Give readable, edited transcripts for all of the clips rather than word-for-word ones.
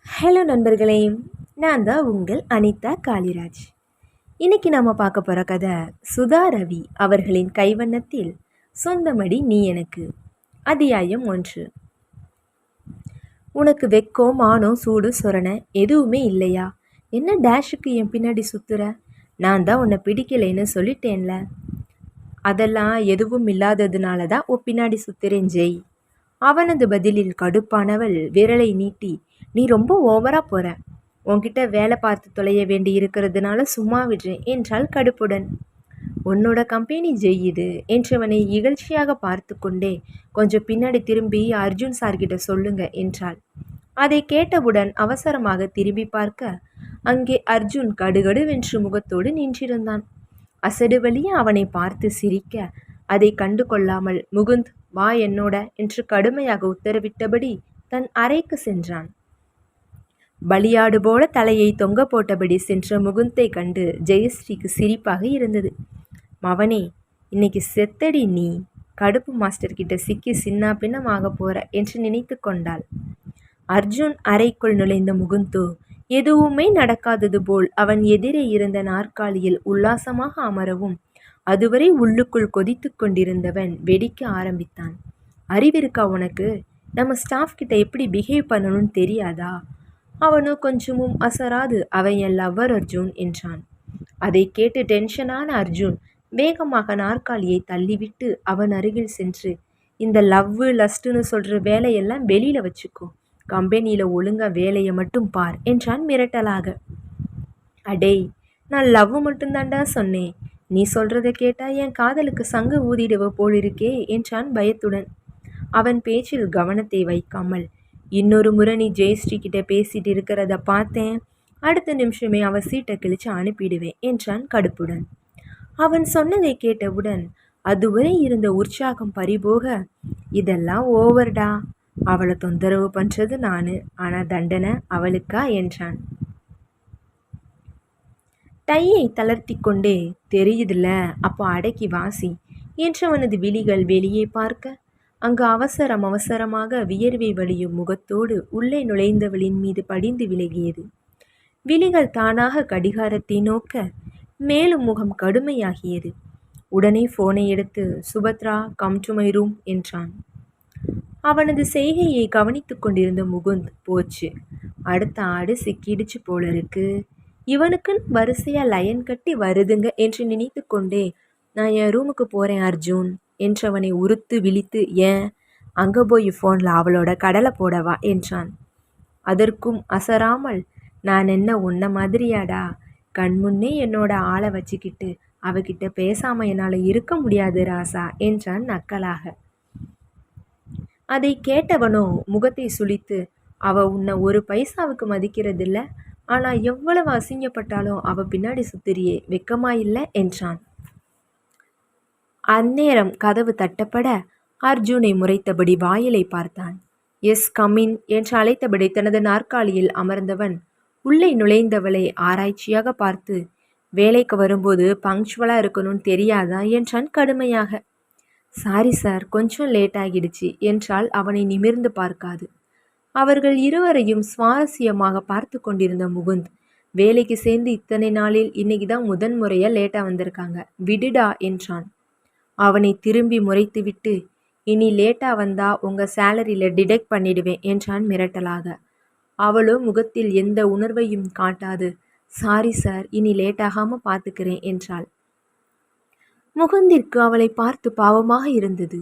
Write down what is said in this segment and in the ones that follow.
Hello நண்பர்களே, நான் தான் உங்கள் அனிதா காளிராஜ். இன்னைக்கு நம்ம பார்க்க போகிற கதை சுதா ரவி அவர்களின் கைவண்ணத்தில் சொந்தமடி நீ எனக்கு. அத்தியாயம் 1. உனக்கு வெக்கம், மானம், சூடு, சொரணை எதுவுமே இல்லையா? என்ன டேஷுக்கு என் பின்னாடி சுத்துற? நான் தான் உன்னை பிடிக்கலைன்னு சொல்லிட்டேன்ல. அதெல்லாம் எதுவும் இல்லாததுனால தான் உன் பின்னாடி சுத்துறேன் ஜெய். அவனது பதிலில் கடுப்பானவள் விரலை நீட்டி, நீ ரொம்ப ஓவரா போற. உன்கிட்ட வேலை பார்த்து தொலைய வேண்டி இருக்கிறதுனால சும்மா விடுறேன் என்றாள் கடுப்புடன். உன்னோட கம்பெனி ஜெய்யுது என்றவனை இகழ்ச்சியாக பார்த்து கொண்டே கொஞ்சம் பின்னாடி திரும்பி அர்ஜுன் சார்கிட்ட சொல்லுங்க என்றாள். அதை கேட்டவுடன் அவசரமாக திரும்பி பார்க்க அங்கே அர்ஜுன் கடுகடுவென்று முகத்தோடு நின்றிருந்தான். அசடு வழியே அவனை பார்த்து சிரிக்க அதை கண்டு கொள்ளாமல் முகுந்த் வா என்னோட என்று கடுமையாக உத்தரவிட்டபடி தன் அறைக்கு சென்றான். பலியாடு போல தலையை தொங்க போட்டபடி சென்ற முகுந்தை கண்டு ஜெயஸ்ரீக்கு சிரிப்பாக இருந்தது. மவனே, இன்னைக்கு செத்தடி நீ, கடுப்பு மாஸ்டர் கிட்ட சிக்கி சின்ன பின்னமாக போற என்று நினைத்து கொண்டாள். அர்ஜுன் அறைக்குள் நுழைந்த முகுந்தோ எதுவுமே நடக்காதது போல் அவன் எதிரே இருந்த நாற்காலியில் உல்லாசமாக அமரவும் அதுவரை உள்ளுக்குள் கொதித்து கொண்டிருந்தவன் வெடிக்க ஆரம்பித்தான். அறிவிருக்கா உனக்கு? நம்ம ஸ்டாஃப் கிட்ட எப்படி பிஹேவ் பண்ணணும்னு தெரியாதா? அவனோ கொஞ்சமும் அசராது அவன் என் லவ்வர் அர்ஜுன் என்றான். அதை கேட்டு டென்ஷனான அர்ஜுன் வேகமாக நாற்காலியை தள்ளிவிட்டு அவன் அருகில் சென்று, இந்த லவ்வு லஸ்ட்டுன்னு சொல்கிற வேலையெல்லாம் வெளியில் வச்சுக்கோ, கம்பெனியில் ஒழுங்கா வேலையை மட்டும் பார் என்றான் மிரட்டலாக. அடேய், நான் லவ் மட்டும்தாண்டா சொன்னேன். நீ சொல்கிறத கேட்டால் என் காதலுக்கு சங்கு ஊதிடுவ போலிருக்கே என்றான் பயத்துடன். அவன் பேச்சில் கவனத்தை வைக்காமல், இன்னொரு முறை நீ ஜெயஸ்ரீ கிட்ட பேசிட்டு இருக்கிறத பார்த்தேன், அடுத்த நிமிஷமே அவ சீட்டை கிழிச்சு அனுப்பிடுவேன் என்றான் கடுப்புடன். அவன் சொன்னதை கேட்டவுடன் அதுவரை இருந்த உற்சாகம் பறிபோக, இதெல்லாம் ஓவர்டா, அவளை தொந்தரவு பண்ணுறது நான், ஆனால் தண்டனை அவளுக்கா என்றான். டையை தளர்த்தி கொண்டே, தெரியுதுல்ல, அப்போ அடக்கி வாசி என்றவனது விழிகள் வெளியே பார்க்க அங்கு அவசரமாக வியர்வை வழியும் முகத்தோடு உள்ளே நுழைந்தவளின் மீது படிந்து விலகியது. விழிகள் தானாக கடிகாரத்தை நோக்க மேலும் முகம் கடுமையாகியது. உடனே போனை எடுத்து, Subhadra come to my room என்றான். அவனது செய்கையை கவனித்து கொண்டிருந்த முகுந்த், போச்சு, அடுத்த ஆடு சிக்கிடுச்சு போல இருக்கு, இவனுக்குன்னு வரிசையா லயன் கட்டி வருதுங்க என்று நினைத்து கொண்டே, நான் என் ரூமுக்கு போகிறேன் அர்ஜுன் என்றவனை உறுத்து விழித்து, ஏன் அங்கே போய் ஃபோனில் அவளோட கடலை போடவா என்றான். அதற்கும் அசராமல், நான் என்ன உன்ன மாதிரியாடா, கண்முன்னே என்னோட ஆளை வச்சுக்கிட்டு அவகிட்ட பேசாமல் என்னால் இருக்க முடியாது ராசா என்றான் நக்கலாக. அதை கேட்டவனோ முகத்தை சுளித்து, அவ உன்னை ஒரு பைசாவுக்கு மதிக்கிறதில்ல, ஆனால் எவ்வளவு அசிங்கப்பட்டாலும் அவ பின்னாடி சுத்திரியே, வெக்கமாயில்லை என்றான். அந்நேரம் கதவு தட்டப்பட அர்ஜுனை முறைத்தபடி வாயிலை பார்த்தான். எஸ் கமின் என்று அழைத்தபடி தனது நாற்காலியில் அமர்ந்தவன் உள்ளே நுழைந்தவளை ஆராய்ச்சியாக பார்த்து, வேலைக்கு வரும்போது பங்க்சுவலாக இருக்கணும்னு தெரியாதா என்றான் கடுமையாக. சாரி சார், கொஞ்சம் லேட் ஆகிடுச்சு என்றால் அவனை நிமிர்ந்து பார்க்காது. அவர்கள் இருவரையும் சுவாரஸ்யமாக பார்த்து கொண்டிருந்த முகுந்த், வேலைக்கு சேர்ந்து இத்தனை நாளில் இன்னைக்கு தான் முதன்முறையாக லேட்டாக வந்திருக்காங்க, விடுடா என்றான். அவனை திரும்பி முறைத்துவிட்டு, இனி லேட்டாக வந்தா உங்கள் சேலரியில் டிடெக்ட் பண்ணிடுவேன் என்றான் மிரட்டலாக. அவளோ முகத்தில் எந்த உணர்வையும் காட்டாது, சாரி சார், இனி லேட்டாகாமல் பார்த்துக்கிறேன் என்றாள். முகுந்திற்கு அவளை பார்த்து பாவமாக இருந்தது.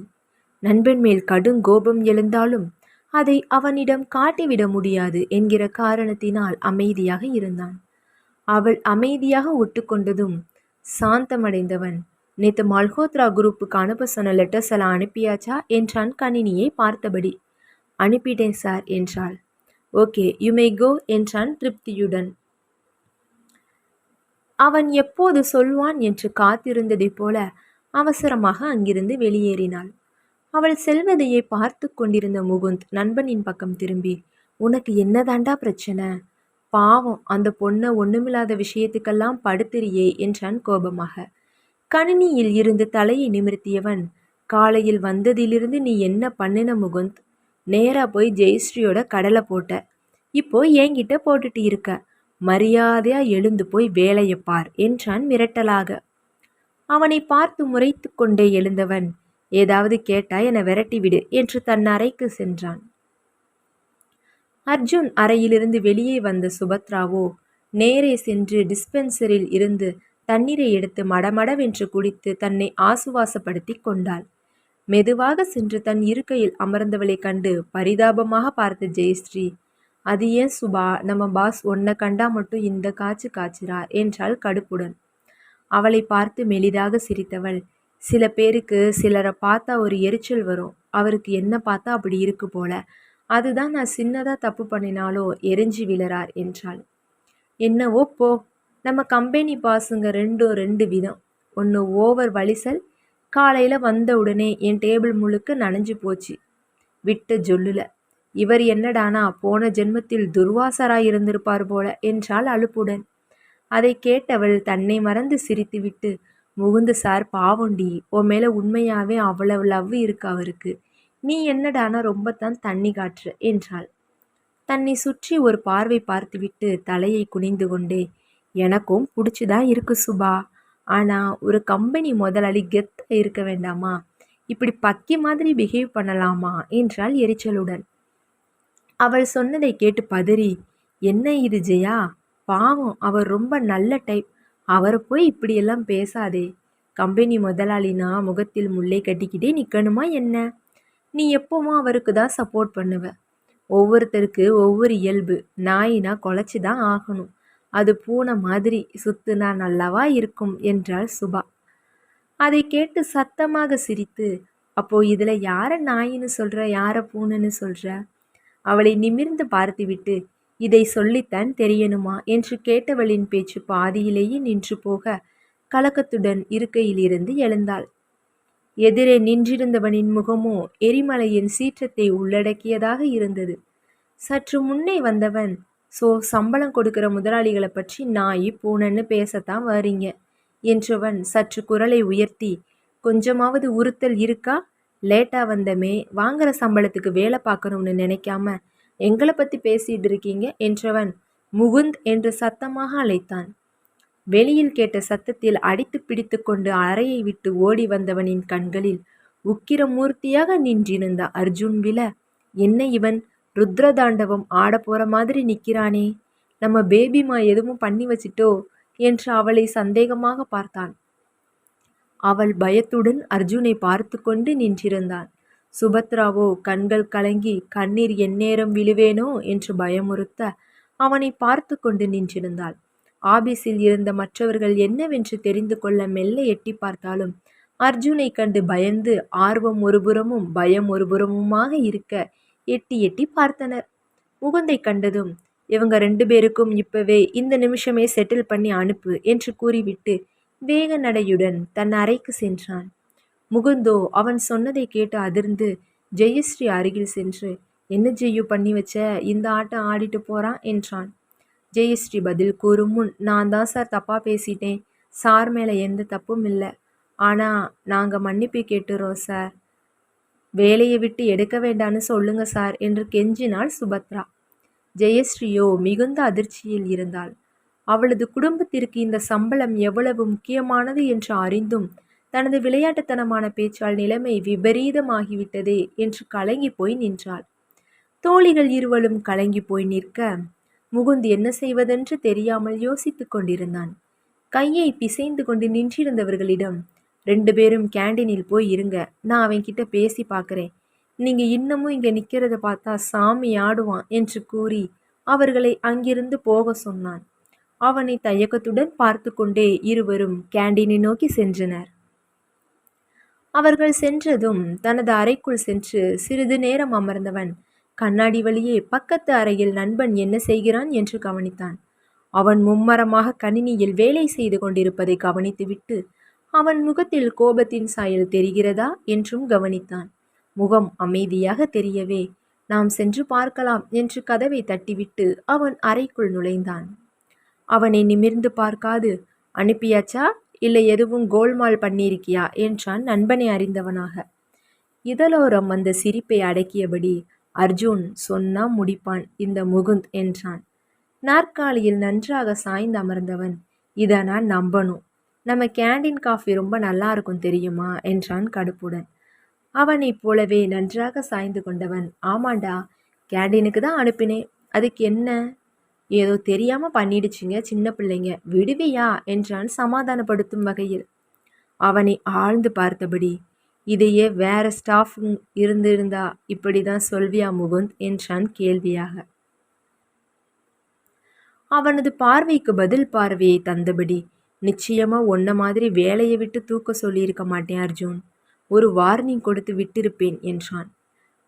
நண்பன் மேல் கடும் கோபம் எழுந்தாலும் அதை அவனிடம் காட்டிவிட முடியாது என்கிற காரணத்தினால் அமைதியாக இருந்தான். அவள் அமைதியாக ஒட்டுக்கொண்டதும் சாந்தமடைந்தவன், நேற்று மல்ஹோத்ரா குரூப்புக்கு அனுப்ப சொன்ன லெட்டர்ஸ் எல்லாம் அனுப்பியாச்சா என்றான் கணினியை பார்த்தபடி. அனுப்பிட்டேன் சார் என்றாள். ஓகே, யூ மே கோ என்றான் திருப்தியுடன். அவன் எப்போது சொல்வான் என்று காத்திருந்ததைப் போல அவசரமாக அங்கிருந்து வெளியேறினாள். அவள் செல்வதையே பார்த்து கொண்டிருந்த முகுந்த் நண்பனின் பக்கம் திரும்பி, உனக்கு என்னதாண்டா பிரச்சனை? பாவம், அந்த பொண்ணை ஒண்ணுமில்லாத விஷயத்துக்கெல்லாம் படுத்துறியே என்றான் கோபமாக. கணினியில் இருந்து தலையை நிமிர்த்தியவன், காலையில் வந்ததிலிருந்து நீ என்ன பண்ணின முகுந்த்? நேரா போய் ஜெயஸ்ரீயோட கடலை போட்ட, இப்போ என்கிட்ட போட்டுட்டு இருக்க. மரியாதையா எழுந்து போய் வேலையை பார் என்றான் மிரட்டலாக. அவனை பார்த்து முறைத்து கொண்டே எழுந்தவன், ஏதாவது கேட்டா என விரட்டி விடு என்று தன் அறைக்கு சென்றான். அர்ஜுன் அறையிலிருந்து வெளியே வந்த சுபத்ராவோ நேரே சென்று டிஸ்பென்சரில் இருந்து தண்ணீரை எடுத்து மடமடவென்று குடித்து தன்னை ஆசுவாசப்படுத்தி கொண்டாள். மெதுவாக சென்று தன் இருக்கையில் அமர்ந்தவளை கண்டு பரிதாபமாக பார்த்த ஜெயஸ்ரீ, அது ஏன் சுபா, நம்ம பாஸ் உன்னை கண்டா மட்டும் இந்த காய்ச்சி காய்ச்சிறார் என்றாள் கடுப்புடன். அவளை பார்த்து மெலிதாக சிரித்தவள், சில பேருக்கு சிலரை பார்த்தா ஒரு எரிச்சல் வரும், அவருக்கு என்ன பார்த்தா அப்படி இருக்கு போல, அதுதான் நான் சின்னதாக தப்பு பண்ணினாலோ எரிஞ்சு விழறார் என்றாள். என்னவோ போ, நம்ம கம்பெனி பாஸுங்க ரெண்டு விதம். ஒன்று ஓவர் வலிசல், காலையில் வந்த உடனே என் டேபிள் முழுக்க நனைஞ்சு போச்சு, விட்ட ஜொல்லுல. இவர் என்னடானா போன ஜென்மத்தில் துர்வாசராய் இருந்திருப்பார் போல என்றாள் அலுப்புடன். அதை கேட்டவள் தன்னை மறந்து சிரித்துவிட்டு, முகுந்து சார் பாவண்டி, உன் மேலே உண்மையாகவே அவ்வளவு லவ் இருக்கு அவருக்கு, நீ என்னடானா ரொம்பத்தான் தண்ணி காற்று என்றாள். தன்னை சுற்றி ஒரு பார்வை பார்த்துவிட்டு தலையை குனிந்து கொண்டே, எனக்கும் பிடிச்சிதான் இருக்கு சுபா, ஆனால் ஒரு கம்பெனி முதலாளி கெத்தாக இருக்க வேண்டாமா, இப்படி பக்கி மாதிரி பிஹேவ் பண்ணலாமா என்றாள் எரிச்சலுடன். அவள் சொன்னதை கேட்டு பதறி, என்ன இது ஜெயா, பாவம் அவர் ரொம்ப நல்ல டைப், அவரை போய் இப்படியெல்லாம் பேசாதே. கம்பெனி முதலாளினா முகத்தில் முல்லை கட்டிக்கிட்டே நிற்கணுமா என்ன? நீ எப்பவும் அவருக்கு தான் சப்போர்ட் பண்ணுவ. ஒவ்வொருத்தருக்கு ஒவ்வொரு இயல்பு, நாயினா குலைச்சி தான் ஆகணும், அது பூனை மாதிரி சுத்துனா நல்லாவா இருக்கும் என்றாள் சுபா. அதை கேட்டு சத்தமாக சிரித்து, அப்போ இதில் யாரை நாயின்னு சொல்கிற, யாரை பூனைன்னு சொல்கிற? அவளை நிமிர்ந்து பார்த்துவிட்டு, இதை சொல்லித்தான் தெரியணுமா என்று கேட்டவளின் பேச்சு பாதியிலேயே நின்று போக கலக்கத்துடன் இருக்கையிலிருந்து எழுந்தாள். எதிரே நின்றிருந்தவனின் முகமோ எரிமலையின் சீற்றத்தை உள்ளடக்கியதாக இருந்தது. சற்று முன்னே வந்தவன், சம்பளம் கொடுக்கிற முதலாளிகளை பற்றி நாய் பூனைன்னு பேசத்தான் வரீங்க என்றவன் சற்று குரலை உயர்த்தி, கொஞ்சமாவது உறுத்தல் இருக்கா? லேட்டா வந்தமே, வாங்குற சம்பளத்துக்கு வேலை பார்க்கணும்னு நினைக்காம எங்களை பற்றி பேசிட்டு இருக்கீங்க என்றவன் முகுந்த் என்று சத்தமாக அழைத்தான். வெளியில் கேட்ட சத்தத்தில் அடித்து பிடித்து கொண்டு அறையை விட்டு ஓடி வந்தவனின் கண்களில் உக்கிரமூர்த்தியாக நின்றிருந்த அர்ஜுன் விழ, என்ன இவன் ருத்ரதாண்டவம் ஆட போற மாதிரி நிற்கிறானே, நம்ம பேபிமா எதுவும் பண்ணி வச்சிட்டோ என்று அவளை சந்தேகமாக பார்த்தான். அவள் பயத்துடன் அர்ஜுனை பார்த்து கொண்டு நின்றிருந்தான். சுபத்ராவோ கண்கள் கலங்கி கண்ணீர் எந்நேரம் விழுவேனோ என்று பயமுறுத்த அவனை பார்த்து கொண்டு நின்றிருந்தாள். ஆபீஸில் இருந்த மற்றவர்கள் என்னவென்று தெரிந்து கொள்ள மெல்ல எட்டி பார்த்தாலும் அர்ஜுனை கண்டு பயந்து ஆர்வம் ஒருபுறமும் பயம் ஒருபுறமுமாக இருக்க எட்டி எட்டி பார்த்தனர். முகுந்தை கண்டதும், இவங்க 2 பேருக்கும் இப்பவே இந்த நிமிஷமே செட்டில் பண்ணி அனுப்பு என்று கூறிவிட்டு வேக நடையுடன் தன் அறைக்கு சென்றான். முகுந்தோ அவன் சொன்னதை கேட்டு அதிர்ந்து ஜெயஸ்ரீ அருகில் சென்று, என்ன ஜெய்யு பண்ணி வச்ச, இந்த ஆட்டம் ஆடிட்டு போறான் என்றான். ஜெயஸ்ரீ பதில் கூறும் முன், நான் தான் சார் தப்பாக பேசிட்டேன், சார் மேலே எந்த தப்பும் இல்லை, ஆனால் நாங்கள் மன்னிப்பு கேட்டுறோம் சார், வேலையை விட்டு எடுக்க வேண்டான்னு சொல்லுங்க சார் என்று கெஞ்சினாள் சுபத்ரா. ஜெயஸ்ரீயோ மிகுந்த அதிர்ச்சியில் இருந்தாள். அவளது குடும்பத்திற்கு இந்த சம்பளம் எவ்வளவு முக்கியமானது என்று அறிந்தும் தனது விளையாட்டுத்தனமான பேச்சால் நிலைமை விபரீதமாகிவிட்டதே என்று கலங்கி போய் நின்றாள். தோழிகள் இருவரும் கலங்கி போய் நிற்க முகுந்த் என்ன செய்வதென்று தெரியாமல் யோசித்து கொண்டிருந்தான். கையை பிசைந்து கொண்டு நின்றிருந்தவர்களிடம், 2 பேரும் கேண்டீனில் போய் இருங்க, நான் அவன்கிட்ட பேசி பார்க்குறேன், நீங்க இன்னமும் இங்கே நிற்கிறத பார்த்தா சாமி ஆடுவான் என்று கூறி அவர்களை அங்கிருந்து போக சொன்னான். அவனை தயக்கத்துடன் பார்த்து கொண்டே இருவரும் கேண்டீனை நோக்கி சென்றனர். அவர்கள் சென்றதும் தனது அறைக்குள் சென்று சிறிது நேரம் அமர்ந்தவன் கண்ணாடி வழியே பக்கத்து அறையில் நண்பன் என்ன செய்கிறான் என்று கவனித்தான். அவன் மும்மரமாக கணினியில் வேலை செய்து கொண்டிருப்பதை கவனித்துவிட்டு அவன் முகத்தில் கோபத்தின் சாயல் தெரிகிறதா என்றும் கவனித்தான். முகம் அமைதியாக தெரியவே, நாம் சென்று பார்க்கலாம் என்று கதவை தட்டிவிட்டு அவன் அறைக்குள் நுழைந்தான். அவனை நிமிர்ந்து பார்க்காது, அனுப்பியாச்சா இல்லை எதுவும் கோல்மால் பண்ணியிருக்கியா என்றான் நண்பனை அறிந்தவனாக. இதழோரம் அந்த சிரிப்பை அடக்கியபடி, அர்ஜுன் சொன்னா முடிப்பான் இந்த முகுந்த் என்றான். நாற்காலியில் நன்றாக சாய்ந்து அமர்ந்தவன், இதை நான் நம்பணும். நம்ம கேண்டீன் காஃபி ரொம்ப நல்லா இருக்கும் தெரியுமா என்றான் கடுப்புடன். அவனைப் போலவே நன்றாக சாய்ந்து கொண்டவன், ஆமாண்டா, கேண்டீனுக்கு தான் அனுப்பினேன். அதுக்கு என்ன? ஏதோ தெரியாம பண்ணிடுச்சிங்க சின்ன பிள்ளைங்க, விடுவியா என்றான் சமாதானப்படுத்தும் வகையில். அவனை ஆழ்ந்து பார்த்தபடி, இதையே வேற ஸ்டாஃப் இருந்திருந்தா இப்படிதான் சொல்வியா முகுந்த் என்றான் கேள்வியாக. அவனது பார்வைக்கு பதில் பார்வையை தந்தபடி, நிச்சயமா உன்ன மாதிரி வேலையை விட்டு தூக்க சொல்லியிருக்க மாட்டேன் அர்ஜுன். ஒரு வார்னிங் கொடுத்து விட்டிருப்பேன் என்றான்.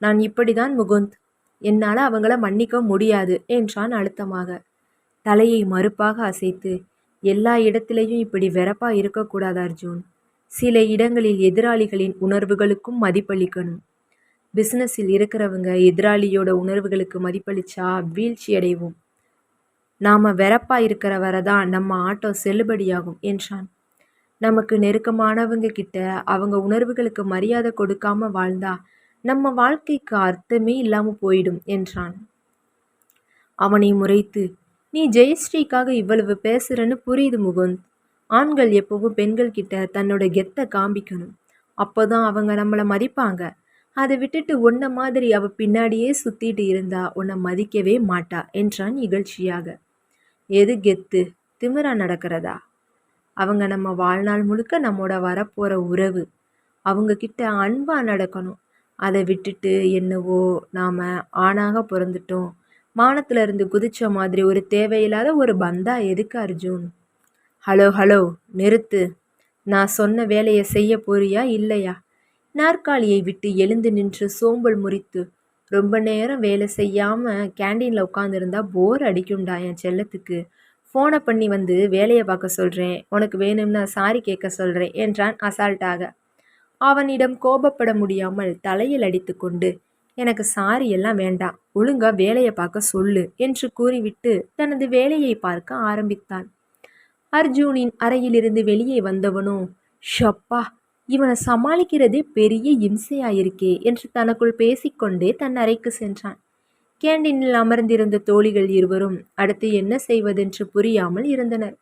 நான் இப்படிதான் முகுந்த், என்னால் அவங்கள மன்னிக்க முடியாது என்றான் அழுத்தமாக. தலையை மறுப்பாக அசைத்து, எல்லா இடத்திலையும் இப்படி வெறப்பா இருக்கக்கூடாது அர்ஜுன். சில இடங்களில் எதிராளிகளின் உணர்வுகளுக்கும் மதிப்பளிக்கணும். பிஸ்னஸில் இருக்கிறவங்க எதிராளியோட உணர்வுகளுக்கு மதிப்பளிச்சா வீழ்ச்சி அடைவோம். நாம வெறப்பா இருக்கிற வரதான் நம்ம ஆட்டம் செல்லுபடியாகும் என்றான். நமக்கு நெருக்கமானவங்க கிட்ட அவங்க உணர்வுகளுக்கு மரியாதை கொடுக்காம வாழ்ந்தா நம்ம வாழ்க்கைக்கு அர்த்தமே இல்லாம போயிடும் என்றான். அவனை முறைத்து, நீ ஜெயஸ்ரீக்காக இவ்வளவு பேசுறன்னு புரியுது முகுந்த். ஆண்கள் எப்பவும் பெண்கள் கிட்ட தன்னோட கெத்தை காமிக்கணும். அப்போதான் அவங்க நம்மளை மதிப்பாங்க. அதை விட்டுட்டு உன்ன மாதிரி அவ பின்னாடியே சுத்திட்டு இருந்தா உன்னை மதிக்கவே மாட்டா என்றான் இகழ்ச்சியாக. எது கெத்து? திமிரா நடக்கிறதா? அவங்க நம்ம வாழ்நாள் முழுக்க நம்மோட வரப்போற உறவு. அவங்க கிட்ட அன்பா நடக்கணும். அதை விட்டுட்டு என்னவோ நாம ஆணாக பிறந்துட்டோம், மானத்துல இருந்து குதிச்ச மாதிரி ஒரு தேவையில்லாத ஒரு பந்தா எதுக்கு அர்ஜுன்? ஹலோ ஹலோ, நிறுத்து. நான் சொன்ன வேலையை செய்ய போறியா இல்லையா? நாற்காலியை விட்டு எழுந்து நின்று சோம்பல் முறித்து, ரொம்ப நேரம் வேலை செய்யாம கேண்டீன்ல உட்காந்துருந்தா போர் அடிக்கும்டா என் செல்லத்துக்கு. ஃபோனை பண்ணி வந்து வேலையை பார்க்க சொல்கிறேன், உனக்கு வேணும்னா சாரி கேட்க சொல்கிறேன் என்றான் அசால்ட்டாக. அவனிடம் கோபப்பட முடியாமல் தலையில் அடித்து கொண்டு, எனக்கு சாரி எல்லாம் வேண்டாம், ஒழுங்கா வேலையை பார்க்க சொல்லு என்று கூறிவிட்டு தனது வேலையை பார்க்க ஆரம்பித்தான். அர்ஜுனின் அறையிலிருந்து வெளியே வந்தவனோ, ஷப்பா, இவனை சமாளிக்கிறதே பெரிய இம்சையாயிருக்கே என்று தனக்குள் பேசிக்கொண்டே தன் அறைக்கு சென்றான். கேண்டீனில் அமர்ந்திருந்த தோழிகள் இருவரும் அடுத்து என்ன செய்வதென்று புரியாமல் இருந்தனர்.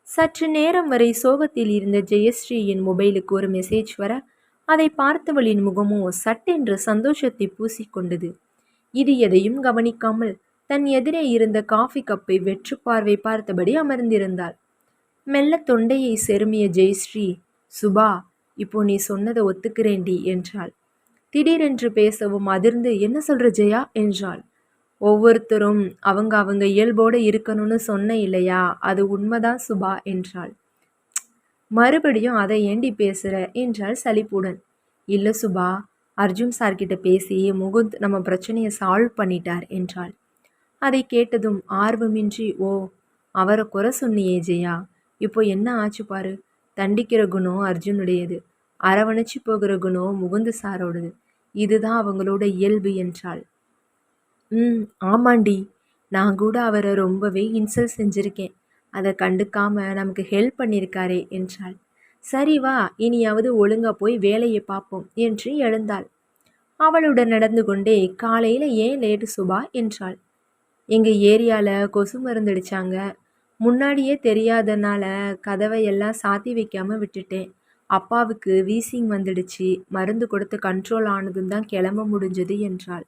சற்று நேரம் வரை சோகத்தில் இருந்த ஜெயஸ்ரீயின் மொபைலுக்கு ஒரு மெசேஜ் வர, அதை பார்த்தவளின் முகமோ சட்டென்று சந்தோஷத்தை பூசிக்கொண்டது. இது எதையும் கவனிக்காமல் தன் எதிரே இருந்த காஃபி கப்பை வெற்று பார்வை பார்த்தபடி அமர்ந்திருந்தாள். மெல்ல தொண்டையை செருமிய ஜெயஸ்ரீ, சுபா, இப்போ நீ சொன்னதை ஒத்துக்கிறேண்டி என்றாள். திடீரென்று பேசவும் அதிர்ந்து, என்ன சொல்ற ஜெயா என்றாள். ஒவ்வொருத்தரும் அவங்க இயல்போடு இருக்கணும்னு சொன்ன இல்லையா, அது உண்மைதான் சுபா என்றாள். மறுபடியும் அதை ஏண்டி பேசுற என்றாள் சலிப்புடன். இல்லை சுபா, அர்ஜுன் சார்கிட்ட பேசி முகுந்த் நம்ம பிரச்சனையை சால்வ் பண்ணிட்டார் என்றாள். அதை கேட்டதும் ஆர்வமின்றி, ஓ, அவரை குறை சொன்னியே ஜெயா, இப்போ என்ன ஆச்சு பாரு. தண்டிக்கிற குணம் அர்ஜுனுடையது, அரவணைச்சு போகிற குணம் முகுந்து சாரோடது. இதுதான் அவங்களோட இயல்பு என்றாள். ஆமாண்டி, நான் கூட அவரை ரொம்பவே இன்சல்ட் செஞ்சுருக்கேன். அதை கண்டுக்காம நமக்கு ஹெல்ப் பண்ணியிருக்காரே என்றாள். சரி வா, இனியாவது ஒழுங்கா போய் வேலையை பார்ப்போம் என்று எழுந்தாள். அவளுடன் நடந்து கொண்டே, காலையில் ஏன் லேட்டு சுபா என்றாள். எங்கள் ஏரியாவில் கொசு மருந்தடிச்சாங்க, முன்னாடியே தெரியாதனால கதவை எல்லாம் சாத்தி வைக்காமல் விட்டுட்டேன். அப்பாவுக்கு வீசிங் வந்துடுச்சு, மருந்து கொடுத்து கண்ட்ரோல் ஆனதும் தான் கிளம்ப முடிஞ்சது என்றாள்.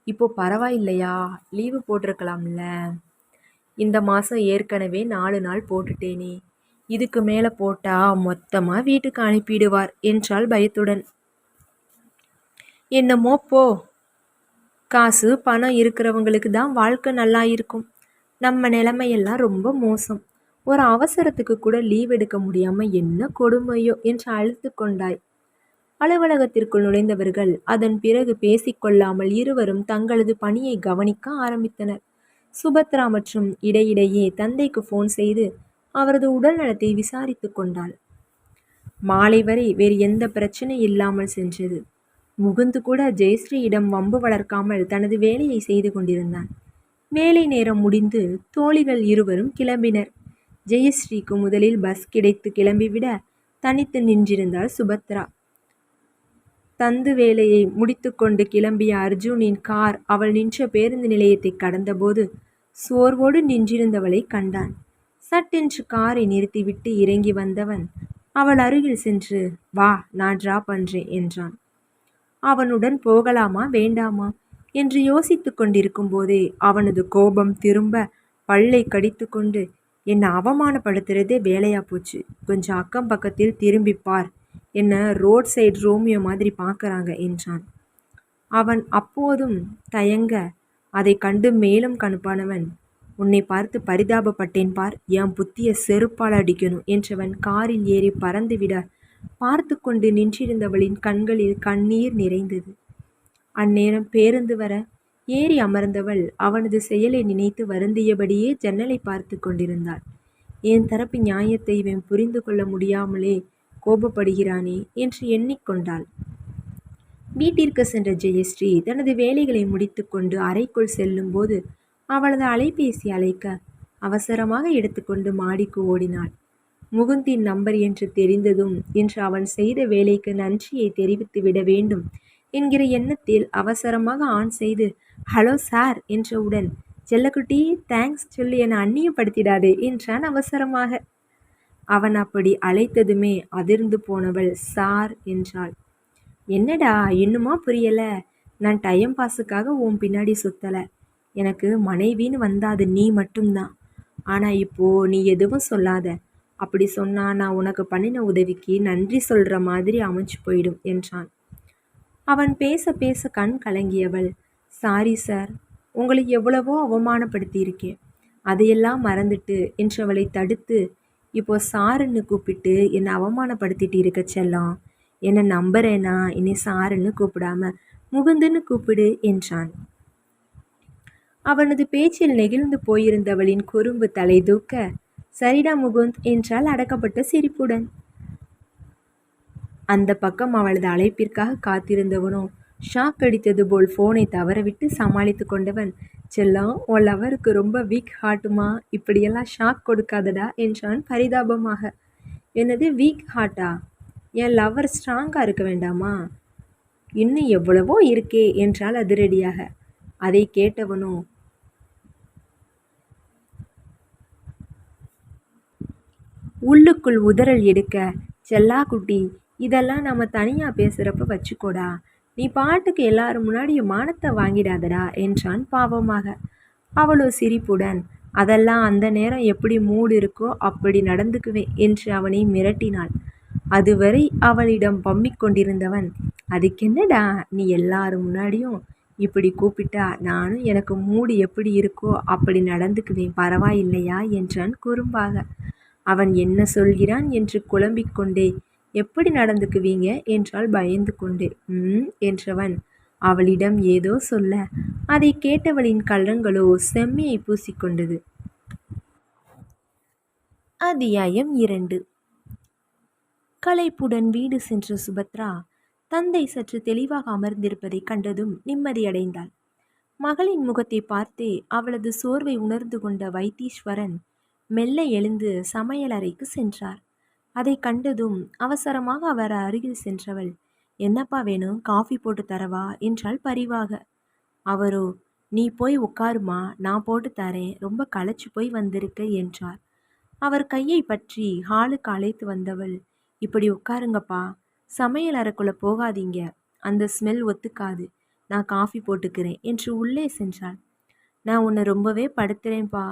இப்போ பரவாயில்லையா? லீவு போட்டிருக்கலாம்ல. இந்த மாதம் ஏற்கனவே 4 நாள் போட்டுட்டேனே, இதுக்கு மேலே போட்டால் மொத்தமாக வீட்டுக்கு அனுப்பிடுவார் என்றாள் பயத்துடன். என்னமோ போ, காசு பணம் இருக்கிறவங்களுக்கு தான் வாழ்க்கை நல்லா இருக்கும். நம்ம நிலைமையெல்லாம் ரொம்ப மோசம். ஒரு அவசரத்துக்கு கூட லீவ் எடுக்க முடியாமல் என்ன கொடுமையோ என்று அழுத்து கொண்டாய். அலுவலகத்திற்குள் நுழைந்தவர்கள் அதன் பிறகு பேசிக்கொள்ளாமல் இருவரும் தங்களது பணியை கவனிக்க ஆரம்பித்தனர். சுபத்ரா மற்றும் இடையிடையே தந்தைக்கு ஃபோன் செய்து அவரது உடல் நலத்தை விசாரித்து கொண்டாள். மாலை வரை வேறு எந்த பிரச்சனை இல்லாமல் சென்றது. முகுந்து கூட ஜெயஸ்ரீயிடம் வம்பு வளர்க்காமல் தனது வேலையை செய்து கொண்டிருந்தான். வேலை நேரம் முடிந்து தோழிகள் இருவரும் கிளம்பினர். ஜெயஸ்ரீக்கு முதலில் பஸ் கிடைத்து கிளம்பிவிட தனித்து நின்றிருந்தாள் சுபத்ரா. தந்து வேலையை முடித்துக்கொண்டு கிளம்பிய அர்ஜுனின் கார் அவள் நின்ற பேருந்து நிலையத்தை கடந்தபோது சோர்வோடு நின்றிருந்தவளை கண்டான். சட்டென்று காரை நிறுத்திவிட்டு இறங்கி வந்தவன் அவள் அருகில் சென்று, வா, நான் டிராப் பண்றேன் என்றான். அவனுடன் போகலாமா வேண்டாமா என்று யோசித்து கொண்டிருக்கும் போதே அவனது கோபம் திரும்ப பல்லை கடித்து கொண்டு, என்னை அவமானப்படுத்துறதே வேலையா போச்சு, கொஞ்சம் அக்கம் பக்கத்தில் திரும்பிப்பார், என்ன ரோட் சைடு ரோமியோ மாதிரி பார்க்கறாங்க என்றான். அவன் அப்போதும் தயங்க அதை கண்டு மேலும் கணுப்பானவன், உன்னை பார்த்து பரிதாபப்பட்டேன் பார், என் புத்திய செருப்பால் அடிக்கணும் என்றவன் காரில் ஏறி பறந்துவிட பார்த்து கொண்டு நின்றிருந்தவளின் கண்களில் கண்ணீர் நிறைந்தது. அந்நேரம் பேருந்து வர ஏறி அமர்ந்தவள் அவனது செயலை நினைத்து வருந்தியபடியே ஜன்னலை பார்த்து கொண்டிருந்தாள். என் தரப்பு நியாயத்தை இவன் புரிந்து கொள்ள முடியாமலே கோபப்படுகிறானே என்று எண்ணிக்கொண்டாள். வீட்டிற்கு சென்ற ஜெயஸ்ரீ தனது வேலைகளை முடித்து கொண்டு அறைக்குள் செல்லும்போது அவளது அலைபேசி அழைக்க அவசரமாக எடுத்துக்கொண்டு மாடிக்கு ஓடினாள். முகுந்தின் நம்பர் என்று தெரிந்ததும் இன்று அவன் செய்த வேலைக்கு நன்றியை தெரிவித்து விட வேண்டும் என்கிற எண்ணத்தில் அவசரமாக ஆன் செய்து, ஹலோ சார் என்றவுடன், செல்லக்குட்டி, தேங்க்ஸ் சொல்லி என்னை அந்நியப்படுத்திடாதே என்றான் அவசரமாக. அவன் அப்படி அழைத்ததுமே அதிர்ந்து போனவள் சார் என்றாள். என்னடா இன்னுமா புரியல? நான் டைம் பாஸுக்காக உன் பின்னாடி சுத்தலை. எனக்கு மனைவின்னு வந்தா அது நீ மட்டும்தான். ஆனால் இப்போ நீ எதுவும் சொல்லாத. அப்படி சொன்னா நான் உனக்கு பண்ணின உதவிக்கு நன்றி சொல்கிற மாதிரி அமைச்சு போயிடும் என்றான். அவன் பேச பேச கண் கலங்கியவள், சாரி சார், உங்களை எவ்வளவோ அவமானப்படுத்தியிருக்கேன், அதையெல்லாம் மறந்துட்டு என்றவளை தடுத்து, இப்போ சாருன்னு கூப்பிட்டு என்னை அவமானப்படுத்திட்டு இருக்க செல்லம், என்னை நம்புறேனா என்னை சாருன்னு கூப்பிடாம முகுந்துன்னு கூப்பிடு என்றான். அவனது பேச்சில் நெகிழ்ந்து போயிருந்தவளின் குறும்பு தலை தூக்க, சரிடா முகுந்த் என்றால் அடக்கப்பட்ட சிரிப்புடன். அந்த பக்கம் அவளது அழைப்பிற்காக காத்திருந்தவனோ ஷாக் அடித்தது போல் ஃபோனை தவறவிட்டு சமாளித்து கொண்டவன், செல்லம், உன் லவருக்கு ரொம்ப வீக் ஹார்ட்டுமா, இப்படியெல்லாம் ஷாக் கொடுக்காதடா என்றான் பரிதாபமாக. என்னது வீக் ஹார்ட்டா? என் லவர் ஸ்ட்ராங்காக இருக்க வேண்டாமா? இன்னும் எவ்வளவோ இருக்கே என்றால் அதிரடியாக. அதை கேட்டவனோ உள்ளுக்குள் உதறல் எடுக்க, செல்லா குட்டி, இதெல்லாம் நம்ம தனியாக பேசுகிறப்ப வச்சுக்கோடா, நீ பாட்டுக்கு எல்லாரும் முன்னாடியும் மானத்தை வாங்கிடாதடா என்றான் பாவமாக. அவளோ சிரிப்புடன், அதெல்லாம் அந்த நேரம் எப்படி மூடு இருக்கோ அப்படி நடந்துக்குவேன் என்று அவனை மிரட்டினாள். அதுவரை அவளிடம் பம்மிக் கொண்டிருந்தவன், அதுக்கென்னடா, நீ எல்லாரும் முன்னாடியும் இப்படி கூப்பிட்டா நானும் எனக்கு மூடு எப்படி இருக்கோ அப்படி நடந்துக்குவேன், பரவாயில்லையா என்றான் குறும்பாக. அவன் என்ன சொல்கிறான் என்று குழம்பிக் கொண்டே, எப்படி நடந்துக்குவீங்க என்றால் பயந்து கொண்டே. என்றவன் அவளிடம் ஏதோ சொல்ல, அதை கேட்டவளின் கள்ளங்களோ செம்மையை பூசிக்கொண்டது. அத்தியாயம் 2. களைப்புடன் வீடு சென்ற சுபத்ரா தந்தை சற்று தெளிவாக அமர்ந்திருப்பதை கண்டதும் நிம்மதியடைந்தாள். மகளின் முகத்தை பார்த்தே அவளது சோர்வை உணர்ந்து கொண்ட வைத்தீஸ்வரன் மெல்ல எழுந்து சமையலறைக்கு சென்றார். அதை கண்டதும் அவசரமாக அவர் அருகில் சென்றவள், என்னப்பா வேணும், காஃபி போட்டு தரவா என்றாள் பரிவாக. அவரோ, நீ போய் உட்காருமா, நான் போட்டு தரேன், ரொம்ப களைச்சு போய் வந்திருக்க என்றார். அவர் கையை பற்றி ஹாலுக்கு அழைத்து வந்தவள், இப்படி உட்காருங்கப்பா, சமையல் அறைக்குள்ளே போகாதீங்க, அந்த ஸ்மெல் ஒத்துக்காது, நான் காஃபி போட்டுக்கிறேன் என்று உள்ளே சென்றாள். நான் உன்னை ரொம்பவே படுத்துறேன்ப்பா,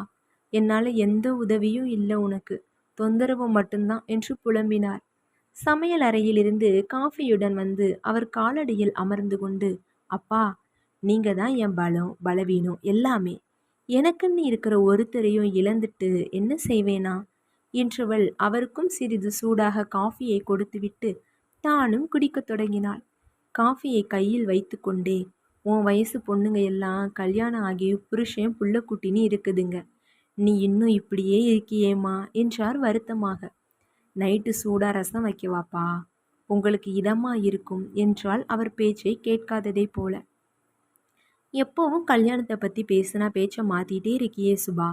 என்னால் எந்த உதவியும் இல்லை, உனக்கு தொந்தரவு மட்டும்தான் என்று புலம்பினார். சமையல் அறையிலிருந்து காஃபியுடன் வந்து அவர் காலடியில் அமர்ந்து கொண்டு, அப்பா, நீங்க தான் என் பலம் பலவீனம் எல்லாமே, எனக்குன்னு இருக்கிற ஒருத்தரையும் இழந்துட்டு என்ன செய்வேனா என்றவள் அவருக்கும் சிறிது சூடாக காஃபியை கொடுத்துவிட்டு தானும் குடிக்கத் தொடங்கினாள். காஃபியை கையில் வைத்து கொண்டே, உன் வயசு பொண்ணுங்க எல்லாம் கல்யாணம் ஆகி புருஷன் புள்ள குட்டின்னு இருக்குதுங்க, நீ இன்னும் இப்படியே இருக்கியேம்மா என்றார் வருத்தமாக. நைட்டு சூடா ரசம் வைக்கவாப்பா, உங்களுக்கு இதமா இருக்கும் என்றால் அவர் பேச்சை கேட்காததை போல. எப்போவும் கல்யாணத்தை பற்றி பேசினா பேச்சை மாற்றிட்டே இருக்கியே சுபா,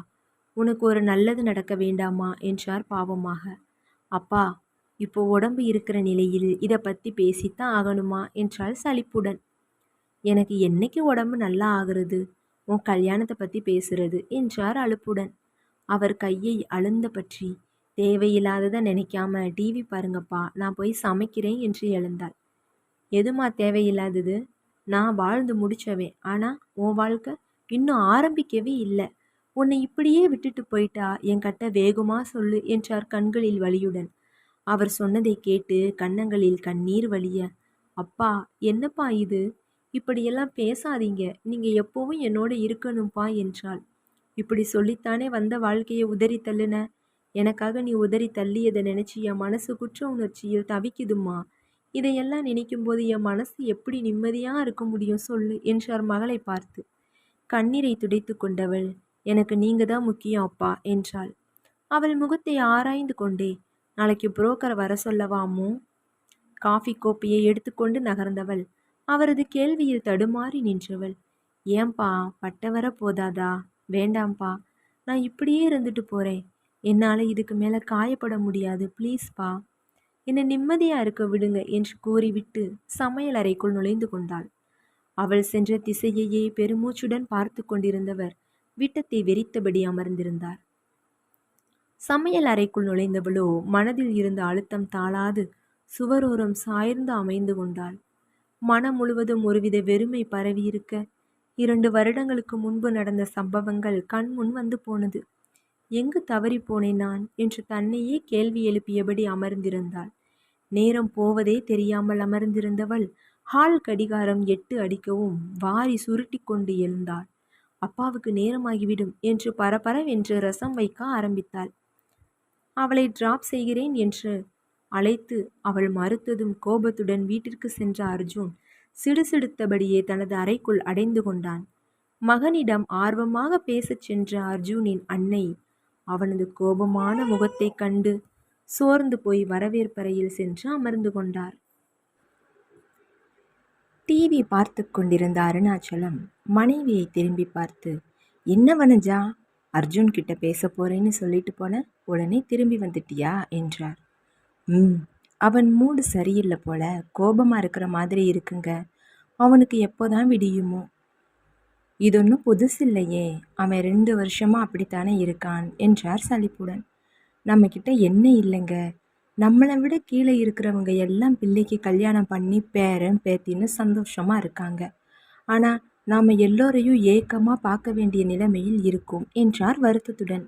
உனக்கு ஒரு நல்லது நடக்க வேண்டாமா என்றார் பாவமாக. அப்பா, இப்போ உடம்பு இருக்கிற நிலையில் இதை பற்றி பேசித்தான் ஆகணுமா என்றாள் சலிப்புடன். எனக்கு என்னைக்கு உடம்பு நல்லா ஆகுறது, உன் கல்யாணத்தை பற்றி பேசுறது என்றார் அலுப்புடன். அவர் கையை அழுந்த பற்றி, தேவையில்லாததை நினைக்காம டிவி பாருங்கப்பா, நான் போய் சமைக்கிறேன் என்று எழுந்தாள். எதுமா தேவையில்லாதது? நான் வாழ்ந்து முடிச்சவேன், ஆனா உன் வாழ்க்கை இன்னும் ஆரம்பிக்கவே இல்லை. உன்னை இப்படியே விட்டுட்டு போயிட்டா என்கிட்ட வேகுமா சொல்லு என்றார் கண்களில் வலியுடன். அவர் சொன்னதை கேட்டு கன்னங்களில் கண்ணீர் வழிய, அப்பா என்னப்பா இது, இப்படியெல்லாம் பேசாதீங்க, நீங்க எப்பவும் என்னோட இருக்கணும்ப்பா என்றாள். இப்படி சொல்லித்தானே வந்த வாழ்க்கையை உதறி தள்ளுன. எனக்காக நீ உதறி தள்ளியதை நினைச்சு என் மனசு குற்ற உணர்ச்சியில் தவிக்குதும்மா. இதையெல்லாம் நினைக்கும்போது என் மனசு எப்படி நிம்மதியா இருக்க முடியும் சொல்லு என்றார் மகளை பார்த்து. கண்ணீரை துடைத்து கொண்டவள், எனக்கு நீங்க தான் முக்கியம் அப்பா என்றாள். அவள் முகத்தை ஆராய்ந்து கொண்டே, நாளைக்கு புரோக்கரை வர சொல்லவா அம்மு? காஃபி கோப்பையை எடுத்துக்கொண்டு நகர்ந்தவள் அவரது கேள்வியில் தடுமாறி நின்றவள். ஏன்பா, பட்ட வர போதாதா? வேண்டாம்ப்பா, நான் இப்படியே இருந்துட்டு போறேன். என்னால் இதுக்கு மேலே காயப்பட முடியாது, ப்ளீஸ்ப்பா, என்னை நிம்மதியா இருக்க விடுங்க என்று கூறிவிட்டு சமையல் அறைக்குள் நுழைந்து கொண்டாள். அவள் சென்ற திசையையே பெருமூச்சுடன் பார்த்து கொண்டிருந்தவர் விட்டத்தை வெறித்தபடி அமர்ந்திருந்தார். சமையல் அறைக்குள் நுழைந்தவளோ மனதில் இருந்த அழுத்தம் தாளாது சுவரோரம் சாய்ந்து அமைந்து கொண்டாள். மனம் முழுவதும் ஒருவித வெறுமை பரவியிருக்க 2 வருடங்களுக்கு முன்பு நடந்த சம்பவங்கள் கண்முன் வந்து போனது. எங்கு தவறி போனேன் நான் என்று தன்னையே கேள்வி எழுப்பியபடி அமர்ந்திருந்தாள். நேரம் போவதே தெரியாமல் அமர்ந்திருந்தவள் ஹால் கடிகாரம் 8 அடிக்கவும் வாரி சுருட்டி கொண்டு எழுந்தாள். அப்பாவுக்கு நேரமாகிவிடும் என்று பரபரவென்று ரசம் வைக்க ஆரம்பித்தாள். அவளை டிராப் செய்கிறேன் என்று அழைத்து அவள் மறுத்ததும் கோபத்துடன் வீட்டிற்கு சென்ற அர்ஜுன் சிடுசிடுத்தபடியே தனது அறைக்குள் அடைந்து கொண்டான். மகனிடம் ஆர்வமாக பேசச் சென்ற அர்ஜுனின் அன்னை அவனது கோபமான முகத்தை கண்டு சோர்ந்து போய் வரவேற்பறையில் சென்று அமர்ந்து கொண்டார். டிவி பார்த்து கொண்டிருந்த அருணாச்சலம் மனைவியை திரும்பி பார்த்து, என்ன வனஜா, அர்ஜுன் கிட்ட பேச போறேன்னு சொல்லிட்டு போன, உடனே திரும்பி வந்துட்டியா என்றார். அவன் மூடு சரியில்லை போல, கோபமா இருக்கிற மாதிரி இருக்குங்க. அவனுக்கு எப்போதான் விடியுமோ? இது ஒன்றும் புதுசு இல்லையே, அவன் 2 வருஷமா அப்படித்தானே இருக்கான் என்றார் சலிப்புடன். நம்ம கிட்ட என்ன இல்லைங்க, நம்மளை விட கீழே இருக்கிறவங்க எல்லாம் பிள்ளைக்கு கல்யாணம் பண்ணி பேரன் பேத்தின்னு சந்தோஷமா இருக்காங்க. ஆனா நாம எல்லோரையும் ஏக்கமா பார்க்க வேண்டிய நிலைமையில் இருக்கும் என்றார் வருத்தத்துடன்.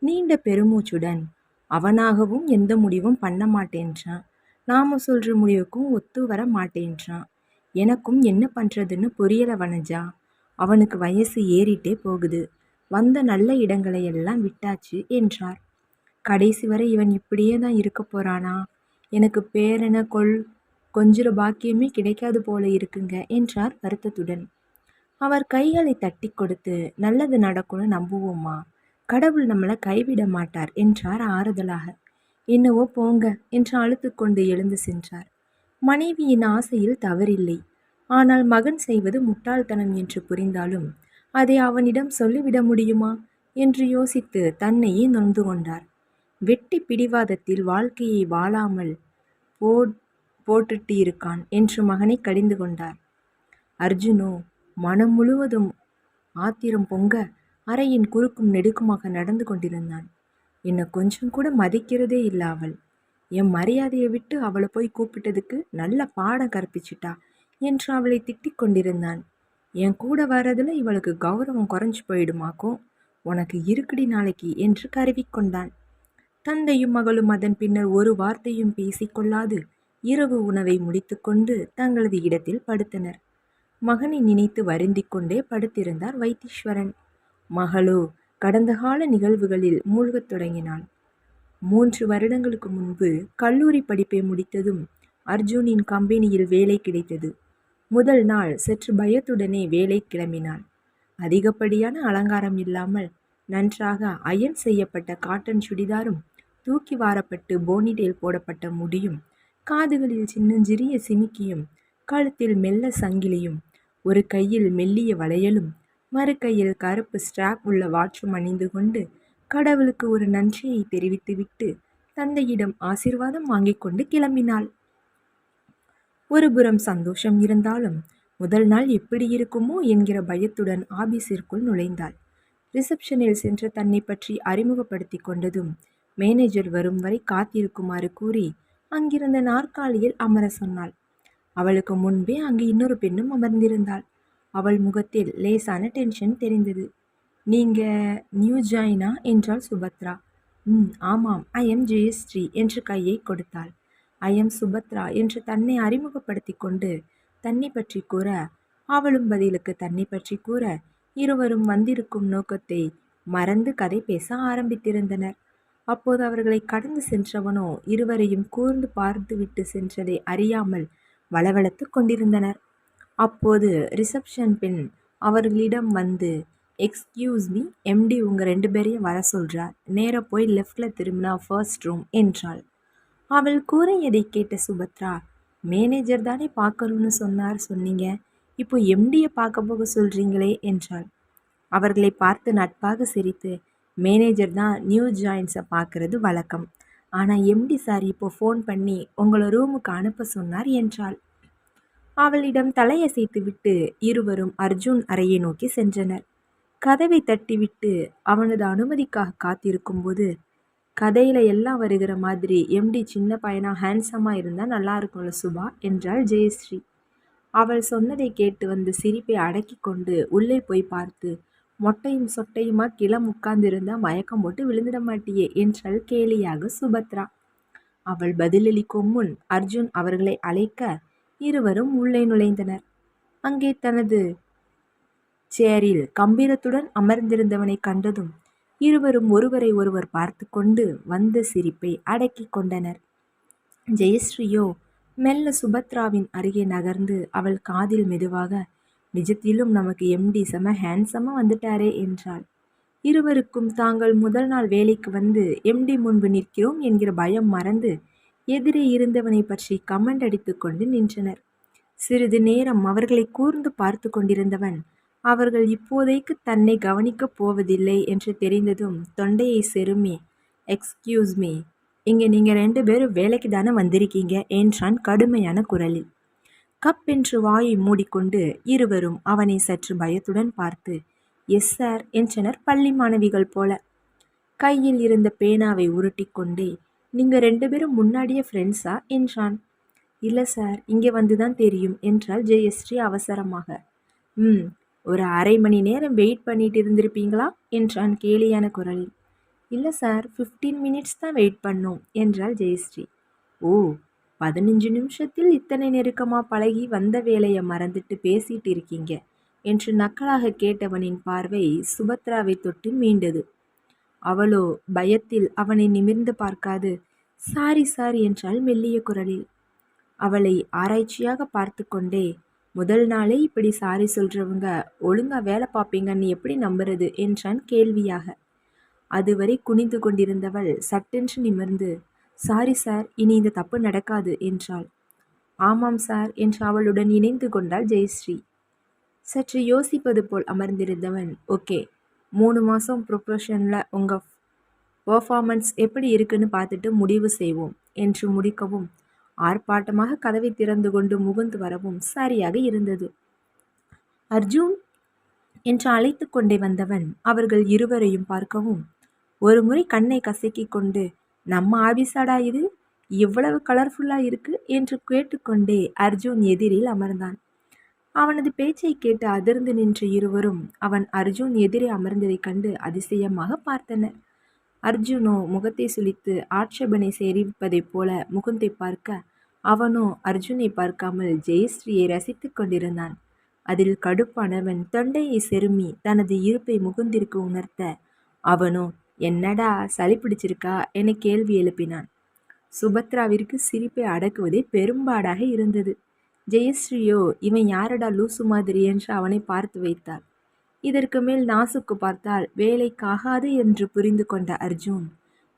நீண்ட பெருமூச்சுடன், அவனாகவும் எந்த முடிவும் பண்ண மாட்டேன்றான், நாம சொல்ற முடிவுக்கும் ஒத்து வர மாட்டேன்றான். எனக்கும் என்ன பண்றதுன்னு புரியல வனஜா. அவனுக்கு வயசு ஏறிட்டே போகுது, வந்த நல்ல இடங்களை எல்லாம் விட்டாச்சு என்றார். கடைசி வரை இவன் இப்படியே தான் இருக்க போறானா? எனக்கு பேரன கொஞ்சிற பாக்கியமே கிடைக்காது போல இருக்குங்க என்றார் வருத்தத்துடன். அவர் கைகளை தட்டி கொடுத்து, நல்லது நடக்கும்னு நம்புவோமா, கடவுள் நம்மளை கைவிட மாட்டார் என்றார் ஆறுதலாக. என்னவோ போங்க என்று அழுத்து கொண்டு எழுந்து சென்றார். மனைவியின் ஆசையில் தவறில்லை. ஆனால் மகன் செய்வது முட்டாள்தனம் என்று புரிந்தாலும் அதை அவனிடம் சொல்லிவிட முடியுமா என்று யோசித்து தன்னையே நொந்து கொண்டார். வெட்டி பிடிவாதத்தில் வாழ்க்கையை வாழாமல் போட்டுட்டு இருக்கான் என்று மகனை கடிந்து கொண்டார். அர்ஜுனோ மனம் முழுவதும் ஆத்திரம் பொங்க அறையின் குறுக்கும் நெடுக்குமாக நடந்து கொண்டிருந்தான். என்னை கொஞ்சம் கூட மதிக்கிறதே இல்லை அவள். என் மரியாதையை விட்டு அவளை போய் கூப்பிட்டதுக்கு நல்ல பாடம் கற்பிச்சிட்டா என்று அவளை திட்டிக் கொண்டிருந்தான். என் கூட வர்றதுல இவளுக்கு கௌரவம் குறைஞ்சு போயிடுமாக்கும், உனக்கு இருக்குடி நாளைக்கு என்று கருவிக்கொண்டான். தந்தையும் மகளும் அதன் பின்னர் ஒரு வார்த்தையும் பேசிக்கொள்ளாது இரவு உணவை முடித்து கொண்டு தங்களது இடத்தில் படுத்தனர். மகனை நினைத்து வருந்தி கொண்டே படுத்திருந்தார் வைத்தீஸ்வரன். மகளோ கடந்த கால நிகழ்வுகளில் மூழ்கத் தொடங்கினாள். 3 வருடங்களுக்கு முன்பு கல்லூரி படிப்பை முடித்ததும் அர்ஜுனின் கம்பெனியில் வேலை கிடைத்தது. முதல் நாள் சற்று பயத்துடனே வேலை கிளம்பினாள். அதிகப்படியான அலங்காரம் இல்லாமல் நன்றாக அயன் செய்யப்பட்ட காட்டன் சுடிதாரும், தூக்கி வாரப்பட்டு போனிடேல் போடப்பட்ட முடியும், காதுகளில் சின்னஞ்சிறிய சிமிக்கியும், கழுத்தில் மெல்ல சங்கிலியும், ஒரு கையில் மெல்லிய வளையலும், மறு கையில் கருப்பு ஸ்ட்ராப் உள்ள வாட்சும் அணிந்து கொண்டு கடவுளுக்கு ஒரு நன்றியை தெரிவித்துவிட்டு தந்தையிடம் ஆசீர்வாதம் வாங்கிக் கொண்டு கிளம்பினாள். ஒருபுறம் சந்தோஷம் இருந்தாலும் முதல் நாள் எப்படி இருக்குமோ என்கிற பயத்துடன் ஆபீஸிற்குள் நுழைந்தாள். ரிசப்ஷனில் சென்று தன்னை பற்றி அறிமுகப்படுத்தி கொண்டதும் மேனேஜர் வரும் வரை காத்திருக்குமாறு கூறி அங்கிருந்த நாற்காலியில் அமர சொன்னாள். அவளுக்கு முன்பே அங்கு இன்னொரு பெண்ணும் அமர்ந்திருந்தாள். அவள் முகத்தில் லேசான டென்ஷன் தெரிந்தது. நீங்க நியூ ஜாயினா என்றாள் சுபத்ரா. ஆமாம், ஐ எம் ஜெயஸ்ரீ என்று கையை கொடுத்தாள். ஐ எம் சுபத்ரா என்று தன்னை அறிமுகப்படுத்தி கொண்டு தன்னை பற்றி கூற, அவளும் பதிலுக்கு தன்னை பற்றி கூற, இருவரும் வந்திருக்கும் நோக்கத்தை மறந்து கதை பேச ஆரம்பித்திருந்தனர். அப்போது அவர்களை கடந்து சென்றவனோ இருவரையும் கூர்ந்து பார்த்துவிட்டு சென்றதை அறியாமல் வளவளத்து கொண்டிருந்தனர். அப்போது ரிசப்ஷன் பெண் அவர்களிடம் வந்து, எக்ஸ்கியூஸ் மீ, எம்டி உங்க 2 பேரையும் வர சொல்றார், நேராக போய் லெஃப்டில் திரும்பினா ஃபர்ஸ்ட் ரூம் என்றாள். அவள் கூறியதை கேட்ட சுபத்ரா, மேனேஜர் தானே பார்க்கணும்னு சொன்னீங்க, இப்போ எம்டியை பார்க்க போக சொல்றீங்களே என்றாள். அவர்களை பார்த்து நட்பாக சிரித்து, மேனேஜர் தான் நியூ ஜாயின்ஸை பார்க்கறது வழக்கம், ஆனால் எம்டி சார் இப்போ ஃபோன் பண்ணி உங்களை ரூமுக்கு அனுப்ப சொன்னார் என்றாள். அவளிடம் தலையசைத்து விட்டு இருவரும் அர்ஜுன் அறையை நோக்கி சென்றனர். கதவை தட்டிவிட்டு அவனது அனுமதிக்காக காத்திருக்கும் போது, கதையில எல்லாம் வருகிற மாதிரி எம்டி சின்ன பையனா ஹேண்ட்ஸமா இருந்தா நல்லா இருக்கும்ல சுபா என்றாள் ஜெயஸ்ரீ. அவள் சொன்னதை கேட்டு வந்து சிரிப்பை அடக்கி கொண்டு உள்ளே போய் பார்த்து, மொட்டையும் சொட்டையுமா கிளம் உட்கார்ந்திருந்தா மயக்கம் போட்டு விழுந்துட மாட்டியே என்றாள் கேலியாக சுபத்ரா. அவள் பதிலளிக்கும் முன் அர்ஜுன் அவர்களை அழைக்க இருவரும் உள்ளே நுழைந்தனர். அங்கே தனது சேரில் கம்பீரத்துடன் அமர்ந்திருந்தவனை கண்டதும் இருவரும் ஒருவரை ஒருவர் பார்த்து கொண்டு வந்த சிரிப்பை அடக்கி கொண்டனர். ஜெயஸ்ரீயோ மெல்ல சுபத்ராவின் அருகே நகர்ந்து அவள் காதில் மெதுவாக, நிஜத்திலும் நமக்கு எம்டி செம ஹேண்ட்ஸமா வந்துட்டாரே என்றாள். இருவருக்கும் தாங்கள் முதல் நாள் வேலைக்கு வந்து எம்டி முன்பு நிற்கிறோம் என்கிற பயம் மறந்து எதிரே இருந்தவனை பற்றி கமெண்ட் அடித்து கொண்டு நின்றனர். சிறிது நேரம் அவர்களை கூர்ந்து பார்த்து கொண்டிருந்தவன் அவர்கள் இப்போதைக்கு தன்னை கவனிக்கப் போவதில்லை என்று தெரிந்ததும் தொண்டையை செருமி, எக்ஸ்கியூஸ் மீ, இங்கே நீங்கள் 2 பேரும் வேலைக்கு தானே வந்திருக்கீங்க என்றான் கடுமையான குரலில். கப் என்று வாயை மூடிக்கொண்டு இருவரும் அவனை சற்று பயத்துடன் பார்த்து, எஸ் சார் என்றனர் பள்ளி மாணவிகள் போல. கையில் இருந்த பேனாவை உருட்டி கொண்டே, நீங்கள் 2 பேரும் முன்னாடியே ஃப்ரெண்ட்ஸா என்றான். இல்லை சார், இங்கே வந்துதான் தெரியும் என்றாள் ஜெயஸ்ரீ அவசரமாக. ஒரு அரை மணி நேரம் வெயிட் பண்ணிட்டு இருந்திருப்பீங்களா என்றான் கேலியான குரலில். இல்லை சார், 15 மினிட்ஸ் தான் வெயிட் பண்ணோம் என்றாள் ஜெயஸ்ரீ. ஓ, 15 நிமிஷத்தில் இத்தனை நெருக்கமாக பழகி வந்த வேலையை மறந்துட்டு பேசிட்டு இருக்கீங்க என்று நக்கலாக கேட்டவனின் பார்வை சுபத்ராவை தொட்டு மீண்டது. அவளோ பயத்தில் அவனை நிமிர்ந்து பார்க்காது, சாரி சாரி என்றாள் மெல்லிய குரலில். அவளை ஆராய்ச்சியாக பார்த்து கொண்டே, முதல் நாளே இப்படி சாரி சொல்றவங்க ஒழுங்கா வேலை பார்ப்பீங்கன்னு எப்படி நம்புறது என்றான் கேள்வியாக. அதுவரை குனிந்து கொண்டிருந்தவள் சட்டென்று நிமிர்ந்து, சாரி சார், இனி இந்த தப்பு நடக்காது என்றாள். ஆமாம் சார் என்று அவளுடன் இணைந்து கொண்டாள் ஜெயஸ்ரீ. சற்று யோசிப்பது போல் அமர்ந்திருந்தவன், ஓகே, 3 மாதம் ப்ரொஃபஷனில் உங்கள் பெர்ஃபார்மன்ஸ் எப்படி இருக்குன்னு பார்த்துட்டு முடிவு செய்வோம் என்று முடிக்கவும் ஆர்ப்பாட்டமாக கதவை திறந்து கொண்டு முகந்து வரவும் சரியாக இருந்தது. அர்ஜுன் என்று அழைத்து கொண்டே வந்தவன் அவர்கள் இருவரையும் பார்க்கவும் ஒரு முறை கண்ணை கசக்கி கொண்டு, நம்ம ஆபீஸாடா இது, இவ்வளவு கலர்ஃபுல்லாக இருக்கு என்று கேட்டுக்கொண்டே அர்ஜுன் எதிரில் அமர்ந்தான். அவனது பேச்சை கேட்டு அதிர்ந்து நின்ற இருவரும் அவன் அர்ஜுன் எதிரே அமர்ந்ததைக் கண்டு அதிசயமாக பார்த்தனர். அர்ஜுனோ முகத்தை சுளித்து ஆட்சேபனை தெரிவிப்பதைப் போல முகுந்தை பார்க்க, அவனோ அர்ஜுனை பார்க்காமல் ஜெயஸ்ரீயை ரசித்து கொண்டிருந்தான். அதில் கடுப்பானவன் தொண்டையை செருமி தனது இருப்பை முகுந்திற்கு உணர்த்த, அவனோ என்னடா சளி பிடிச்சிருக்கா என கேள்வி எழுப்பினான். சுபத்ராவிற்கு சிரிப்பை அடக்குவதே பெரும்பாடாக இருந்தது. ஜெயஸ்ரீயோ இவன் யாரடா லூசு மாதிரி என்று அவனை பார்த்து வைத்தாள். இதற்கு மேல் நாசுக்கு பார்த்தால் வேலைக்காகாது என்று புரிந்து கொண்ட அர்ஜுன்,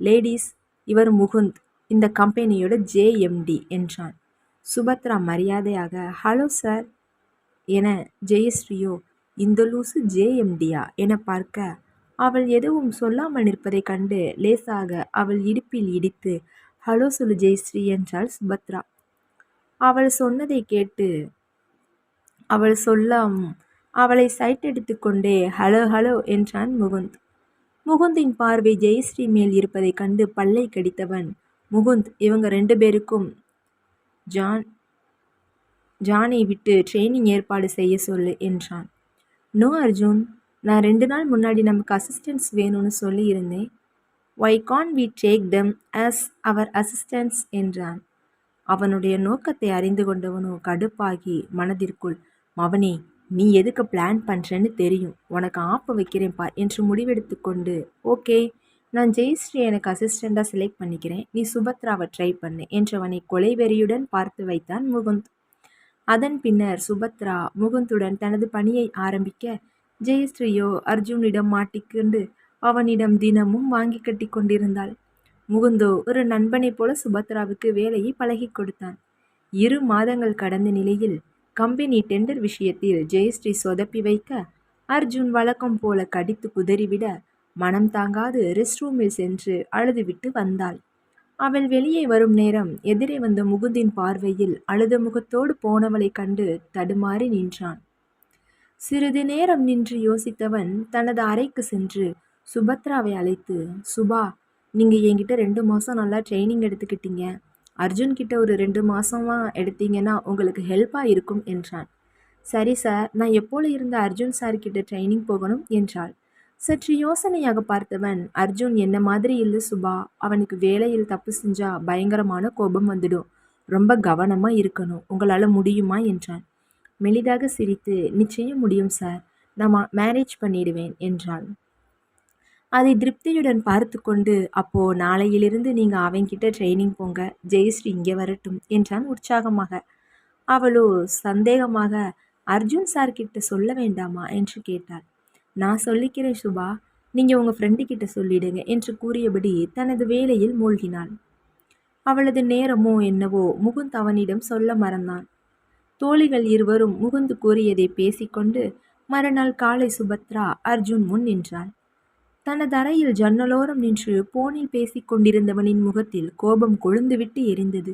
லேடீஸ், இவர் முகுந்த், இந்த கம்பெனியோட JMD என்றான். சுபத்ரா மரியாதையாக ஹலோ சார் என, ஜெயஸ்ரீயோ இந்த லூசு JMDயா என பார்க்க, அவள் எதுவும் சொல்லாமல் நிற்பதைக் கண்டு லேசாக அவள் இடுப்பில் இடித்து ஹலோ சொல்லு ஜெயஸ்ரீ என்றாள் சுபத்ரா. அவள் சொன்னதை கேட்டு அவள் சொல்லாமல் அவளை சைட்டடித்து கொண்டே ஹலோ ஹலோ என்றான் முகுந்த். முகுந்தின் பார்வை ஜெயஸ்ரீ மேல் இருப்பதைக் கண்டு பல்லை கடித்தவன், முகுந்த், இவங்க 2 பேருக்கும் ஜானை விட்டு ட்ரெயினிங் ஏற்பாடு செய்ய சொல்லு என்றான். நோ அர்ஜுன், நான் 2 நாள் முன்னாடி நமக்கு அசிஸ்டன்ஸ் வேணும்னு சொல்லி இருந்தேன். Why can we take them as our assistance என்றான். அவனுடைய நோக்கத்தை அறிந்து கொண்டவனோ கடுப்பாகி மனதிற்குள், மவனே, நீ எதுக்கு பிளான் பண்ணுறேன்னு தெரியும், உனக்கு ஆப்ப வைக்கிறேன் பார் என்று முடிவெடுத்து கொண்டு, ஓகே, நான் ஜெயஸ்ரீ எனக்கு அசிஸ்டண்டாக செலக்ட் பண்ணிக்கிறேன், நீ சுபத்ராவை ட்ரை பண்ணு என்றவனை கொலைவெறியுடன் பார்த்து வைத்தான் முகுந்த். அதன் பின்னர் சுபத்ரா முகுந்துடன் தனது பணியை ஆரம்பிக்க, ஜெயஸ்ரீயோ அர்ஜுனிடம் மாட்டிக்கொண்டு அவனிடம் தினமும் வாங்கி கட்டி கொண்டிருந்தாள். முகுந்தோ ஒரு நண்பனைப் போல சுபத்ராவுக்கு வேலையை பழகி கொடுத்தான். 2 மாதங்கள் கடந்த நிலையில் கம்பெனி டெண்டர் விஷயத்தில் ஜெயஸ்ரீ சொதப்பி வைக்க, அர்ஜுன் வழக்கம் போல கடித்து குதறிவிட, மனம் தாங்காது ரெஸ்ட் ரூமில் சென்று அழுதுவிட்டு வந்தாள். அவள் வெளியே வரும் நேரம் எதிரே வந்த முகுந்தின் பார்வையில் அழுத முகத்தோடு போனவளை கண்டு தடுமாறி நின்றான். சிறிது நேரம் நின்று யோசித்தவன் தனது அறைக்கு சென்று சுபத்ராவை அழைத்து, சுபா, நீங்கள் என்கிட்ட 2 மாதம் நல்லா ட்ரைனிங் எடுத்துக்கிட்டீங்க, அர்ஜுன் கிட்ட ஒரு 2 மாதமா எடுத்தீங்கன்னா உங்களுக்கு ஹெல்ப்பாக இருக்கும் என்றான். சரி சார், நான் எப்போல இருந்து அர்ஜுன் சார் கிட்ட ட்ரைனிங் போகணும் என்றாள். சற்று யோசனையாக பார்த்தவன், அர்ஜுன் என்ன மாதிரி இல்லை சுபா, அவனுக்கு வேலையில் தப்பு செஞ்சா பயங்கரமான கோபம் வந்துடும், ரொம்ப கவனமாக இருக்கணும், உங்களால் முடியுமா என்றான். மெலிதாக சிரித்து, நிச்சயம் முடியும் சார், நான் மேனேஜ் பண்ணிடுவேன் என்றாள். அதை திருப்தியுடன் பார்த்து கொண்டு, அப்போ நாளையிலிருந்து நீங்கள் அவன்கிட்ட ட்ரைனிங் போங்க, ஜெயஸ்ரீ இங்கே வரட்டும் என்றான் உற்சாகமாக. அவளோ சந்தேகமாக, அர்ஜுன் சார் கிட்ட சொல்ல வேண்டாமா என்று கேட்டாள். நான் சொல்லிக்கிறேன் சுபா, நீங்கள் உங்கள் ஃப்ரெண்டு கிட்ட சொல்லிடுங்க என்று கூறியபடி தனது வேலையில் மூழ்கினாள். அவளது நேரமோ என்னவோ முகுந்த் அவனிடம் சொல்ல மறந்தான். தோழிகள் இருவரும் முகுந்து கூறியதை பேசிக்கொண்டு மறுநாள் காலை சுபத்ரா அர்ஜுன் முன் நின்றாள். தனது அறையில் ஜன்னலோரம் நின்று போனில் பேசிக் கொண்டிருந்தவனின் முகத்தில் கோபம் கொழுந்துவிட்டு எரிந்தது.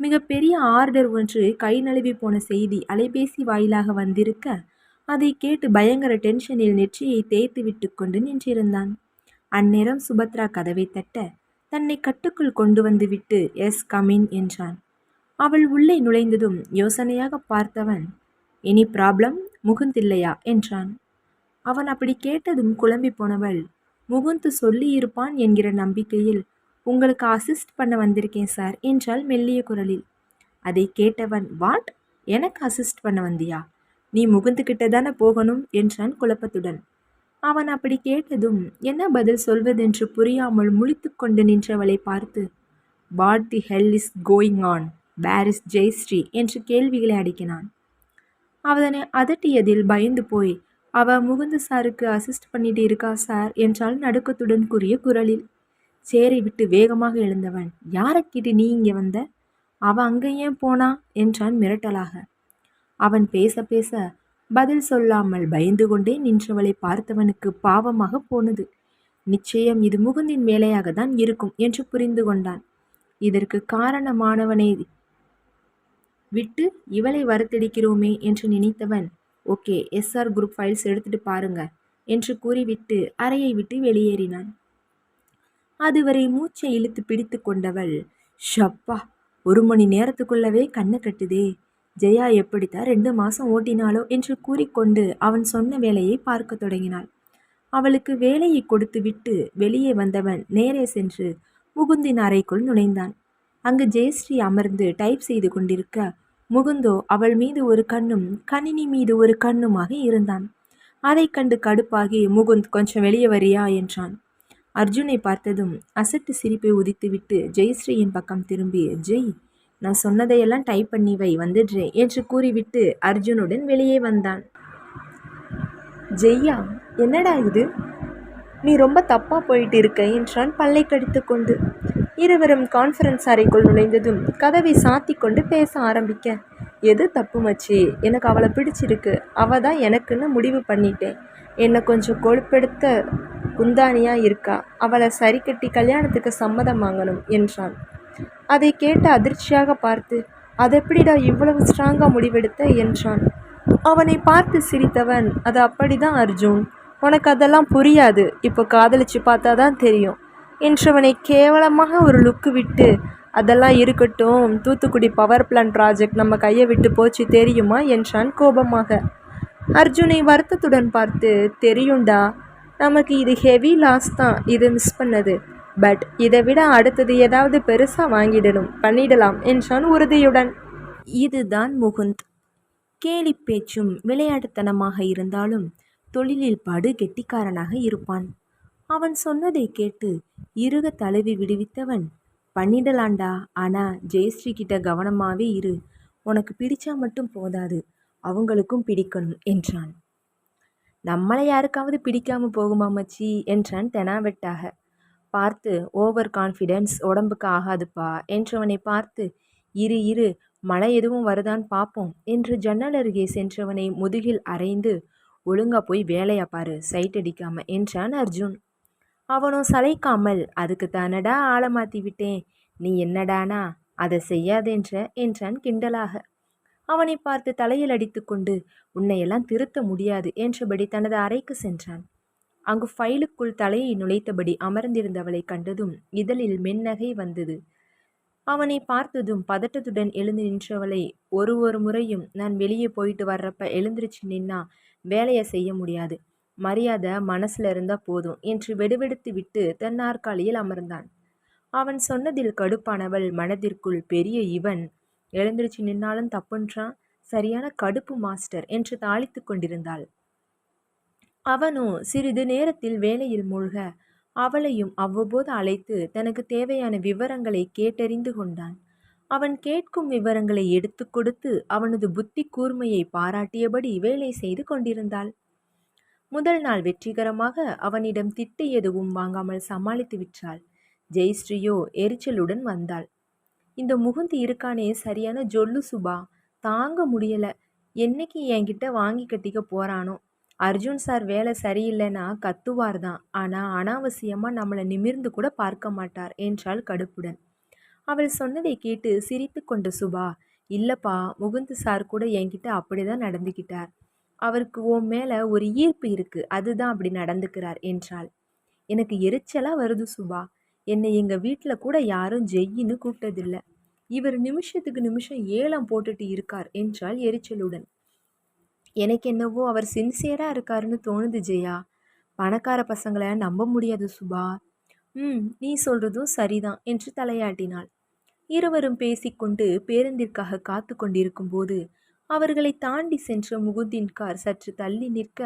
மிக பெரிய ஆர்டர் ஒன்று கை நழுவி போன செய்தி அலைபேசி வாயிலாக வந்திருக்க, அதை கேட்டு பயங்கர டென்ஷனில் நெற்றியை தேய்த்து விட்டு கொண்டு நின்றிருந்தான். அந்நேரம் சுபத்ரா கதவை தட்ட, தன்னை கட்டுக்குள் கொண்டு வந்து விட்டு எஸ் கமின் என்றான். அவள் உள்ளே நுழைந்ததும் யோசனையாக பார்த்தவன், எனி ப்ராப்ளம், முகுந்த் இல்லையா என்றான். அவன் அப்படி கேட்டதும் குழம்பி போனவள், முகுந்த் சொல்லி இருப்பான் என்கிற நம்பிக்கையில் உங்களுக்கு அசிஸ்ட் பண்ண வந்திருக்கேன் சார் என்றாள் மெல்லிய குரலில். அதை கேட்டவன், வாட், எனக்கு அசிஸ்ட் பண்ண வந்தியா, நீ முகுந்துக்கிட்ட தானே போகணும் என்றான் குழப்பத்துடன். அவன் அப்படி கேட்டதும் என்ன பதில் சொல்வதென்று புரியாமல் முழித்து கொண்டு நின்றவளை பார்த்து, what the hell is going on, where is Jayashree என்று கேள்விகளை அடுக்கினான். அவனை அதட்டியதில் பயந்து போய், அவ முகுந்து சாருக்கு அசிஸ்ட் பண்ணிட்டு இருக்கா சார் என்றால் நடுக்கத்துடன் கூறிய குரலில். சேரை விட்டு வேகமாக எழுந்தவன், யாரை கேட்டு நீ இங்கே வந்த, அவ அங்கே ஏன் போனா என்றான் மிரட்டலாக. அவன் பேச பேச பதில் சொல்லாமல் பயந்து கொண்டே நின்றவளை பார்த்தவனுக்கு பாவமாக போனது. நிச்சயம் இது முகுந்தின் வேலையாக தான் இருக்கும் என்று புரிந்து கொண்டான். இதற்கு காரணமானவனை விட்டு இவளை வறுத்தெடுக்கிறோமே என்று நினைத்தவன், ஓகே, எஸ்ஆர் குரூப் ஃபைல்ஸ் எடுத்துட்டு பாருங்க என்று கூறிவிட்டு அறையை விட்டு வெளியேறினான். அதுவரை மூச்சை இழுத்து பிடித்து கொண்டவள், ஷப்பா, 1 மணி நேரத்துக்குள்ளவே கண்ணை கட்டுதே, ஜெயா எப்படித்தான் 2 மாதம் ஓட்டினாளோ என்று கூறிக்கொண்டு அவன் சொன்ன வேலையை பார்க்க தொடங்கினாள். அவளுக்கு வேலையை கொடுத்து விட்டு வெளியே வந்தவன் நேரே சென்று முகுந்தின் அறைக்குள் நுழைந்தான். அங்கு ஜெயஸ்ரீ அமர்ந்து டைப் செய்து கொண்டிருக்க, முகுந்தோ அவள் மீது ஒரு கண்ணும் கணினி மீது ஒரு கண்ணுமாக இருந்தான். அதை கண்டு கடுப்பாகி, முகுந்த், கொஞ்சம் வெளியே வரியா என்றான். அர்ஜுனை பார்த்ததும் அசட்டு சிரிப்பை உதித்துவிட்டு ஜெயஸ்ரீயின் பக்கம் திரும்பி, ஜெய், நான் சொன்னதையெல்லாம் டைப் பண்ணி வை, வந்துடுறேன் என்று கூறிவிட்டு அர்ஜுனுடன் வெளியே வந்தான். ஜெய்யா, என்னடா இது, நீ ரொம்ப தப்பாக போயிட்டு இருக்க என்றான் பல்லை கடித்து கொண்டு. இருவரும் கான்ஃபரன்ஸ் அறைக்குள் நுழைந்ததும் கதவை சாத்தி கொண்டு பேச ஆரம்பிக்க, எது தப்பு மச்சி, எனக்கு அவளை பிடிச்சிருக்கு, அவள் தான் எனக்குன்னு முடிவு பண்ணிட்டேன், என்னை கொஞ்சம் கொழுப்பெடுத்த குந்தானியா இருக்கா, அவளை சரி கட்டி கல்யாணத்துக்கு சம்மதம் வாங்கணும் என்றான். அதை கேட்டு அதிர்ச்சியாக பார்த்து, அதெப்படிடா இவ்வளவு ஸ்ட்ராங்கா முடிவெடுத்த என்றான். அவனை பார்த்து சிரித்தவன், அது அப்படிதான் அர்ஜுன், உனக்கு அதெல்லாம் புரியாது, இப்போ காதலிச்சு பார்த்தாதான் தெரியும் என்றவனை கேவலமாக ஒரு லுக்கு விட்டு, அதெல்லாம் இருக்கட்டும், தூத்துக்குடி பவர் பிளான்ட் ப்ராஜெக்ட் நம்ம கையை விட்டு போச்சு தெரியுமா என்றான் கோபமாக. அர்ஜுனை வருத்தத்துடன் பார்த்து, தெரியும்டா, நமக்கு இது ஹெவி லாஸ் தான் இதை மிஸ் பண்ணது, பட் இதை விட அடுத்தது ஏதாவது பெருசாக பண்ணிடலாம் என்றான் உறுதியுடன். இதுதான் முகுந்த். கேலி பேச்சும் விளையாட்டுத்தனமாக இருந்தாலும் தொழிலில் படு கெட்டிக்காரனாக இருப்பான். அவன் சொன்னதை கேட்டு இறுக தழுவி விடுவித்தவன், பண்ணிடலாண்டா, ஆனா ஜெயஸ்ரீ கிட்ட கவனமாவே இரு, உனக்கு பிடிச்சா மட்டும் போதாது, அவங்களுக்கும் பிடிக்கணும் என்றான். நம்மளை யாருக்காவது பிடிக்காம போகுமா மச்சி என்றான் தெனாவெட்டாக. பார்த்து, ஓவர் கான்ஃபிடென்ஸ் உடம்புக்கு ஆகாதுப்பா என்றவனை பார்த்து, இரு இரு, மழை எதுவும் வருதான்னு பார்ப்போம் என்று ஜன்னல் அருகே சென்றவனை முதுகில் அரைந்து, ஒழுங்கா போய் வேலையா பாரு, சைட் அடிக்காம என்றான் அர்ஜுன். அவனோ சளைக்காமல், அதுக்கு தானடா ஆளை மாற்றி விட்டேன், நீ என்னடானா அதை செய்யாதென்ற என்றான் கிண்டலாக. அவனை பார்த்து தலையில் அடித்து கொண்டு, உன்னையெல்லாம் திருத்த முடியாது என்றபடி தனது அறைக்கு சென்றான். அங்கு ஃபைலுக்குள் தலையை நுழைத்தபடி அமர்ந்திருந்தவளை கண்டதும் இதழில் மென்னகை வந்தது. அவனை பார்த்ததும் பதட்டத்துடன் எழுந்து நின்றவளை ஒரு முறையும், நான் வெளியே போயிட்டு வர்றப்ப எழுந்திருச்சு நின்னா வேலையை செய்ய முடியாது, மரியாதை மனசுல இருந்தா போதும் என்று வெடுவெடுத்து விட்டு தன் நாற்காலியில் அமர்ந்தான். அவன் சொன்னதில் கடுப்பானவள் மனதிற்குள், பெரிய இவன் எழுந்திருச்சு நின்னாலும் தப்புன்றான், சரியான கடுப்பு மாஸ்டர் என்று தாளித்து கொண்டிருந்தாள். அவனோ சிறிது நேரத்தில் வேலையில் மூழ்க அவளையும் அவ்வப்போது அழைத்து தனக்கு தேவையான விவரங்களை கேட்டறிந்து கொண்டான். அவன் கேட்கும் விவரங்களை எடுத்து கொடுத்து அவனது புத்தி கூர்மையை பாராட்டியபடி வேலை செய்து கொண்டிருந்தாள். முதல் நாள் வெற்றிகரமாக அவனிடம் திட்டு எதுவும் வாங்காமல் சமாளித்து விட்டாள். ஜெயஸ்ரீயோ எரிச்சலுடன் வந்தாள். இந்த முகுந்தி இருக்கானே, சரியான ஜொல்லு சுபா, தாங்க முடியல, என்னைக்கு என்கிட்ட வாங்கி கட்டிக்க போறானோ. அர்ஜுன் சார் வேலை சரியில்லைன்னா கத்துவார் தான், ஆனா அனாவசியமா நம்மளை நிமிர்ந்து கூட பார்க்க மாட்டார் என்றாள் கடுப்புடன். அவள் சொன்னதை கேட்டு சிரித்து கொண்ட சுபா, இல்லப்பா, முகுந்த் சார் கூட என்கிட்ட அப்படிதான் நடந்துக்கிட்டார், அவருக்கு உன் மேல ஒரு ஈர்ப்பு இருக்கு, அதுதான் அப்படி நடந்துக்கிறார் என்றாள். எனக்கு எரிச்சலா வருது சுபா, என்னை எங்க வீட்டுல கூட யாரும் ஜெய்யின்னு கூப்பிட்டதில்ல, இவர் நிமிஷத்துக்கு நிமிஷம் ஏலம் போட்டுட்டு இருக்கார் என்றாள் எரிச்சலுடன். எனக்கு என்னவோ அவர் சின்சியரா இருக்காருன்னு தோணுது ஜெயா, பணக்கார பசங்களை நம்ப முடியாது சுபா. நீ சொல்றதும் சரிதான் என்று தலையாட்டினாள். இருவரும் பேசிக்கொண்டு பேருந்திற்காக காத்து கொண்டிருக்கும் போது அவர்களை தாண்டி சென்ற முகுந்தின் கார் சற்று தள்ளி நிற்க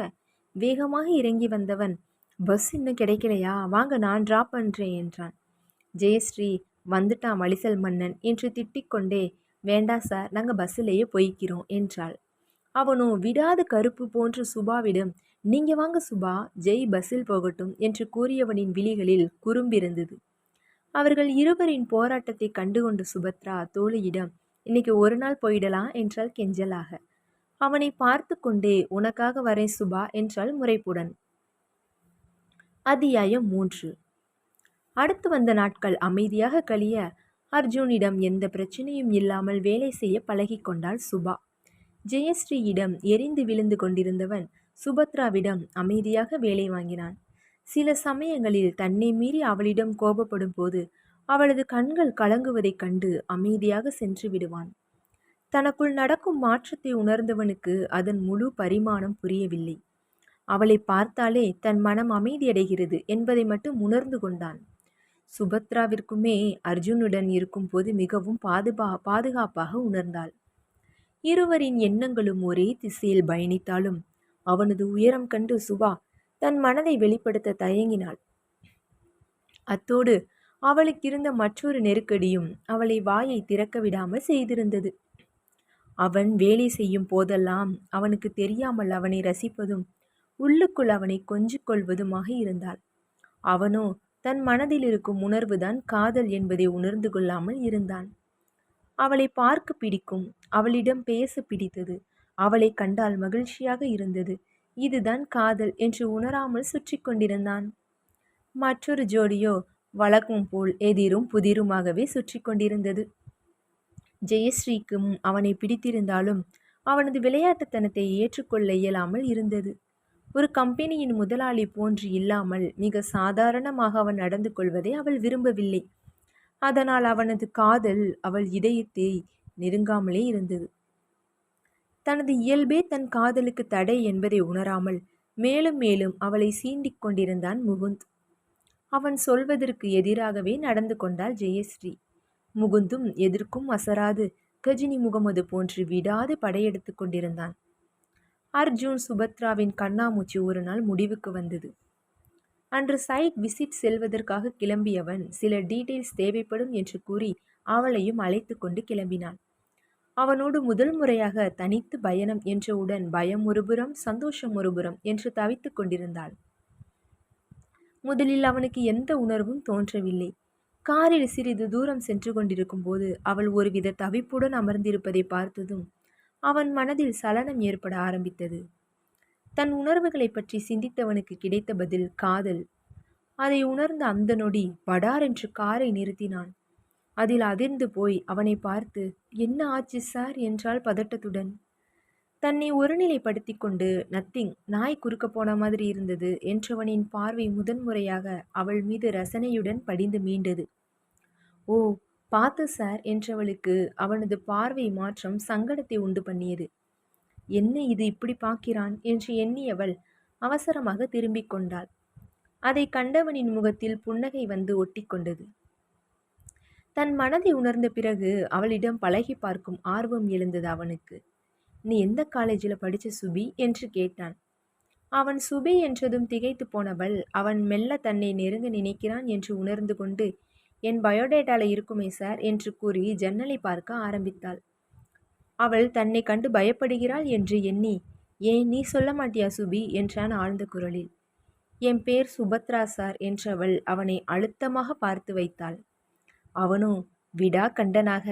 வேகமாக இறங்கி வந்தவன், பஸ் இன்னும் கிடைக்கலையா, வாங்க நான் டிராப் பண்றேன் என்றான். ஜெயஸ்ரீ, வந்துட்டான் மலிசல் மன்னன் என்று திட்டிக்கொண்டே, வேண்டா சார், நாங்கள் பஸ்ஸிலேயே போய்க்கிறோம் என்றாள். அவனோ விடாத கருப்பு போன்ற சுபாவிடம், நீங்க வாங்க சுபா, ஜெய் பஸ்ஸில் போகட்டும் என்று கூறியவனின் விழிகளில் குறும்பிருந்தது. அவர்கள் இருவரின் போராட்டத்தை கண்டுகொண்ட சுபத்ரா தோழியிடம், இன்னைக்கு ஒரு நாள் போயிடலாம் என்றாள் கெஞ்சலாக. அவனை பார்த்து கொண்டே, உனக்காக வரேன் சுபா என்றாள் முறைப்புடன். அத்தியாயம் 3. அடுத்து வந்த நாட்கள் அமைதியாக கழிய அர்ஜுனிடம் எந்த பிரச்சனையும் இல்லாமல் வேலை செய்ய பழகி கொண்டாள் சுபா. ஜெயஸ்ரீயிடம் எரிந்து விழுந்து கொண்டிருந்தவன் சுபத்ராவிடம் அமைதியாக வேலை வாங்கினான். சில சமயங்களில் தன்னை மீறி அவளிடம் கோபப்படும் போது அவளது கண்கள் கலங்குவதைக் கண்டு அமைதியாக சென்று விடுவான். தனக்குள் நடக்கும் மாற்றத்தை உணர்ந்தவனுக்கு அதன் முழு பரிமாணம் புரியவில்லை. அவளை பார்த்தாலே தன் மனம் அமைதியடைகிறது என்பதை மட்டும் உணர்ந்து கொண்டான். சுபத்ராவிற்குமே அர்ஜுனுடன் இருக்கும் போது மிகவும் பாதுகாப்பாக உணர்ந்தாள். இருவரின் எண்ணங்களும் ஒரே திசையில் பயணித்தாலும் அவனது உயரம் கண்டு சுபா தன் மனதை வெளிப்படுத்த தயங்கினாள். அத்தோடு அவளுக்கிருந்த மற்றொரு நெருக்கடியும் அவளை வாயை திறக்க விடாமல் செய்திருந்தது. அவன் வேலை செய்யும் போதெல்லாம் அவனுக்கு தெரியாமல் அவனை ரசிப்பதும் உள்ளுக்குள் அவனை கொஞ்சிக் கொள்வதுமாக இருந்தாள். அவனோ தன் மனதில் இருக்கும் உணர்வுதான் காதல் என்பதை உணர்ந்து கொள்ளாமல் இருந்தான். அவளை பார்க்க பிடிக்கும், அவளிடம் பேச பிடித்தது, அவளை கண்டால் மகிழ்ச்சியாக இருந்தது. இதுதான் காதல் என்று உணராமல் சுற்றி கொண்டிருந்தான். மற்றொரு ஜோடியோ வழக்கம் போல் எதிரும் புதிருமாகவே சுற்றி கொண்டிருந்தது. ஜெயஸ்ரீக்கும் அவனை பிடித்திருந்தாலும் அவனது விளையாட்டுத்தனத்தை ஏற்றுக்கொள்ள இயலாமல் இருந்தது. ஒரு கம்பெனியின் முதலாளி போன்று இல்லாமல் மிக சாதாரணமாக அவன் நடந்து கொள்வதை அவள் விரும்பவில்லை. அதனால் அவனது காதல் அவள் இதயத்தை நெருங்காமலே இருந்தது. தனது இயல்பே தன் காதலுக்கு தடை என்பதை உணராமல் மேலும் மேலும் அவளை சீண்டிக் கொண்டிருந்தான் முகுந்த். அவன் சொல்வதற்கு எதிராகவே நடந்து கொண்டாள் ஜெயஸ்ரீ. முகுந்தும் எதற்கும் அசராது கஜினி முகமது போன்று விடாது படையெடுத்து கொண்டிருந்தான். அர்ஜுன் சுபத்ராவின் கண்ணாமூச்சி ஒரு நாள் முடிவுக்கு வந்தது. அன்று சைட் விசிட் செல்வதற்காக கிளம்பியவன் சில டீட்டெயில்ஸ் தேவைப்படும் என்று கூறி அவளையும் அழைத்து கொண்டு கிளம்பினான். அவனோடு முதல் முறையாக தனித்து பயணம் என்றவுடன் பயம் ஒருபுறம் சந்தோஷம் ஒருபுறம் என்று தவித்துக் கொண்டிருந்தாள். முதலில் அவனுக்கு எந்த உணர்வும் தோன்றவில்லை. காரில் சிறிது தூரம் சென்று கொண்டிருக்கும் போது அவள் ஒருவித தவிப்புடன் அமர்ந்திருப்பதை பார்த்ததும் அவன் மனதில் சலனம் ஏற்பட ஆரம்பித்தது. தன் உணர்வுகளை பற்றி சிந்தித்தவனுக்கு கிடைத்த பதில் காதல். அதை உணர்ந்த அந்த நொடி படார் என்று காரை நிறுத்தினான். அதில் அதிர்ந்து போய் அவனை பார்த்து, என்ன ஆச்சு சார் என்றாள் பதட்டத்துடன். தன்னை ஒருநிலைப்படுத்தி கொண்டு, நத்திங், நாய் குறுக்க போன மாதிரி இருந்தது என்றவனின் பார்வை முதன்முறையாக அவள் மீது ரசனையுடன் படிந்து மீண்டது. ஓ, பார்த்து சார் என்றவளுக்கு அவனது பார்வை மாற்றம் சங்கடத்தை உண்டு பண்ணியது. என்ன இது இப்படி பார்க்கிறான் என்று எண்ணியவள் அவசரமாக திரும்பிக் கொண்டாள். அதை கண்டவனின் முகத்தில் புன்னகை வந்து ஒட்டி கொண்டது. தன் மனதை உணர்ந்த பிறகு அவளிடம் பழகி பார்க்கும் ஆர்வம் எழுந்தது அவனுக்கு. நீ எந்த காலேஜில் படிச்ச சுபி என்று கேட்டான். அவன் சுபி என்றதும் திகைத்து போனவள் அவன் மெல்ல தன்னை நெருங்க நினைக்கிறான் என்று உணர்ந்து கொண்டு, என் பயோடேட்டால இருக்குமே சார் என்று கூறி ஜன்னலை பார்க்க ஆரம்பித்தாள். அவள் தன்னை கண்டு பயப்படுகிறாள் என்று எண்ணி, ஏன் நீ சொல்ல மாட்டியா சுபி என்றான் ஆழ்ந்த குரலில். என் பேர் சுபத்ரா சார் என்றவள் அவனை அழுத்தமாக பார்த்து வைத்தாள். அவனோ விடா கண்டனாக,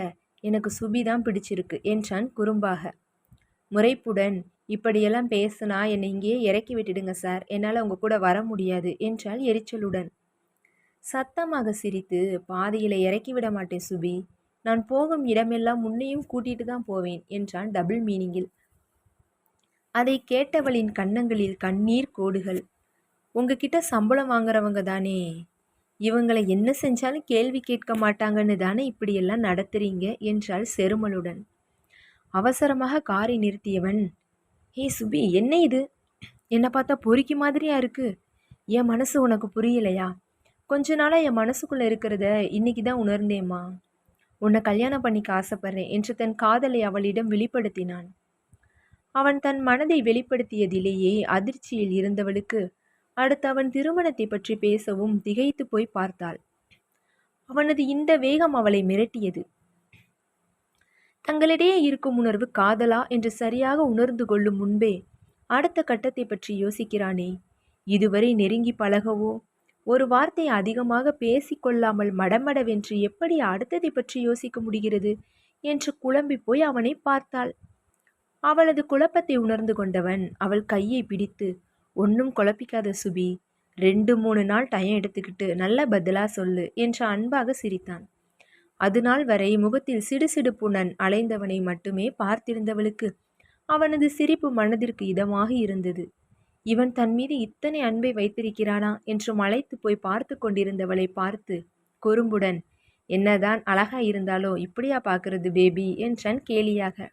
எனக்கு சுபிதான் பிடிச்சிருக்கு என்றான் குறும்பாக. முறைப்புடன், இப்படியெல்லாம் பேசுனா என்னை இங்கேயே இறக்கி விட்டுடுங்க சார், என்னால் உங்க கூட வர முடியாது என்றாள் எரிச்சலுடன். சத்தமாக சிரித்து, பாதியில இறக்கி விட மாட்டேன் சுபி, நான் போகும் இடமெல்லாம் முன்னையும் கூட்டிட்டு தான் போவேன் என்றான் டபுள் மீனிங்கில். அதை கேட்டவளின் கன்னங்களில் கண்ணீர் கோடுகள். உங்ககிட்ட சம்பளம் வாங்குறவங்க தானே, இவங்களை என்ன செஞ்சாலும் கேள்வி கேட்க மாட்டாங்கன்னு தானே இப்படியெல்லாம் நடத்துறீங்க என்றாள் செருமலுடன். அவசரமாக காரை நிறுத்தியவன், ஹே சுபி, என்ன இது? என்னை பார்த்தா பொறுக்கி மாதிரியா இருக்கு. என் மனசு உனக்கு புரியலையா? கொஞ்ச நாளாக என் மனசுக்குள்ளே இருக்கிறத இன்னைக்கு தான் உணர்ந்தேம்மா. உன்னை கல்யாணம் பண்ணிக்க ஆசைப்படுறேன் என்று தன் காதலை அவளிடம் வெளிப்படுத்தினான். அவன் தன் மனதை வெளிப்படுத்தியதிலேயே அதிர்ச்சியில் இருந்தவளுக்கு அடுத்து அவன் திருமணத்தை பற்றி பேசவும் திகைத்து போய் பார்த்தாள். அவனது இந்த வேகம் அவளை மிரட்டியது. தங்களிடையே இருக்கும் உணர்வு காதலா என்று சரியாக உணர்ந்து கொள்ளும் முன்பே அடுத்த கட்டத்தை பற்றி யோசிக்கிறானே. இதுவரை நெருங்கி பழகவோ ஒரு வார்த்தை அதிகமாக பேசிக்கொள்ளாமல் மடமடவென்று எப்படி அடுத்ததை பற்றி யோசிக்க முடிகிறது என்று குழம்பி போய் அவனை பார்த்தாள். அவளது குழப்பத்தை உணர்ந்து கொண்டவன் அவள் கையை பிடித்து, ஒன்றும் குழப்பிக்காத சுபி, 2-3 நாள் டைம் எடுத்துக்கிட்டு நல்ல பதிலா சொல்லு என்று அன்பாக சிரித்தான். அதுநாள் வரை முகத்தில் சிடுசிடுப்புடன் அலைந்தவனை மட்டுமே பார்த்திருந்தவளுக்கு அவனது சிரிப்பு மனதிற்கு இதமாக இருந்தது. இவன் தன் மீது இத்தனை அன்பை வைத்திருக்கிறானா என்று மலைத்து போய் பார்த்து கொண்டிருந்தவளை பார்த்து குறும்புடன், என்னதான் அழகா இருந்தாலோ இப்படியா பார்க்கறது பேபி என்றான் கேலியாக.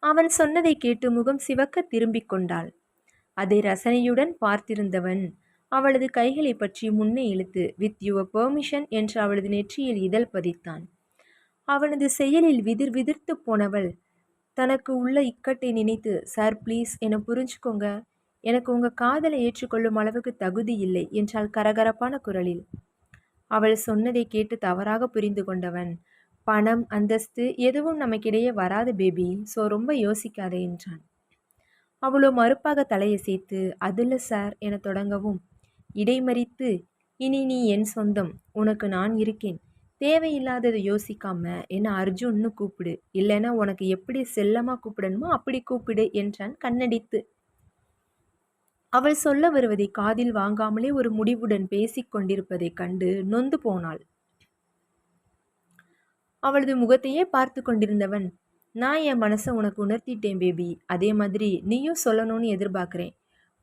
அவன் சொன்னதை கேட்டு முகம் சிவக்க திரும்பிக் கொண்டாள். அதை ரசனையுடன் பார்த்திருந்தவன் அவளது கைகளை பற்றி முன்னே இழுத்து, வித் யுவர் பெர்மிஷன் என்று அவளது நெற்றியில் இதழ் பதித்தான். அவனது செயலில் விதிர்த்து போனவள் தனக்கு உள்ள இக்கட்டை நினைத்து, சார் ப்ளீஸ் என்னை புரிஞ்சுக்கோங்க, எனக்கு உங்கள் காதலை ஏற்றுக்கொள்ளும் அளவுக்கு தகுதி இல்லை என்றாள் கரகரப்பான குரலில். அவள் சொன்னதை கேட்டு தவறாக புரிந்து கொண்டவன், பணம் அந்தஸ்து எதுவும் நமக்கிடையே வராது பேபி, ஸோ ரொம்ப யோசிக்காதே என்றான். அவளோ மறுப்பாக தலையசைத்து, அதில்ல சார் என தொடங்கவும் இடைமறித்து, இனி நீ என் சொந்தம், உனக்கு நான் இருக்கேன், தேவையில்லாததை யோசிக்காம என்ன அர்ஜுன்னு கூப்பிடு, இல்லைன்னா உனக்கு எப்படி செல்லமாக கூப்பிடணுமோ அப்படி கூப்பிடு என்றான் கண்ணடித்து. அவள் சொல்ல வருவதை காதில் வாங்காமலே ஒரு முடிவுடன் பேசிக் கொண்டிருப்பதைக் கண்டு நொந்து போனாள். அவளது முகத்தையே பார்த்து கொண்டிருந்தவன், நான் என் மனசை உனக்கு உணர்த்திட்டேன் பேபி, அதே மாதிரி நீயும் சொல்லணும்னு எதிர்பார்க்கிறேன்.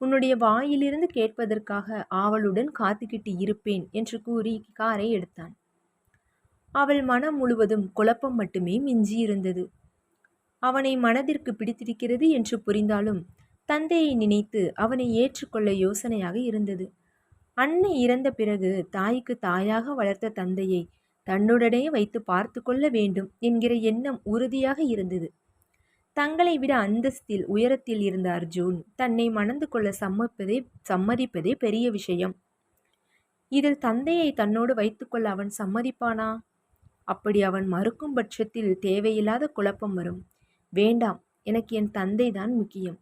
உன்னுடைய வாயிலிருந்து கேட்பதற்காக ஆவலுடன் காத்துக்கிட்டு இருப்பேன் என்று கூறி காரை எடுத்தான். அவள் மனம் முழுவதும் குழப்பம் மட்டுமே மிஞ்சியிருந்தது. அவனை மனதிற்கு பிடித்திருக்கிறது என்று புரிந்தாலும் தந்தையை நினைத்து அவனை ஏற்றுக்கொள்ள யோசனையாக இருந்தது. அன்னை இறந்த பிறகு தாய்க்கு தாயாக வளர்த்த தந்தையை தன்னுடனே வைத்து பார்த்து கொள்ள வேண்டும் என்கிற எண்ணம் உறுதியாக இருந்தது. தங்களை விட அந்தஸ்தில் உயரத்தில் இருந்த அர்ஜுன் தன்னை மணந்து கொள்ள சம்மதிப்பதே பெரிய விஷயம். இதில் தந்தையை தன்னோடு வைத்துக்கொள்ள அவன் சம்மதிப்பானா? அப்படி அவன் மறுக்கும் பட்சத்தில் தேவையில்லாத குழப்பம் வரும். வேண்டாம், எனக்கு என் தந்தை தான் முக்கியம்.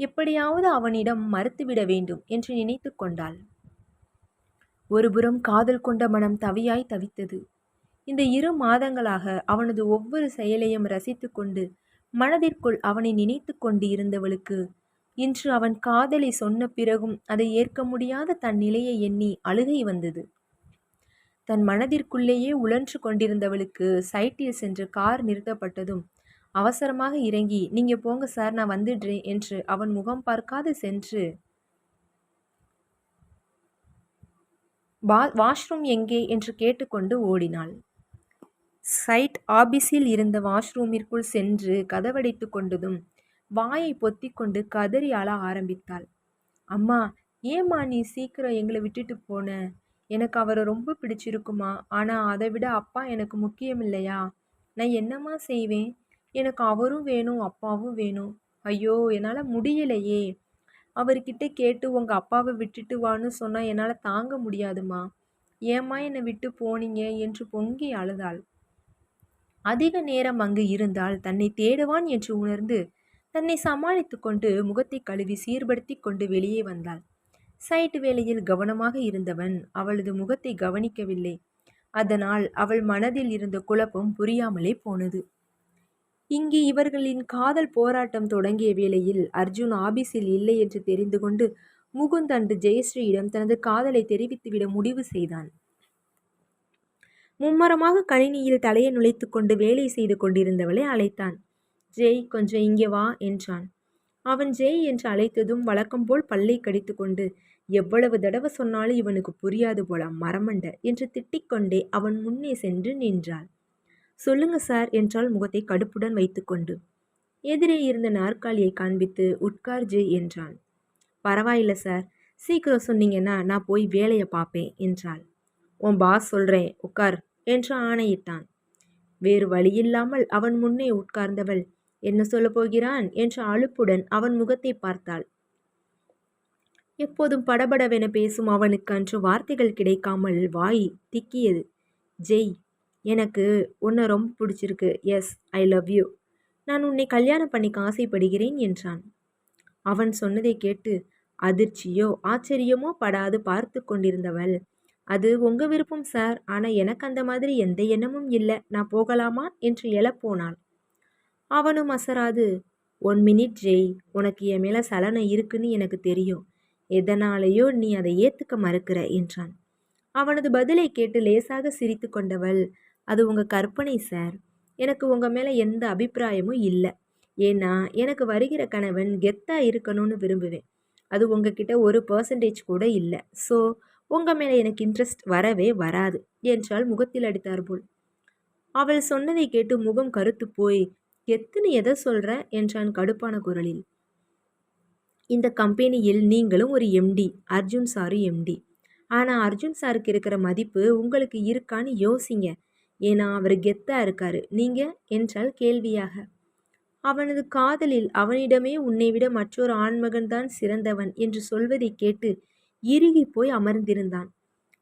எப்படியாவது அவனிடம் மறுத்துவிட வேண்டும் என்று நினைத்து கொண்டாள். ஒருபுறம் காதல் கொண்ட மனம் தவியாய் தவித்தது. இந்த 2 மாதங்களாக அவனது ஒவ்வொரு செயலையும் ரசித்து கொண்டு மனதிற்குள் அவனை நினைத்து கொண்டு இருந்தவளுக்கு இன்று அவன் காதலை சொன்ன பிறகும் அதை ஏற்க முடியாத தன் நிலையை எண்ணி அழுகை வந்தது. தன் மனதிற்குள்ளேயே உழன்று கொண்டிருந்தவளுக்கு சைட்டில் சென்று கார் நிறுத்தப்பட்டதும் அவசரமாக இறங்கி, நீங்க போங்க சார், நான் வந்துடுறேன் என்று அவன் முகம் பார்க்காது சென்று, வாஷ்ரூம் எங்கே என்று கேட்டுக்கொண்டு ஓடினாள். சைட் ஆபீஸில் இருந்த வாஷ்ரூமிற்குள் சென்று கதவடைத்து கொண்டதும் வாயை பொத்தி கொண்டு கதறி அழ ஆரம்பித்தாள். அம்மா, ஏம்மா நீ சீக்கிரம் எங்களை விட்டுட்டு போன? எனக்கு அவரை ரொம்ப பிடிச்சிருக்குமா, ஆனால் அதை விட அப்பா எனக்கு முக்கியம் இல்லையா? நான் என்னம்மா செய்வேன்? எனக்கு அவரும் வேணும், அப்பாவும் வேணும். ஐயோ, என்னால் முடியலையே. அவர்கிட்ட கேட்டு உங்கள் அப்பாவை விட்டுட்டு வான்னு சொன்னால் என்னால் தாங்க முடியாதுமா. ஏம்மா என்னை விட்டு போனீங்க என்று பொங்கி அழுதாள். அதிக நேரம் அங்கு இருந்தால் தன்னை தேடுவான் என்று உணர்ந்து தன்னை சமாளித்து கொண்டு முகத்தை கழுவி சீர்படுத்தி கொண்டு வெளியே வந்தாள். சைட் வேலையில் கவனமாக இருந்தவன் அவளது முகத்தை கவனிக்கவில்லை. அதனால் அவள் மனதில் இருந்த குழப்பம் புரியாமலே போனது. இங்கே இவர்களின் காதல் போராட்டம் தொடங்கிய வேளையில் அர்ஜுன் ஆபீஸில் இல்லை என்று தெரிந்து கொண்டு முகுந்த் அன்று ஜெயஸ்ரீயிடம் தனது காதலை தெரிவித்துவிட முடிவு செய்தான். மும்மரமாக கணினியில் தலையை நுழைத்து கொண்டு வேலை செய்து கொண்டிருந்தவளை அழைத்தான். ஜெய், கொஞ்சம் இங்கே வா என்றான். அவன் ஜெய் என்று அழைத்ததும் வழக்கம் போல் பல்லை கடித்து கொண்டு, எவ்வளவு தடவை சொன்னாலும் இவனுக்கு புரியாது போல மரமண்ட என்று திட்டிக்கொண்டே அவன் முன்னே சென்று நின்றாள். சொல்லுங்க சார் என்றால் முகத்தை கடுப்புடன் வைத்துக்கொண்டு. எதிரே இருந்த நாற்காலியை காண்பித்து உட்கார் ஜெய் என்றான். பரவாயில்ல சார், சீக்கிரம் சொன்னீங்கன்னா நான் போய் வேலையை பார்ப்பேன் என்றாள். உன் பாஸ் சொல்கிறேன் உட்கார் என்று ஆணையிட்டான். வேறு வழியில்லாமல் அவன் முன்னே உட்கார்ந்தவள் என்ன சொல்ல போகிறான் என்ற அலுப்புடன் அவன் முகத்தை பார்த்தாள். எப்போதும் படபடவென பேசும் அவனுக்கு அன்று வார்த்தைகள் கிடைக்காமல் வாய் திக்கியது. ஜெய், எனக்கு உன்னை ரொம்ப பிடிச்சிருக்கு. Yes, I love you. நான் உன்னை கல்யாணம் பண்ணிக்க ஆசைப்படுகிறேன் என்றான். அவன் சொன்னதை கேட்டு அதிர்ச்சியோ ஆச்சரியமோ படாது பார்த்து கொண்டிருந்தவள், அது உங்க விருப்பம் சார், ஆனால் எனக்கு அந்த மாதிரி எந்த எண்ணமும் இல்லை, நான் போகலாமா என்று எழப்போனாள். அவனும் அசராது, 1 மினிட் ஜெய், உனக்கு என் மேலே சலனம் இருக்குன்னு எனக்கு தெரியும், எதனாலேயோ நீ அதை ஏற்றுக்க மறுக்கிற என்றான். அவனது பதிலை கேட்டு லேசாக சிரித்து கொண்டவள், அது உங்கள் கற்பனை சார், எனக்கு உங்கள் மேலே எந்த அபிப்பிராயமும் இல்லை. ஏன்னா எனக்கு வருகிற கணவன் கெத்தாக இருக்கணும்னு விரும்புவேன். அது உங்ககிட்ட 1% கூட இல்லை. ஸோ உங்கள் மேலே எனக்கு இன்ட்ரெஸ்ட் வரவே வராது என்றால் முகத்தில் அடித்தார் போல். அவள் சொன்னதை கேட்டு முகம் கருத்து போய், எத்துன்னு எதை சொல்கிற என்றான் கடுப்பான குரலில். இந்த கம்பெனியில் நீங்களும் ஒரு எம்டி, அர்ஜுன் சாரு எம்டி. ஆனால் அர்ஜுன் சாருக்கு இருக்கிற மதிப்பு உங்களுக்கு இருக்கான்னு யோசிங்க. ஏன்னா அவர் கெத்தாக இருக்காரு, நீங்கள் என்றால் கேள்வியாக. அவனது காதலில் அவனிடமே உன்னை விட மற்றொரு ஆண்மகன்தான் சிறந்தவன் என்று சொல்வதை கேட்டு இறுகி போய் அமர்ந்திருந்தான்.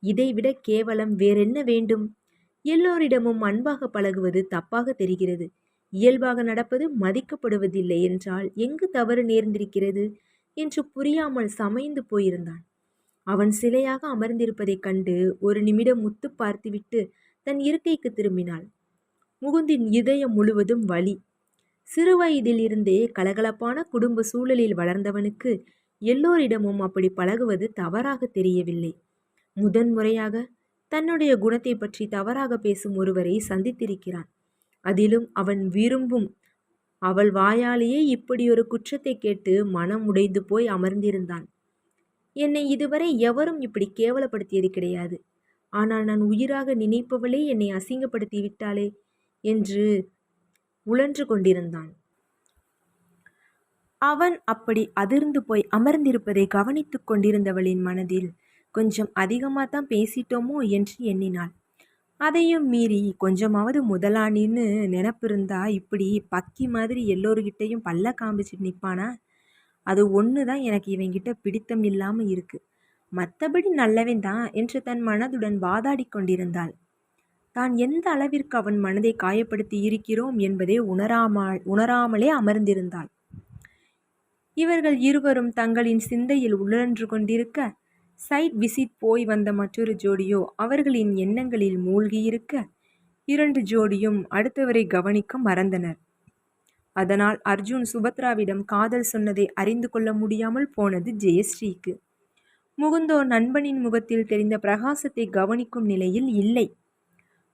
இதைவிட கேவலம் வேறென்ன வேண்டும்? எல்லோரிடமும் அன்பாக பழகுவது தப்பாக தெரிகிறது. இயல்பாக நடப்பது மதிக்கப்படுவதில்லை என்றால் எங்கு தவறு நேர்ந்திருக்கிறது என்று புரியாமல் சமைந்து போயிருந்தான். அவன் சிலையாக அமர்ந்திருப்பதைக் கண்டு ஒரு நிமிடம் முத்து பார்த்துவிட்டு தன் இருக்கைக்கு திரும்பினாள். முகுந்தின் இதயம் முழுவதும் வலி. சிறுவயதில் இருந்தே கலகலப்பான குடும்ப சூழலில் வளர்ந்தவனுக்கு எல்லோரிடமும் அப்படி பழகுவது தவறாக தெரியவில்லை. முதன்முறையாக தன்னுடைய குணத்தை பற்றி தவறாக பேசும் ஒருவரை சந்தித்திருக்கிறான். அதிலும் அவன் விரும்பும் அவள் வாயாலேயே இப்படியொரு குற்றத்தை கேட்டு மனம் உடைந்து போய் அமர்ந்திருந்தான். என்னை இதுவரை எவரும் இப்படி கேவலப்படுத்தியது கிடையாது. ஆனால் நான் உயிராக நினைப்பவளே என்னை அசிங்கப்படுத்தி விட்டாளே என்று உழன்று கொண்டிருந்தான். அவன் அப்படி அதிர்ந்து போய் அமர்ந்திருப்பதை கவனித்துக் கொண்டிருந்தவளின் மனதில் கொஞ்சம் அதிகமாக தான் பேசிட்டோமோ என்று எண்ணினாள். அதையும் மீறி கொஞ்சமாவது முதலாளின்னு நினப்பிருந்தா இப்படி பக்கி மாதிரி எல்லோருகிட்டையும் பல்ல காமிச்சிட்டு நிற்பானா? அது ஒன்று தான் எனக்கு இவங்கிட்ட பிடித்தம் இல்லாமல் இருக்கு. மற்றபடி நல்லவன் தான் என்று தன் மனதுடன் வாதாடி கொண்டிருந்தாள். தான் எந்த அளவிற்கு அவன் மனதை காயப்படுத்தி இருக்கிறோம் என்பதை உணராமலே அமர்ந்திருந்தாள். இவர்கள் இருவரும் தங்களின் சிந்தையில் உழன்று கொண்டிருக்க, சைட் விசிட் போய் வந்த மற்றொரு ஜோடியோ அவர்களின் எண்ணங்களில் மூழ்கியிருக்க, 2 ஜோடியும் அடுத்தவரை கவனிக்க மறந்தனர். அதனால் அர்ஜுன் சுபத்ராவிடம் காதல் சொன்னதை அறிந்து கொள்ள முடியாமல் போனது ஜெயஸ்ரீக்கு. முகுந்தோ நண்பனின் முகத்தில் தெரிந்த பிரகாசத்தை கவனிக்கும் நிலையில் இல்லை.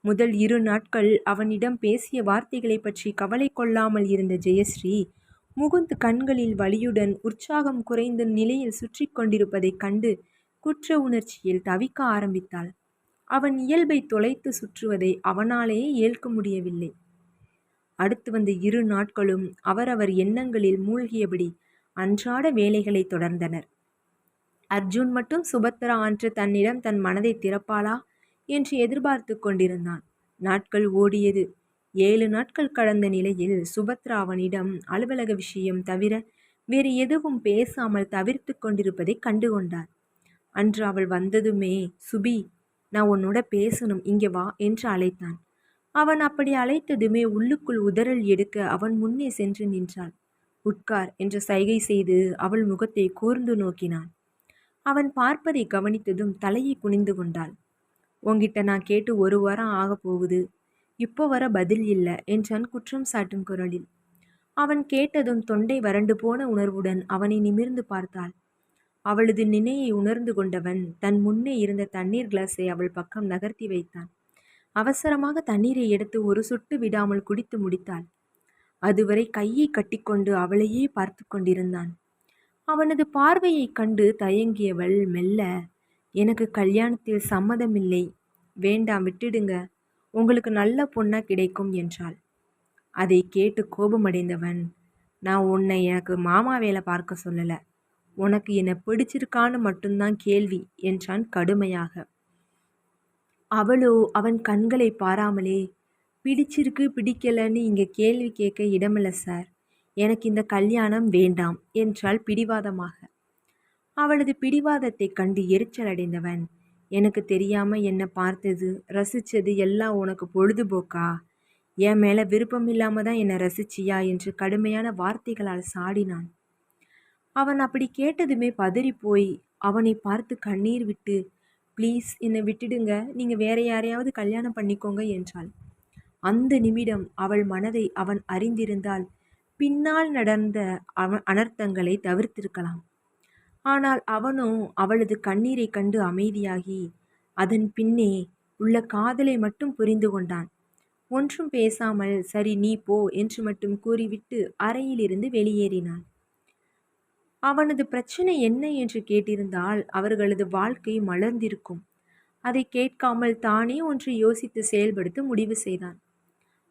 முதல் 2 நாட்கள் அவனிடம் பேசிய வார்த்தைகளை பற்றி கவலை கொள்ளாமல் இருந்த ஜெயஸ்ரீ, முகுந்த் கண்களில் வலியுடன் உற்சாகம் குறைந்த நிலையில் சுற்றி கொண்டிருப்பதைக் கண்டு குற்ற உணர்ச்சியில் தவிக்க ஆரம்பித்தாள். அவன் இயல்பை தொலைத்து சுற்றுவதை அவனாலேயே ஏற்க முடியவில்லை. அடுத்து வந்த 2 நாட்களும் அவரவர் எண்ணங்களில் மூழ்கியபடி அன்றாட வேலைகளை தொடர்ந்தனர். அர்ஜுன் மட்டும் சுபத்ரா அன்று தன்னிடம் தன் மனதை திறப்பாளா என்று எதிர்பார்த்து கொண்டிருந்தான். நாட்கள் ஓடியது. 7 நாட்கள் கடந்த நிலையில் சுபத்ரா அவனிடம் அலுவலக விஷயம் தவிர வேறு எதுவும் பேசாமல் தவிர்த்து கொண்டிருப்பதை கண்டுகொண்டார். அன்று அவள் வந்ததுமே, சுபி, நான் உன்னோட பேசணும், இங்கே வா என்று அழைத்தான். அவன் அப்படி அழைத்ததுமே உள்ளுக்குள் உதறல் எடுக்க அவன் முன்னே சென்று நின்றாள். உட்கார் என்று சைகை செய்து அவள் முகத்தை கூர்ந்து நோக்கினான். அவன் பார்ப்பதை கவனித்ததும் தலையை குனிந்து கொண்டாள். உன்கிட்ட நான் கேட்டு 1 வாரம் ஆக போகுது, இப்போ வர பதில் இல்லை என்றான் குற்றம் சாட்டும் குரலில். அவன் கேட்டதும் தொண்டை வறண்டு போன உணர்வுடன் அவனை நிமிர்ந்து பார்த்தாள். அவளது நினையை உணர்ந்து கொண்டவன் தன் முன்னே இருந்த தண்ணீர் கிளாஸை அவள் பக்கம் நகர்த்தி வைத்தான். அவசரமாக தண்ணீரை எடுத்து ஒரு சொட்டு விடாமல் குடித்து முடித்தாள். அதுவரை கையை கட்டிக்கொண்டு அவளையே பார்த்து கொண்டிருந்தான். அவனது பார்வையை கண்டு தயங்கியவள் மெல்ல, எனக்கு கல்யாணத்தில் சம்மதமில்லை, வேண்டாம், விட்டுடுங்க, உங்களுக்கு நல்ல பொண்ணா கிடைக்கும் என்றாள். அதை கேட்டு கோபமடைந்தவன், நான் உன்னை எனக்கு மாமா வேலை பார்க்க சொல்லலை, உனக்கு என்னை பிடிச்சிருக்கான்னு மட்டும்தான் கேள்வி என்றான் கடுமையாக. அவளோ அவன் கண்களை பாராமலே, பிடிச்சிருக்கு பிடிக்கலன்னு இங்கே கேள்வி கேட்க இடமில்லை சார், எனக்கு இந்த கல்யாணம் வேண்டாம் என்றாள் பிடிவாதமாக. அவளது பிடிவாதத்தை கண்டு எரிச்சல் அடைந்தவன், எனக்கு தெரியாம என்னை பார்த்தது ரசிச்சது எல்லாம் உனக்கு பொழுதுபோக்கா? என் மேலே விருப்பம் இல்லாம தான் என்னை ரசிச்சியா என்று கடுமையான வார்த்தைகளால் சாடினான். அவன் அப்படி கேட்டதுமே பதறிப்போய் அவனை பார்த்து கண்ணீர் விட்டு, ப்ளீஸ் என்னை விட்டுடுங்க, நீங்கள் வேற யாரையாவது கல்யாணம் பண்ணிக்கோங்க என்றாள். அந்த நிமிடம் அவள் மனதை அவன் அறிந்திருந்தால் பின்னால் நடந்த அனர்த்தங்களை தவிர்த்திருக்கலாம். ஆனால் அவனோ அவளது கண்ணீரை கண்டு அமைதியாகி அதன் பின்னே உள்ள காதலை மட்டும் புரிந்து கொண்டான். ஒன்றும் பேசாமல் சரி நீ போ என்று மட்டும் கூறிவிட்டு அறையிலிருந்து வெளியேறினான். அவனது பிரச்சனை என்ன என்று கேட்டிருந்தால் அவர்களது வாழ்க்கை மலர்ந்திருக்கும். அதை கேட்காமல் தானே ஒன்று யோசித்து செயல்படுத்த முடிவு செய்தான்.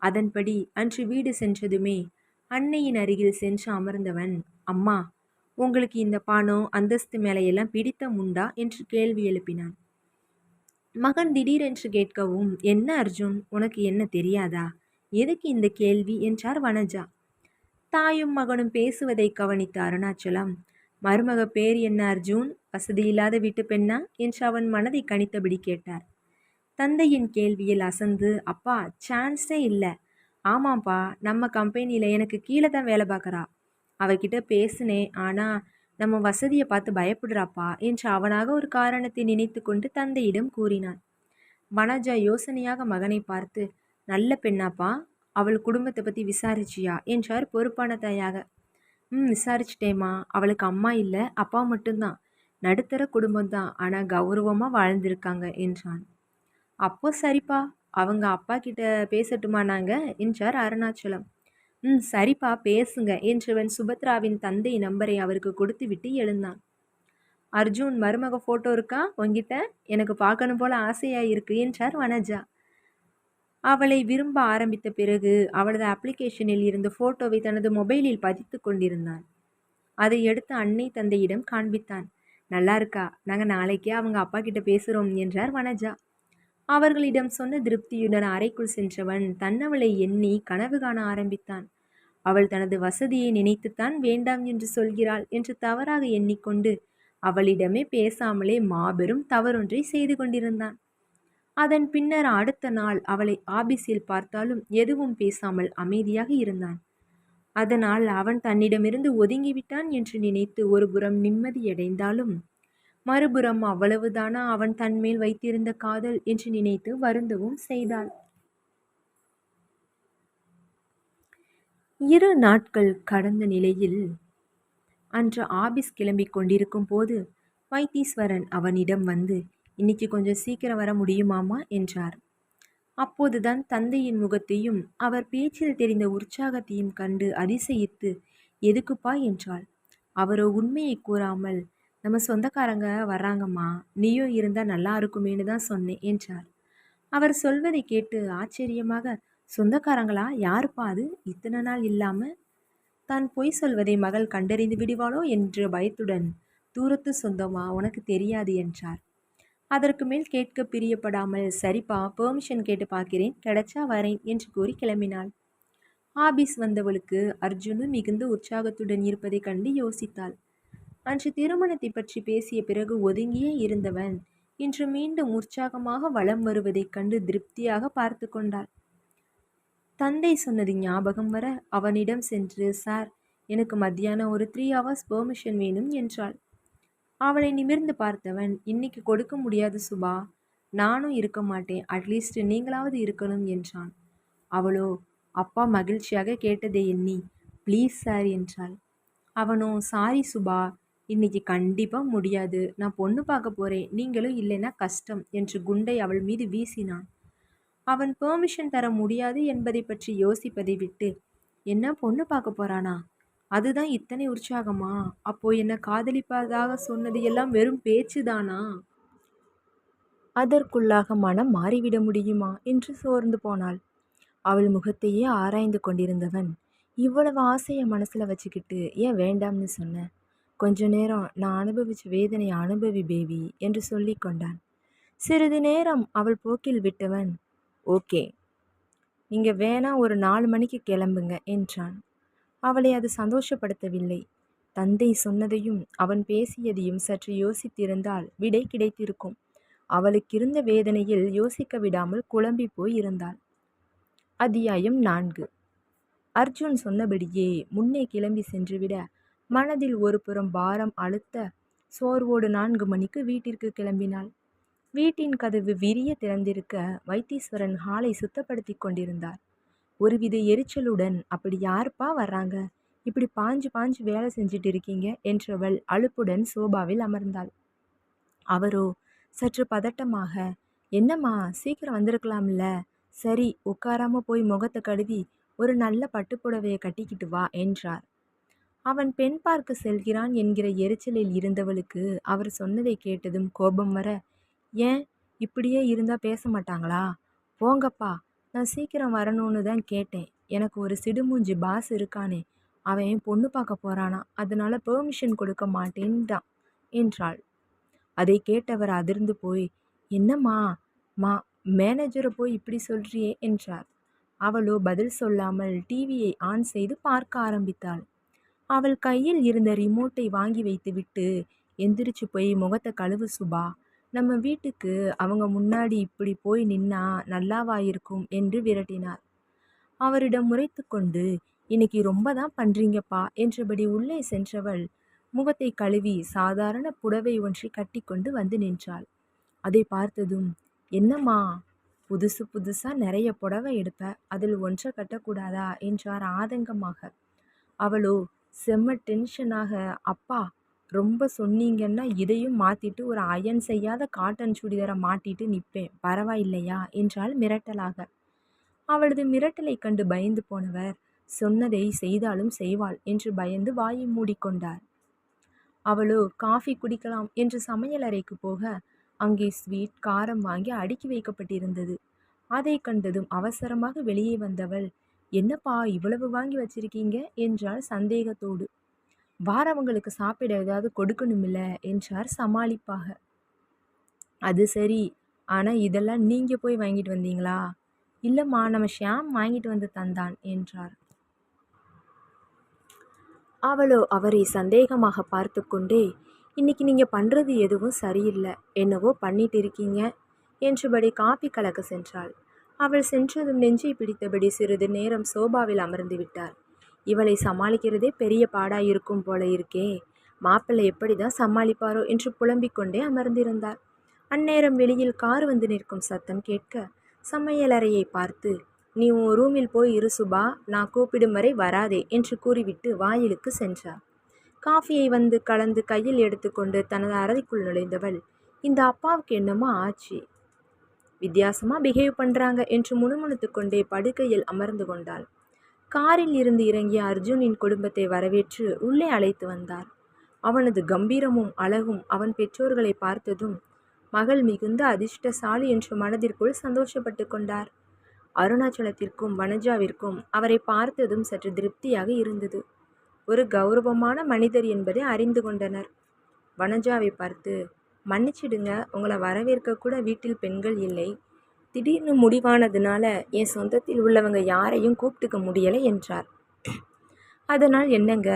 அதன்படி அன்று வீடு சென்றதுமே அன்னையின் அருகில் சென்று அமர்ந்தவன், அம்மா, உங்களுக்கு இந்த பணம் அந்தஸ்து மேலையெல்லாம் பிடித்தம் உண்டா என்று கேள்வி எழுப்பினான். மகன் திடீரென்று கேட்கவும், என்ன அர்ஜுன், உனக்கு என்ன தெரியாதா, எதுக்கு இந்த கேள்வி என்றார் வனஜா. தாயும் மகனும் பேசுவதை கவனித்த அருணாச்சலம், மருமக பேர் என்ன அர்ஜுன், வசதியில்லாத வீட்டு பெண்ணா என்று அவன் மனதை கணித்தபடி கேட்டார். தந்தையின் கேள்வியில் அசந்து, அப்பா, சான்ஸே இல்லை. ஆமாப்பா, நம்ம கம்பெனியில் எனக்கு கீழே தான் வேலை பார்க்குறா, அவகிட்ட பேசுனேன், ஆனால் நம்ம வசதியை பார்த்து பயப்படுறாப்பா என்று அவனாக ஒரு காரணத்தை நினைத்து கொண்டு தந்தையிடம் கூறினான். வனஜா யோசனையாக மகனை பார்த்து, நல்ல பெண்ணாப்பா, அவள் குடும்பத்தை பற்றி விசாரிச்சியா என்றார் பொறுப்பான தாயாக. விசாரிச்சிட்டேம்மா. அவளுக்கு அம்மா இல்ல, அப்பா மட்டும்தான். நடுத்தர குடும்பம் தான். ஆனா கௌரவமா வாழ்ந்திருக்காங்க என்றான். அப்போ சரிப்பா. அவங்க அப்பா கிட்ட பேசட்டுமா நாங்க? என்றார் அருணாச்சலம். சரிப்பா பேசுங்க என்றவன் சுபத்ராவின் தந்தை நம்பரை அவருக்கு கொடுத்துவிட்டு எழுந்தான். அர்ஜுன் மருமக போட்டோ இருக்கா உன்கிட்ட? எனக்கு பார்க்கணும் போல ஆசையா இருக்கு என்றார் வனஜா. அவளை விரும்ப ஆரம்பித்த பிறகு அவளது அப்ளிகேஷனில் இருந்த போட்டோவை தனது மொபைலில் பதித்து கொண்டிருந்தான். அதை எடுத்து அன்னை தந்தையிடம் காண்பித்தான். நல்லா இருக்கா? நாங்க நாளைக்கே அவங்க அப்பா கிட்ட பேசுறோம் என்றார் வனஜா. அவர்களிடம் சொன்ன திருப்தியுடன் அறைக்குள் சென்றவன் தன்னவளை எண்ணி கனவு காண ஆரம்பித்தான். அவள் தனது வசதியை நினைத்துத்தான் வேண்டாம் என்று சொல்கிறாள் என்று தவறாக எண்ணிக்கொண்டு அவளிடமே பேசாமலே மாபெரும் தவறொன்றை செய்து கொண்டிருந்தான். அதன் பின்னர் அடுத்த நாள் அவளை ஆபீஸில் பார்த்தாலும் எதுவும் பேசாமல் அமைதியாக இருந்தான். அதனால் அவன் தன்னிடமிருந்து ஒதுங்கிவிட்டான் என்று நினைத்து ஒருபுறம் நிம்மதியடைந்தாலும் மறுபுறம் அவ்வளவுதானா அவன் தன்மேல் வைத்திருந்த காதல் என்று நினைத்து வருந்தவும் செய்தாள். 2 நாட்கள் கடந்த நிலையில் அன்று ஆபீஸ் கிளம்பிக் கொண்டிருக்கும் போது வைத்தீஸ்வரன் அவனிடம் வந்து, இன்னைக்கு கொஞ்சம் சீக்கிரம் வர முடியுமாமா என்றார். அப்போதுதான் தந்தையின் முகத்தையும் அவர் பேச்சில் தெரிந்த உற்சாகத்தையும் கண்டு அதிசயித்து, எதுக்குப்பா என்றாள். அவரோ உண்மையை கூறாமல், நம்ம சொந்தக்காரங்க வர்றாங்கம்மா, நீயும் இருந்தா நல்லா இருக்குமேனு தான் சொன்னேன் என்றார். அவர் சொல்வதை கேட்டு ஆச்சரியமாக, சொந்தக்காரங்களா? யாருப்பா அது? இத்தனை நாள் இல்லாம? தான் பொய் சொல்வதை மகள் கண்டறிந்து விடுவாளோ என்ற பயத்துடன், தூரத்து சொந்தமா, உனக்கு தெரியாது என்றார். அதற்கு மேல் கேட்க பிரியப்படாமல், சரிப்பா பெர்மிஷன் கேட்டு பார்க்கிறேன், கிடைச்சா வரேன் என்று கூறி கிளம்பினாள். ஆபீஸ் வந்தவளுக்கு அர்ஜுனும் மிகுந்த உற்சாகத்துடன் இருப்பதைக் கண்டு யோசித்தாள். அன்று திருமணத்தை பற்றி பேசிய பிறகு ஒதுங்கியே இருந்தவன் இன்று மீண்டும் உற்சாகமாக வலம் வருவதைக் கண்டு திருப்தியாக பார்த்து கொண்டாள். தந்தை சொன்னது ஞாபகம் வர அவனிடம் சென்று, சார், எனக்கு மத்தியானம் ஒரு 3 hours பெர்மிஷன் வேணும் என்றாள். அவளை நிமிர்ந்து பார்த்தவன், இன்னைக்கு கொடுக்க முடியாது சுபா, நானும் இருக்க மாட்டேன், அட்லீஸ்ட் நீங்களாவது இருக்கணும் என்றான். அவளோ அப்பா மகிழ்ச்சியாக கேட்டதை எண்ணி, ப்ளீஸ் சார் என்றாள். அவனோ, சாரி சுபா, இன்னைக்கு கண்டிப்பா முடியாது, நான் பொண்ணு பார்க்க போறேன், நீங்களும் இல்லைன்னா கஷ்டம் என்று குண்டை அவள் மீது வீசினான். அவன் பெர்மிஷன் தர முடியாது என்பதை பற்றி யோசிப்பதை விட்டு, என்ன பொண்ணு பார்க்க போறானா? அதுதான் இத்தனை உற்சாகமா? அப்போ என்ன காதலிப்பதாக சொன்னது எல்லாம் வெறும் பேச்சுதானா? அதற்குள்ளாக மனம் மாறிவிட முடியுமா என்று சோர்ந்து போனாள். அவள் முகத்தையே ஆராய்ந்து கொண்டிருந்தவன், இவ்வளவு ஆசையை மனசுல வச்சுக்கிட்டு ஏன் வேண்டாம்னு சொன்ன? கொஞ்ச நேரம் நான் அனுபவிச்ச வேதனையை அனுபவி பேபி என்று சொல்லி கொண்டான். சிறிது நேரம் அவள் போக்கில் விட்டவன், ஓகே, நீங்க வேணா ஒரு 4 மணிக்கு கிளம்புங்க என்றான். அவளை அது சந்தோஷப்படுத்தவில்லை. தந்தை சொன்னதையும் அவன் பேசியதையும் சற்று யோசித்திருந்தால் விடை கிடைத்திருக்கும். அவளுக்கிருந்த வேதனையில் யோசிக்க விடாமல் குழம்பி போய் இருந்தாள். அத்தியாயம் 4. அர்ஜுன் சொன்னபடியே முன்னே கிளம்பி சென்றுவிட மனதில் ஒரு புறம் பாரம் அழுத்த சோர்வோடு 4 மணிக்கு வீட்டிற்கு கிளம்பினாள். வீட்டின் கதவு விரிய திறந்திருக்க வைத்தீஸ்வரன் ஹாலை சுத்தப்படுத்தி கொண்டிருந்தார். ஒருவித எரிச்சலுடன், அப்படி யாருப்பா வர்றாங்க? இப்படி பாஞ்சு பாஞ்சு வேலை செஞ்சுட்டு இருக்கீங்க என்றவள் அலுப்புடன் சோபாவில் அமர்ந்தாள். அவரோ சற்று பதட்டமாக, என்னம்மா சீக்கிரம் வந்திருக்கலாம்ல, சரி உட்காராம போய் முகத்தை கழுவி ஒரு நல்ல பட்டுப்புடவையை கட்டிக்கிட்டு வா என்றார். அவன் பெண் பார்க்க செல்கிறான் என்கிற எரிச்சலில் இருந்தவளுக்கு அவர் சொன்னதை கேட்டதும் கோபம் வர, ஏன் இப்படியே இருந்தா பேச மாட்டாங்களா? போங்கப்பா, நான் சீக்கிரம் வரணும்னு தான் கேட்டேன். எனக்கு ஒரு சிடுமூஞ்சி பாஸ் இருக்கானே, அவன் பொண்ணு பார்க்க போறானா, அதனால பெர்மிஷன் கொடுக்க மாட்டேன்டான் என்றாள். அதை கேட்டவர் அதிர்ந்து போய், என்னம்மா மா மேனேஜரை போய் இப்படி சொல்றியே என்றார். அவளோ பதில் சொல்லாமல் டிவியை ஆன் செய்து பார்க்க ஆரம்பித்தாள். அவள் கையில் இருந்த ரிமோட்டை வாங்கி வைத்துவிட்டு, எந்திரிச்சு போய் முகத்தை கழுவு சுபா, நம்ம வீட்டுக்கு அவங்க முன்னாடி இப்படி போய் நின்னா நல்லாவா இருக்கும் என்று விரட்டினார். அவரிடம் முறைத்து கொண்டு, இன்னைக்கு ரொம்ப தான் பண்றீங்கப்பா என்றபடி உள்ளே சென்றவள் முகத்தை கழுவி சாதாரண புடவை ஒன்றை கட்டி கொண்டு வந்து நின்றாள். அதை பார்த்ததும், என்னம்மா புதுசு புதுசா நிறைய புடவை எடுப்ப, அதில் ஒன்றை கட்டக்கூடாதா என்றார் ஆதங்கமாக. அவளோ, செம்ம டென்ஷனாக, அப்பா ரொம்ப சொன்னீங்கன்னா இதையும் மாத்திட்டு ஒரு அயர்ன் செய்யாத காட்டன் சுடிதாரை மாட்டிட்டு நிப்பேன், பரவாயில்லையா என்றாள் மிரட்டலாக. அவளது மிரட்டலைக் கண்டு பயந்து போனவர், சொன்னதை செய்தாலும் செய்வாள் என்று பயந்து வாயை மூடிக்கொண்டார். அவளோ காஃபி குடிக்கலாம் என்று சமையலறைக்கு போக, அங்கே ஸ்வீட் காரம் வாங்கி அடுக்கி வைக்கப்பட்டிருந்தது. அதை கண்டதும் அவசரமாக வெளியே வந்தவள், என்னப்பா இவ்வளவு வாங்கி வச்சிருக்கீங்க என்றாள் சந்தேகத்தோடு. வாரவங்களுக்கு சாப்பிட ஏதாவது கொடுக்கணுமில்ல என்றார் சமாளிப்பாக. அது சரி, ஆனா இதெல்லாம் நீங்க போய் வாங்கிட்டு வந்தீங்களா? இல்லம்மா, நம்ம ஷியாம் வாங்கிட்டு வந்து தந்தான் என்றார். அவளோ அவரை சந்தேகமாக பார்த்து கொண்டே, இன்னைக்கு நீங்க பண்றது எதுவும் சரியில்லை, என்னவோ பண்ணிட்டு இருக்கீங்க என்றபடி காப்பி கலக்க சென்றாள். அவள் சென்றதும் நெஞ்சை பிடித்தபடி சிறிது நேரம் சோபாவில் அமர்ந்து விட்டார். இவளை சமாளிக்கிறதே பெரிய பாடாயிருக்கும் போல இருக்கே, மாப்பிள்ளை எப்படிதான் சமாளிப்பாரோ என்று புலம்பிக் கொண்டே அமர்ந்திருந்தார். அந்நேரம் வெளியில் கார் வந்து நிற்கும் சத்தம் கேட்க, சமையலறையை பார்த்து, நீ உன் ரூமில் போய் இரு சுபா, நான் கூப்பிடும் வரை வராதே என்று கூறிவிட்டு வாயிலுக்கு சென்றார். காஃபியை வந்து கலந்து கையில் எடுத்துக்கொண்டு தனது அறைக்குள் நுழைந்தவள், இந்த அப்பாவுக்கு என்னமோ ஆச்சு, வித்தியாசமா பிஹேவ் பண்றாங்க என்று முணுமுணுத்து கொண்டே படுக்கையில் அமர்ந்து கொண்டாள். காரில் இருந்து இறங்கிய அர்ஜுனின் குடும்பத்தை வரவேற்று உள்ளே அழைத்து வந்தார். அவனது கம்பீரமும் அழகும் அவன் பெற்றோர்களை பார்த்ததும் மகள் மிகுந்த அதிர்ஷ்டசாலி என்று மனதிற்குள் சந்தோஷப்பட்டு கொண்டார். அருணாச்சலத்திற்கும் வனஜாவிற்கும் அவரை பார்த்ததும் சற்று திருப்தியாக இருந்தது. ஒரு கௌரவமான மனிதர் என்பதை அறிந்து கொண்டனர். வனஜாவை பார்த்து, மன்னிச்சிடுங்க, உங்களை வரவேற்க கூட வீட்டில் பெண்கள் இல்லை, திடீர்னு முடிவானதுனால என் சொந்தத்தில் உள்ளவங்க யாரையும் கூப்பிட்டுக்க முடியலை என்றார். அதனால் என்னங்க,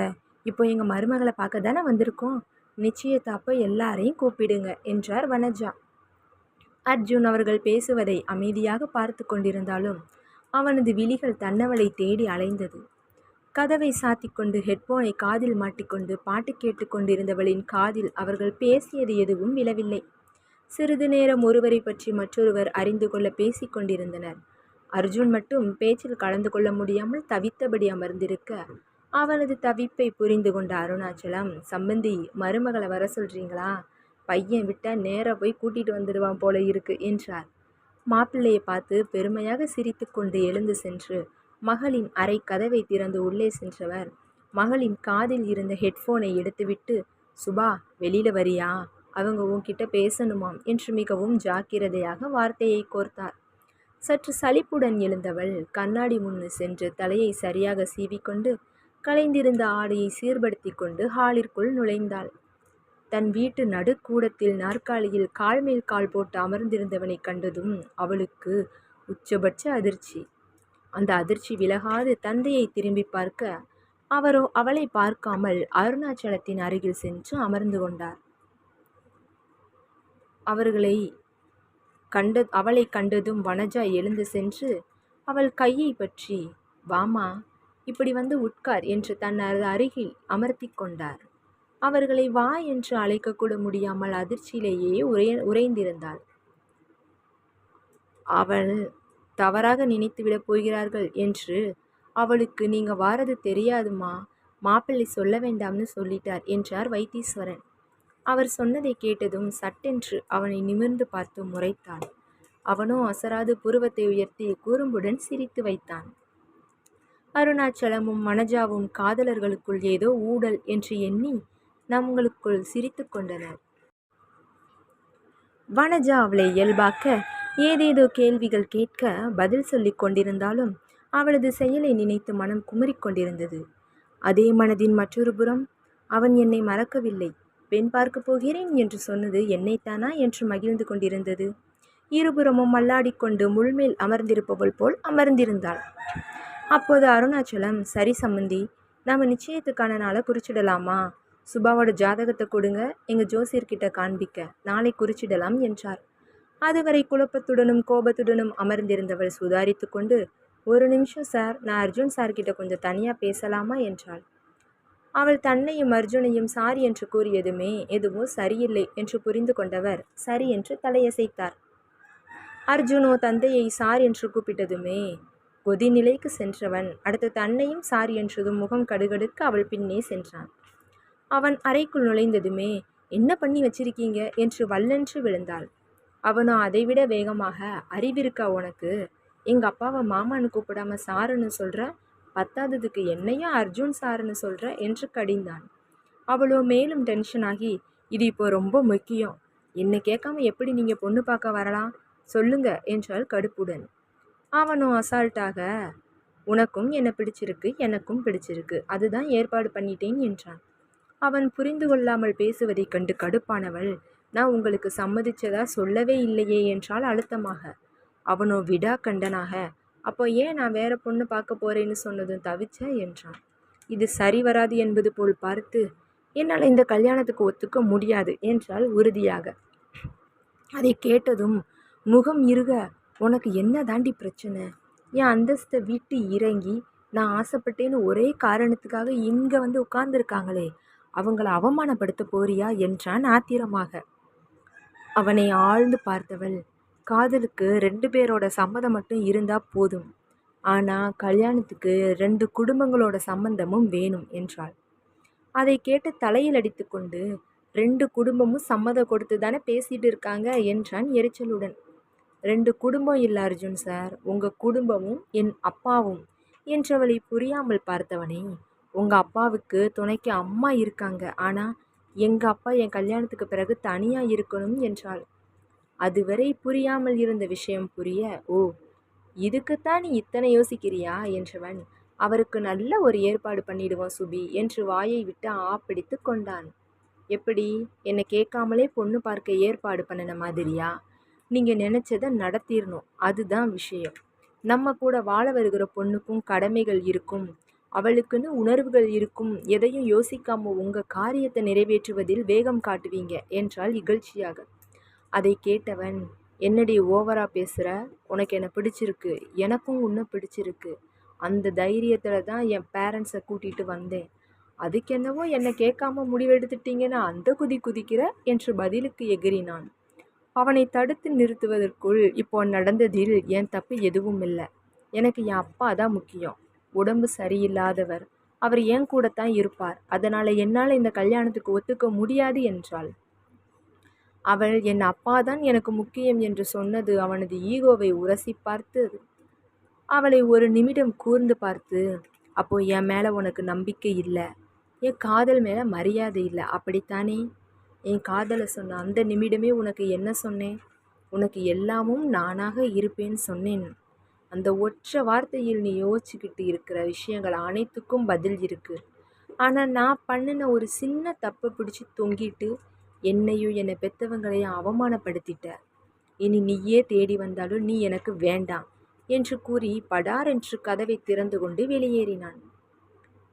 இப்போ எங்கள் மருமகளை பார்க்க தானே வந்திருக்கோம், நிச்சயத்தப்போ எல்லாரையும் கூப்பிடுங்க என்றார் வனஜா. அர்ஜுன் அவர்கள் பேசுவதை அமைதியாக பார்த்து கொண்டிருந்தாலும் அவனது விழிகள் தன்னவளை தேடி அலைந்தது. கதவை சாத்திக்கொண்டு ஹெட்போனை காதில் மாட்டிக்கொண்டு பாட்டு கேட்டு கொண்டிருந்தவளின் காதில் அவர்கள் பேசியது எதுவும் விழவில்லை. சிறிது நேரம் ஒருவரை பற்றி மற்றொருவர் அறிந்து கொள்ள பேசி கொண்டிருந்தனர். அர்ஜுன் மட்டும் பேச்சில் கலந்து கொள்ள முடியாமல் தவித்தபடி அமர்ந்திருக்க, அவனது தவிப்பை புரிந்து கொண்ட அருணாச்சலம், சம்பந்தி மருமகளை வர சொல்றீங்களா? பையன் விட்டா நேராக போய் கூட்டிட்டு வந்துடுவான் போல இருக்கு என்றார். மாப்பிள்ளையை பார்த்து பெருமையாக சிரித்து கொண்டு எழுந்து சென்று மகளின் அறை கதவை திறந்து உள்ளே சென்றவர் மகளின் காதில் இருந்த ஹெட்ஃபோனை எடுத்துவிட்டு, சுபா வெளியில வரியா, அவங்க உன்கிட்ட பேசணுமாம் என்று மிகவும் ஜாக்கிரதையாக வார்த்தையை கோர்த்தார். சற்று சலிப்புடன் எழுந்தவள் கண்ணாடி முன்னு சென்று தலையை சரியாக சீவிக்கொண்டு கலைந்திருந்த ஆடையை சீர்படுத்தி கொண்டு ஹாலிற்குள் நுழைந்தாள். தன் வீட்டு நடுக்கூடத்தில் நாற்காலியில் கால் மேல் கால் போட்டு அமர்ந்திருந்தவனை கண்டதும் அவளுக்கு உச்சபட்ச அதிர்ச்சி. அந்த அதிர்ச்சி விலகாது தந்தையை திரும்பி பார்க்க, அவரோ அவளை பார்க்காமல் அருணாச்சலத்தின் அருகில் சென்று அமர்ந்து கொண்டார். அவளை கண்டதும் வனஜா எழுந்து சென்று அவள் கையை பற்றி, வாமா இப்படி வந்து உட்கார் என்று தனது அருகில் அமர்த்தி கொண்டார். அவர்களை வா என்று அழைக்கக்கூட முடியாமல் அதிர்ச்சியிலேயே உறைந்திருந்தாள். அவள் தவறாக நினைத்துவிடப் போகிறார்கள் என்று அவளுக்கு நீங்க வாரது தெரியாதுமா, மாப்பிள்ளை சொல்ல வேண்டாம்னு சொல்லிட்டார் என்றார் வைத்தீஸ்வரன். அவர் சொன்னதை கேட்டதும் சட்டென்று அவனை நிமிர்ந்து பார்த்து முறைத்தான். அவனோ அசராது புருவத்தை உயர்த்தி குறும்புடன் சிரித்து வைத்தான். அருணாச்சலமும் மனஜாவும் காதலர்களுக்குள் ஏதோ ஊடல் என்று எண்ணி நம்மளுக்குள் சிரித்து கொண்டனர். வனஜா அவளை இயல்பாக்க ஏதேதோ கேள்விகள் கேட்க பதில் சொல்லி கொண்டிருந்தாலும் அவளது செயலை நினைத்து மனம் குமரிக்கொண்டிருந்தது. அதே மனதின் மற்றொரு புறம், அவன் என்னை மறக்கவில்லை, பெண் பார்க்க போகிறேன் என்று சொன்னது என்னைத்தானா என்று மகிழ்ந்து கொண்டிருந்தது. இருபுறமும் மல்லாடிக்கொண்டு முள்மேல் அமர்ந்திருப்பவள் போல் அமர்ந்திருந்தாள். அப்போது அருணாச்சலம், சரி சம்மந்தி, நம்ம நிச்சயத்துக்கான நாளை குறிச்சிடலாமா? சுபாவோட ஜாதகத்தை கொடுங்க, எங்கள் ஜோசியர்கிட்ட காண்பிக்க, நாளை குறிச்சிடலாம் என்றார். அதுவரை குழப்பத்துடனும் கோபத்துடனும் அமர்ந்திருந்தவள் சுதாரித்து கொண்டு, ஒரு நிமிஷம் சார், நான் அர்ஜுன் சார்கிட்ட கொஞ்சம் தனியாக பேசலாமா என்றாள். அவள் தன்னையும் அர்ஜுனையும் சாரி என்று கூறியதுமே எதுவோ சரியில்லை என்று புரிந்து கொண்டவர் சரி என்று தலையசைத்தார். அர்ஜுனோ தந்தையை சார் என்று கூப்பிட்டதுமே, கொதிநிலைக்கு சென்றவன் அடுத்து தன்னையும் சாரி என்றதும் முகம் கடுகடுக்க அவள் பின்னே சென்றான். அவன் அறைக்குள் நுழைந்ததுமே, என்ன பண்ணி வச்சிருக்கீங்க என்று வல்லென்று விழுந்தாள். அவனோ அதைவிட வேகமாக, அறிவிருக்கா உனக்கு? எங்க அப்பாவை மாமான்னு கூப்பிடாம சாருன்னு சொல்ற, பத்தாததுக்கு என்னையும் அர்ஜுன் சாருன்னு சொல்ற என்று கடிந்தான். அவளோ மேலும் டென்ஷன் ஆகி, இது இப்போ ரொம்ப முக்கியம், என்னை கேட்காம எப்படி நீங்க பொண்ணு பார்க்க வரலாம் சொல்லுங்க என்றாள் கடுப்புடன். அவனும் அசால்ட்டாக, உனக்கும் என்ன பிடிச்சிருக்கு, எனக்கும் பிடிச்சிருக்கு, அதுதான் ஏற்பாடு பண்ணிட்டேன் என்றான். அவன் புரிந்து கொள்ளாமல் பேசுவதைக் கண்டு கடுப்பானவள், நான் உங்களுக்கு சம்மதிச்சதா சொல்லவே இல்லையே என்றால் அழுத்தமாக. அவனோ விடா கண்டனாக, அப்போ ஏன் நான் வேற பொண்ணு பார்க்க போறேன்னு சொன்னதும் தவிச்ச என்றான். இது சரி வராது என்பது போல் பார்த்து, என்னால் இந்த கல்யாணத்துக்கு ஒத்துக்க முடியாது என்றாள் உறுதியாக. அதை கேட்டதும் முகம் இறுக, உனக்கு என்ன தாண்டி பிரச்சனை? என் அந்தஸ்தை விட்டு இறங்கி நான் ஆசைப்பட்டேன்னு ஒரே காரணத்துக்காக இங்கே வந்து உட்கார்ந்துருக்காங்களே, அவங்கள அவமானப்படுத்த போறியா என்றான் ஆத்திரமாக. அவனை ஆழ்ந்து பார்த்தவள், காதலுக்கு 2 பேரோட சம்மதம் மட்டும் இருந்தா போதும், ஆனால் கல்யாணத்துக்கு 2 குடும்பங்களோட சம்மந்தமும் வேணும் என்றாள். அதை கேட்டு தலையில் அடித்து கொண்டு, 2 குடும்பமும் சம்மதம் கொடுத்து தானே பேசிட்டு இருக்காங்க என்றான் எரிச்சலுடன். 2 குடும்பம் இல்லை அர்ஜுன் சார், உங்கள் குடும்பமும் என் அப்பாவும் என்றவளை புரியாமல் பார்த்தவனே, உங்கள் அப்பாவுக்கு துணைக்கு அம்மா இருக்காங்க, ஆனால் எங்கள் அப்பா என் கல்யாணத்துக்கு பிறகு தனியாக இருக்கணும் என்றாள். அதுவரை புரியாமல் இருந்த விஷயம் புரிய, ஓ இதுக்குத்தான் நீ இத்தனை யோசிக்கிறியா என்றவன், அவருக்கு நல்ல ஒரு ஏற்பாடு பண்ணிடுவோம் சுபி என்று வாயை விட்டு ஆப்பிடித்து கொண்டான். எப்படி, என்னை கேட்காமலே பொண்ணு பார்க்க ஏற்பாடு பண்ணின மாதிரியா? நீங்கள் நினச்சதை நடத்திடணும், அதுதான் விஷயம். நம்ம கூட வாழ வருகிற பொண்ணுக்கும் கடமைகள் இருக்கும், அவளுக்குன்னு உணர்வுகள் இருக்கும், எதையும் யோசிக்காம உங்கள் காரியத்தை நிறைவேற்றுவதில் வேகம் காட்டுவீங்க என்றால் இகழ்ச்சியாக. அதை கேட்டவன், என்னடி ஓவரா பேசுகிற? உனக்கு என்ன பிடிச்சிருக்கு, எனக்கும் உன்னை பிடிச்சிருக்கு, அந்த தைரியத்தில் தான் என் பேரண்ட்ஸை கூட்டிகிட்டு வந்தேன், அதுக்கு என்னவோ என்னை கேட்காம முடிவெடுத்துட்டீங்கன்னா அந்த குதிக்கிற என்று பதிலுக்கு எகிறினான். அவனை தடுத்து நிறுத்துவதற்குள், இப்போ நடந்ததில் என் தப்பு எதுவும் இல்லை, எனக்கு என் அப்பா தான் முக்கியம், உடம்பு சரியில்லாதவர், அவர் என் கூடத்தான் இருப்பார், அதனால் என்னால் இந்த கல்யாணத்துக்கு ஒத்துக்க முடியாது என்றாள். அவள் என் அப்பா தான் எனக்கு முக்கியம் என்று சொன்னது அவனது ஈகோவை உரசி பார்த்து அவளை ஒரு நிமிடம் கூர்ந்து பார்த்து, அப்போ என் மேலே உனக்கு நம்பிக்கை இல்லை, என் காதல் மேலே மரியாதை இல்லை, அப்படித்தானே? என் காதலை சொன்ன அந்த நிமிடமே உனக்கு என்ன சொன்னேன்? உனக்கு எல்லாமும் நானாக இருப்பேன்னு சொன்னேன். அந்த ஒற்றை வார்த்தையில் நீ யோசிச்சுக்கிட்டு இருக்கிற விஷயங்கள் அனைத்துக்கும் பதில் இருக்கு. ஆனால் நான் பண்ணின ஒரு சின்ன தப்பை பிடிச்சி தொங்கிட்டு என்னையும் என்னை பெற்றவங்களையும் அவமானப்படுத்திட்ட. இனி நீயே தேடி வந்தாலும் நீ எனக்கு வேண்டாம் என்று கூறி படார் என்று கதவை திறந்து கொண்டு வெளியேறினான்.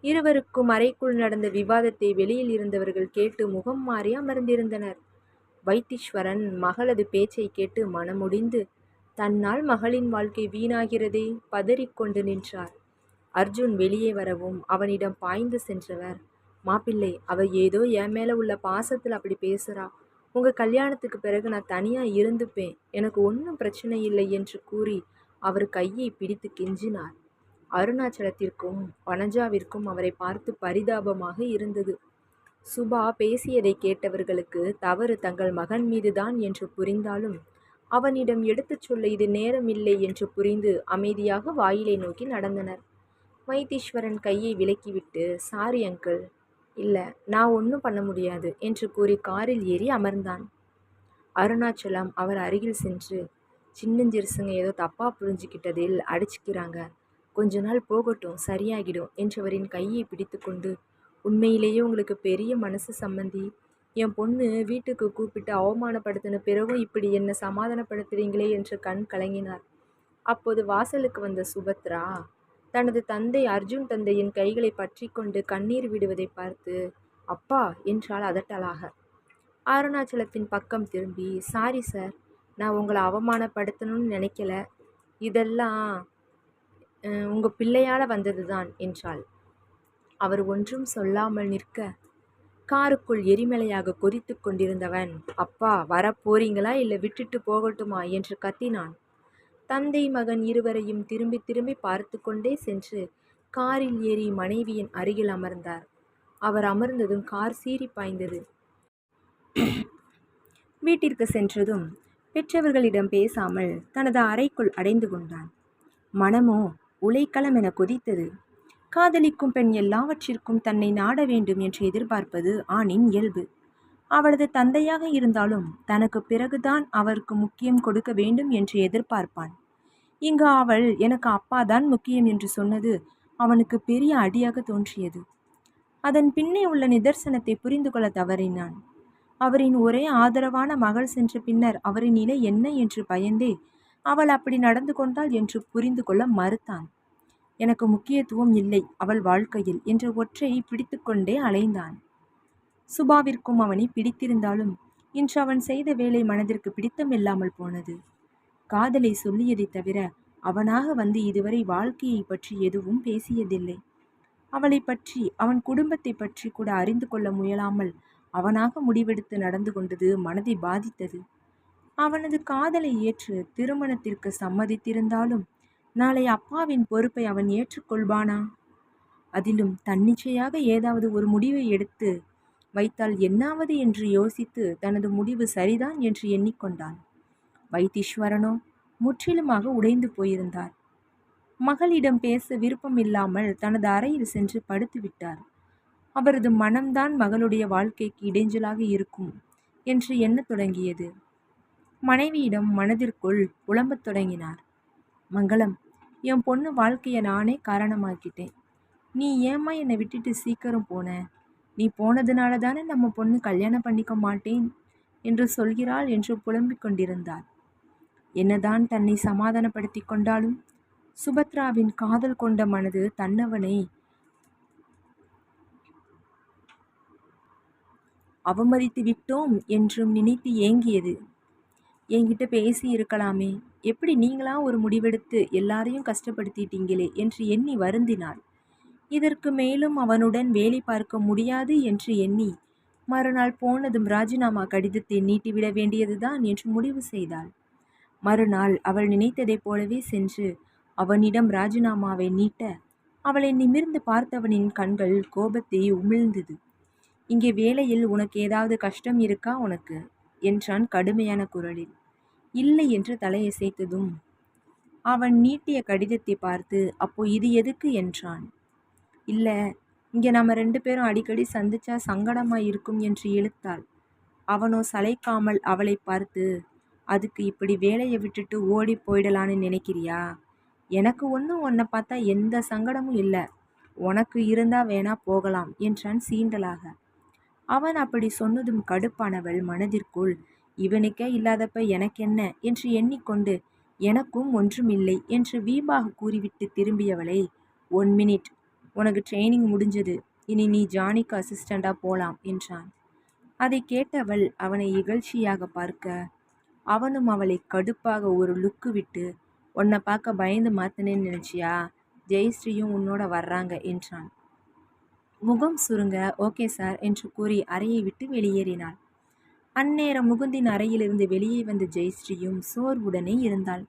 இருவருக்கும் அறைக்குள் நடந்த விவாதத்தை வெளியில் இருந்தவர்கள் கேட்டு முகம் மாறி அமர்ந்திருந்தனர். வைத்தீஸ்வரன் மகளது பேச்சை கேட்டு மனமுடிந்து, தன்னால் மகளின் வாழ்க்கை வீணாகிறதே பதறிக்கொண்டு நின்றார். அர்ஜுன் வெளியே வரவும் அவனிடம் பாய்ந்து சென்றவர், மாப்பிள்ளை, அவ ஏதோ என் மேலே உள்ள பாசத்தில் அப்படி பேசுகிறா, உங்கள் கல்யாணத்துக்கு பிறகு நான் தனியாக இருந்துப்பேன், எனக்கு ஒன்றும் பிரச்சனை இல்லை என்று கூறி அவர் கையை பிடித்து கெஞ்சினார். அருணாச்சலத்திற்கும் வனஜாவிற்கும் அவரை பார்த்து பரிதாபமாக இருந்தது. சுபா பேசியதை கேட்டவர்களுக்கு தவறு தங்கள் மகன் மீதுதான் என்று புரிந்தாலும் அவனிடம் எடுத்துச் சொல்ல இது நேரம் இல்லை என்று புரிந்து அமைதியாக வாயிலை நோக்கி நடந்தனர். வைத்தீஸ்வரன் கையை விலக்கிவிட்டு, சாரி அங்கிள், இல்லை நான் ஒன்றும் பண்ண முடியாது என்று கூறி காரில் ஏறி அமர்ந்தான். அருணாச்சலம் அவர் அருகில் சென்று, சின்னஞ்சிறுசுங்க ஏதோ தப்பாக புரிஞ்சுக்கிட்டதில் அடிச்சுக்கிறாங்க, கொஞ்ச நாள் போகட்டும், சரியாகிடும் என்றவரின் கையை பிடித்து கொண்டு, உண்மையிலேயே உங்களுக்கு பெரிய மனசு சம்மந்தி, என் பொண்ணு வீட்டுக்கு கூப்பிட்டு அவமானப்படுத்தின பிறகும் இப்படி என்னை சமாதானப்படுத்துறீங்களே என்று கண் கலங்கினார். அப்போது வாசலுக்கு வந்த சுபத்ரா தனது தந்தை அர்ஜுன் தந்தையின் கைகளை பற்றி கொண்டு கண்ணீர் விடுவதை பார்த்து, அப்பா என்றால் அதட்டலாக. அருணாச்சலத்தின் பக்கம் திரும்பி, சாரி சார், நான் உங்களை அவமானப்படுத்தணும்னு நினைக்கல, இதெல்லாம் உங்கள் பிள்ளையால் வந்தது தான் என்றாள். அவர் ஒன்றும் சொல்லாமல் நிற்க, காருக்குள் எரிமலையாக கொதித்து கொண்டிருந்தவன், அப்பா வரப்போறீங்களா இல்லை விட்டுட்டு போகட்டுமா என்று கத்தினான். தந்தை மகன் இருவரையும் திரும்பி திரும்பி பார்த்து கொண்டே சென்று காரில் ஏறி மனைவியின் அருகில் அமர்ந்தார். அவர் அமர்ந்ததும் கார் சீறி பாய்ந்தது. வீட்டிற்கு சென்றதும் பெற்றவர்களிடம் பேசாமல் தனது அறைக்குள் அடைந்து கொண்டான். மனமோ உலைக்களம் என கொதித்தது. காதலிக்கும் பெண் எல்லாவற்றிற்கும் தன்னை நாட வேண்டும் என்று எதிர்பார்ப்பது ஆணின் இயல்பு. அவளது தந்தையாக இருந்தாலும் தனக்கு பிறகுதான் அவருக்கு முக்கியம் கொடுக்க வேண்டும் என்று எதிர்பார்ப்பான். இங்கு அவள் எனக்கு அப்பாதான் முக்கியம் என்று சொன்னது அவனுக்கு பெரிய அடியாக தோன்றியது. அதன் பின்னே உள்ள நிதர்சனத்தை புரிந்து கொள்ள தவறினான். அவரின் ஒரே ஆதரவான மகள் சென்ற பின்னர் அவரின் நிலை என்ன என்று பயந்தே அவள் அப்படி நடந்து கொண்டாள் என்று புரிந்து கொள்ள மறுத்தான். எனக்கு முக்கியத்துவம் இல்லை அவள் வாழ்க்கையில் என்ற ஒற்றை பிடித்து கொண்டே அலைந்தான். சுபாவிற்கும் அவனை பிடித்திருந்தாலும் இன்று அவன் செய்த வேலை மனதிற்கு பிடித்தமில்லாமல் போனது. காதலை சொல்லியதை தவிர அவனாக வந்து இதுவரை வாழ்க்கையை பற்றி எதுவும் பேசியதில்லை. அவளை பற்றி அவன் குடும்பத்தை பற்றி கூட அறிந்து கொள்ள முயலாமல் அவனாக முடிவெடுத்து நடந்து கொண்டது மனதை பாதித்தது. அவனது காதலை ஏற்று திருமணத்திற்கு சம்மதித்திருந்தாலும் நாளை அப்பாவின் பொறுப்பை அவன் ஏற்றுக்கொள்வானா? அதிலும் தன்னிச்சையாக ஏதாவது ஒரு முடிவை எடுத்து வைத்தால் என்னாவது என்று யோசித்து தனது முடிவு சரிதான் என்று எண்ணிக்கொண்டான். வைத்தீஸ்வரனோ முற்றிலுமாக உடைந்து போயிருந்தார். மகளிடம் பேச விருப்பமில்லாமல் தனது அறையில் சென்று படுத்து விட்டார். அவரது மனம்தான் மகளுடைய வாழ்க்கைக்கு இடைஞ்சலாக இருக்கும் என்று எண்ணத் தொடங்கியது. மனைவியிடம் மனதிற்குள் புலம்பத் தொடங்கினார். மங்களம், என் பொண்ணு வாழ்க்கையை நானே காரணமாக்கிட்டேன். நீ ஏம்மா என்னை விட்டுட்டு சீக்கிரம் போன? நீ போனதுனால தானே நம்ம பொண்ணு கல்யாணம் பண்ணிக்க மாட்டேன் என்று சொல்கிறாள் என்று புலம்பிக் கொண்டிருந்தார். என்னதான் தன்னை சமாதானப்படுத்தி கொண்டாலும் சுபத்ராவின் காதல் கொண்ட மனது தன்னவனை அவமதித்து விட்டோம் என்றும் நினைத்து ஏங்கியது. என்கிட்ட பேசி இருக்கலாமே, எப்படி நீங்களா ஒரு முடிவெடுத்து எல்லாரையும் கஷ்டப்படுத்திட்டீங்களே என்று எண்ணி வருந்தினாள். இதற்கு மேலும் அவனுடன் வேலை பார்க்க முடியாது என்று எண்ணி மறுநாள் போனதும் ராஜினாமா கடிதத்தை நீட்டிவிட வேண்டியதுதான் என்று முடிவு செய்தாள். மறுநாள் அவள் நினைத்ததைப் போலவே சென்று அவனிடம் ராஜினாமாவை நீட்ட அவளை நிமிர்ந்து பார்த்தவனின் கண்கள் கோபத்தை உமிழ்ந்தது. இங்கே வேலையில் உனக்கு ஏதாவது கஷ்டம் இருக்கா உனக்கு என்றான் கடுமையான குரலில். இல்லை என்று தலையசைத்ததும் அவன் நீட்டிய கடிதத்தை பார்த்து அப்போ இது எதுக்கு என்றான். இல்லை, இங்கே நம்ம 2 பேரும் அடிக்கடி சந்திச்சா சங்கடமாக இருக்கும் என்று இழுத்தாள். அவனோ சளைக்காமல் அவளை பார்த்து, அதுக்கு இப்படி வேலையை விட்டுட்டு ஓடி போயிடலான்னு நினைக்கிறியா? எனக்கு ஒன்றும் உன்னை பார்த்தா எந்த சங்கடமும் இல்லை, உனக்கு இருந்தா வேணா போகலாம் என்றான் சீண்டலாக. அவன் அப்படி சொன்னதும் கடுப்பானவள் மனதிற்குள் இவனுக்கே இல்லாதப்ப எனக்கென்ன என்று எண்ணிக்கொண்டு எனக்கும் ஒன்றுமில்லை என்று வீம்பாக கூறிவிட்டு திரும்பியவளை 1 மினிட், உனக்கு ட்ரைனிங் முடிஞ்சது, இனி நீ ஜானிக்கு அசிஸ்டண்டாக போலாம் என்றான். அதை கேட்டவள் அவனை இகழ்ச்சியாக பார்க்க அவனும் அவளை கடுப்பாக ஒரு லுக்கு விட்டு, உன்னை பார்க்க பயந்து மாத்தினேன்னு நினச்சியா? ஜெயஸ்ரீயும் உன்னோட வர்றாங்க என்றான். முகம் சுருங்க ஓகே சார் என்று கூறி அறையை விட்டு வெளியேறினாள். அந்நேரம் முகுந்தின் அறையிலிருந்து வெளியே வந்த ஜெயஸ்ரீயும் சோர்வுடனே இருந்தாள்.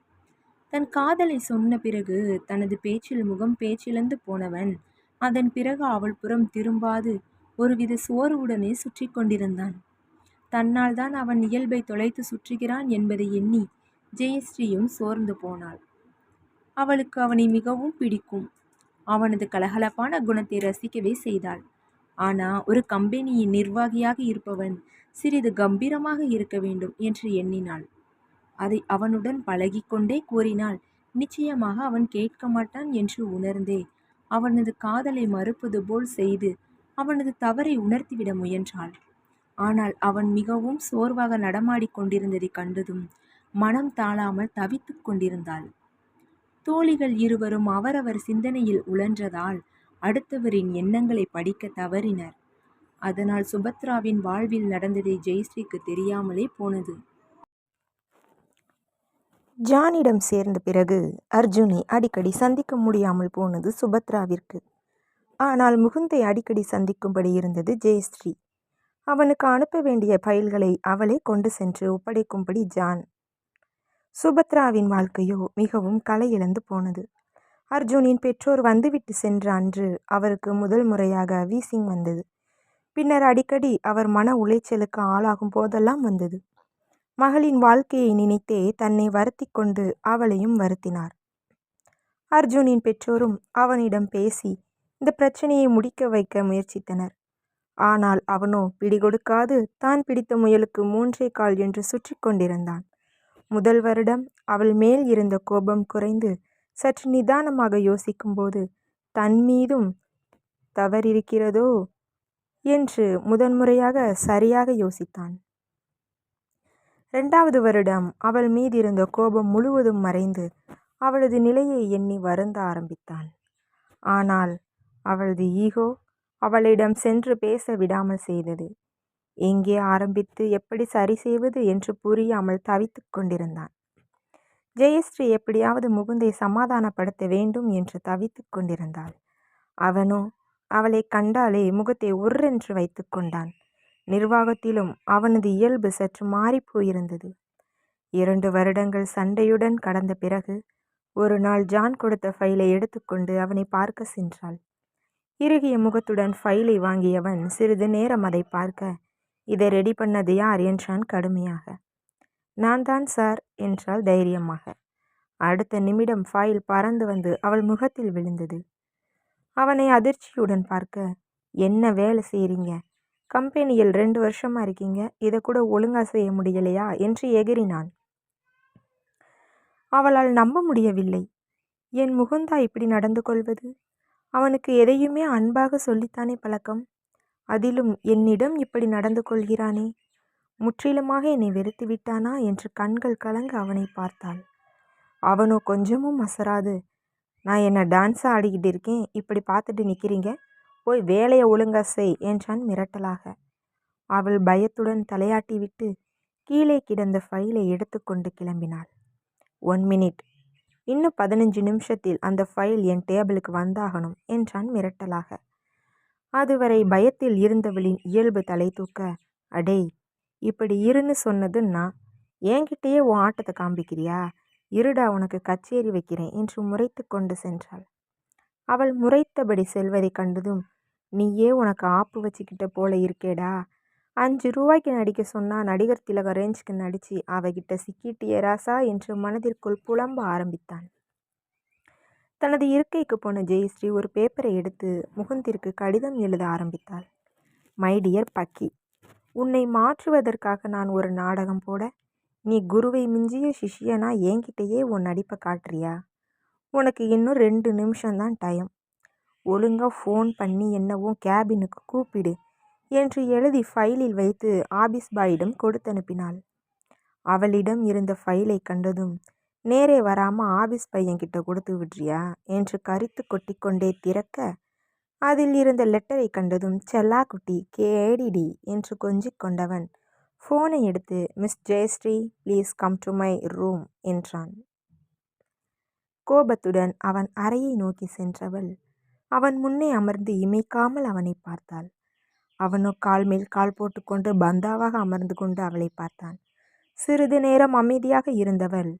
தன் காதலை சொன்ன பிறகு தனது பேச்சில் முகம் பேச்சிழந்து போனவன் அதன் பிறகு அவள் புறம் திரும்பாது ஒருவித சோர்வுடனே சுற்றி கொண்டிருந்தான். தன்னால் தான் அவன் இயல்பை தொலைத்து சுற்றுகிறான் என்பதை எண்ணி ஜெயஸ்ரீயும் சோர்ந்து போனாள். அவளுக்கு அவனை மிகவும் பிடிக்கும். அவனது கலகலப்பான குணத்தை ரசிக்கவே செய்தாள். ஆனால் ஒரு கம்பெனியின் நிர்வாகியாக இருப்பவன் சிறிது கம்பீரமாக இருக்க வேண்டும் என்று எண்ணினாள். அதை அவனுடன் பழகிக்கொண்டே கூறினால் நிச்சயமாக அவன் கேட்க மாட்டான் என்று உணர்ந்தே அவனது காதலை மறுப்பது போல் செய்து அவனது தவறை உணர்த்திவிட முயன்றாள். ஆனால் அவன் மிகவும் சோர்வாக நடமாடிக் கொண்டிருந்ததை கண்டதும் மனம் தாழாமல் தவித்து கொண்டிருந்தாள். தோழிகள் இருவரும் அவரவர் சிந்தனையில் உழன்றதால் அடுத்தவரின் எண்ணங்களை படிக்க தவறினர். அதனால் சுபத்ராவின் வாழ்வில் நடந்ததை ஜெயஸ்ரீக்கு தெரியாமலே போனது. ஜானிடம் சேர்ந்த பிறகு அர்ஜுனை அடிக்கடி சந்திக்க முடியாமல் போனது சுபத்ராவிற்கு. ஆனால் முகுந்தை அடிக்கடி சந்திக்கும்படி இருந்தது ஜெயஸ்ரீ. அவனுக்கு அனுப்ப வேண்டிய ஃபைல்களை அவளே கொண்டு சென்று ஒப்படைக்கும்படி ஜான் சுபத்ராவின் வாழ்க்கையோ மிகவும் களை இழந்து போனது. அர்ஜுனின் பெற்றோர் வந்துவிட்டு சென்ற அன்று அவருக்கு முதல் முறையாக வீசிங் வந்தது. பின்னர் அடிக்கடி அவர் மன உளைச்சலுக்கு ஆளாகும் போதெல்லாம் வந்தது. மகளின் வாழ்க்கையை நினைத்தே தன்னை வருத்தி கொண்டு அவளையும் வருத்தினார். அர்ஜுனின் பெற்றோரும் அவனிடம் பேசி இந்த பிரச்சனையை முடிக்க வைக்க முயற்சித்தனர். ஆனால் அவனோ பிடிகொடுக்காது தான் பிடித்த முயலுக்கு 3 கால் என்று சுற்றி கொண்டிருந்தான். முதல் வருடம் அவள் மேல் இருந்த கோபம் குறைந்து சற்று நிதானமாக யோசிக்கும்போது தன் மீதும் தவறிருக்கிறதோ என்று முதன்முறையாக சரியாக யோசித்தான். 2வது வருடம் அவள் மீதிருந்த கோபம் முழுவதும் மறைந்து அவளது நிலையை எண்ணி வருந்த ஆரம்பித்தான். ஆனால் அவளது ஈகோ அவளிடம் சென்று பேச விடாமல் செய்தது. எங்கே ஆரம்பித்து எப்படி சரி செய்வது என்று புரியாமல் தவித்துக் கொண்டிருந்தான். ஜெயஸ்ரீ எப்படியாவது முகுந்தை சமாதானப்படுத்த வேண்டும் என்று தவித்துக் கொண்டிருந்தாள். அவனோ அவளை கண்டாலே முகத்தை உர்ரென்று வைத்து கொண்டான். நிர்வாகத்திலும் அவனது இயல்பு சற்று மாறிப்போயிருந்தது. 2 வருடங்கள் சண்டையுடன் கடந்த பிறகு ஒரு நாள் ஜான் கொடுத்த ஃபைலை எடுத்துக்கொண்டு அவனை பார்க்க சென்றாள். இறுகிய முகத்துடன் ஃபைலை வாங்கியவன் சிறிது நேரம் அதை பார்க்க, இதை ரெடி பண்ணது யார் என்றான் கடுமையாக. நான் தான் சார் என்றாள் தைரியமாக. அடுத்த நிமிடம் ஃபைல் பறந்து வந்து அவள் முகத்தில் விழுந்தது. அவனை அதிர்ச்சியுடன் பார்க்க, என்ன வேலை செய்கிறீங்க? கம்பெனியில் 2 வருஷமா இருக்கீங்க, இதை கூட ஒழுங்கா செய்ய முடியலையா என்று எகிறினான். அவளால் நம்ப முடியவில்லை. என் முகுந்தா இப்படி நடந்து கொள்வது? அவனுக்கு எதையுமே அன்பாக சொல்லித்தானே பழக்கம். அதிலும் என்னிடம் இப்படி நடந்து கொள்கிறானே, முற்றிலுமாக என்னை வெறுத்து விட்டானா என்று கண்கள் கலங்க அவனை பார்த்தாள். அவனோ கொஞ்சமும் அசராது, நான் என்ன டான்ஸா ஆடிக்கிட்டு இருக்கேன், இப்படி பார்த்துட்டு நிற்கிறீங்க, போய் வேலையை ஒழுங்கா செய் என்றான் மிரட்டலாக. அவள் பயத்துடன் தலையாட்டி விட்டு கீழே கிடந்த ஃபைலை எடுத்துக்கொண்டு கிளம்பினாள். 1 மினிட், இன்னும் 15 நிமிஷத்தில் அந்த ஃபைல் என் டேபிளுக்கு வந்தாகணும் என்றான் மிரட்டலாக. அதுவரை பயத்தில் இருந்தவளின் இயல்பு தலை தூக்க, அடேய், இப்படி இருன்னு சொன்னது நான், என்கிட்டயே உன் ஆட்டத்தை காண்பிக்கிறியா? இருடா உனக்கு கச்சேரி வைக்கிறேன் என்று முறைத்து கொண்டு சென்றாள். அவள் முறைத்தபடி செல்வதை கண்டதும், நீயே உனக்கு ஆப்பு வச்சுக்கிட்ட போல இருக்கேடா, 5 ரூபாய்க்கு நடிக்க சொன்னா நடிகர் திலக ரேஞ்சுக்கு நடிச்சு அவகிட்ட சிக்கிட்டியே ராசா என்று மனதிற்குள் புலம்ப ஆரம்பித்தான். தனது இருக்கைக்கு போன ஜெயஸ்ரீ ஒரு பேப்பரை எடுத்து முகுந்திற்கு கடிதம் எழுத ஆரம்பித்தாள். மை டியர் பக்கி, உன்னை மாற்றுவதற்காக நான் ஒரு நாடகம் போட, நீ குருவை மிஞ்சிய சிஷ்யனா என்கிட்டயே உன் நடிப்பை காட்டுறியா? உனக்கு இன்னும் 2 நிமிஷம்தான் டைம். ஒழுங்கா ஃபோன் பண்ணி என்னவும் கேபினுக்கு கூப்பிடு என்று எழுதி ஃபைலில் வைத்து ஆபீஸ் பாயிடம் கொடுத்தனுப்பினாள். அவளிடம் இருந்த ஃபைலை கண்டதும், நேரே வராமல் ஆபீஸ் பையன்கிட்ட கொடுத்து விட்றியா என்று கரித்து கொட்டிக்கொண்டே திறக்க, அதில் இருந்த லெட்டரை கண்டதும் செல்லாக்குட்டி கேடிடி என்று கொஞ்சிக் கொண்டவன் ஃபோனை எடுத்து, miss Jayashree please come to my room என்றான். கோபத்துடன் அவன் அறையை நோக்கி சென்றவள் அவன் முன்னே அமர்ந்து இமைக்காமல் அவனை பார்த்தாள். அவனோ கால் மேல் கால் போட்டுக்கொண்டு பந்தாவாக அமர்ந்து கொண்டு அவளை பார்த்தான். சிறிது நேரம் அமைதியாக இருந்தவள்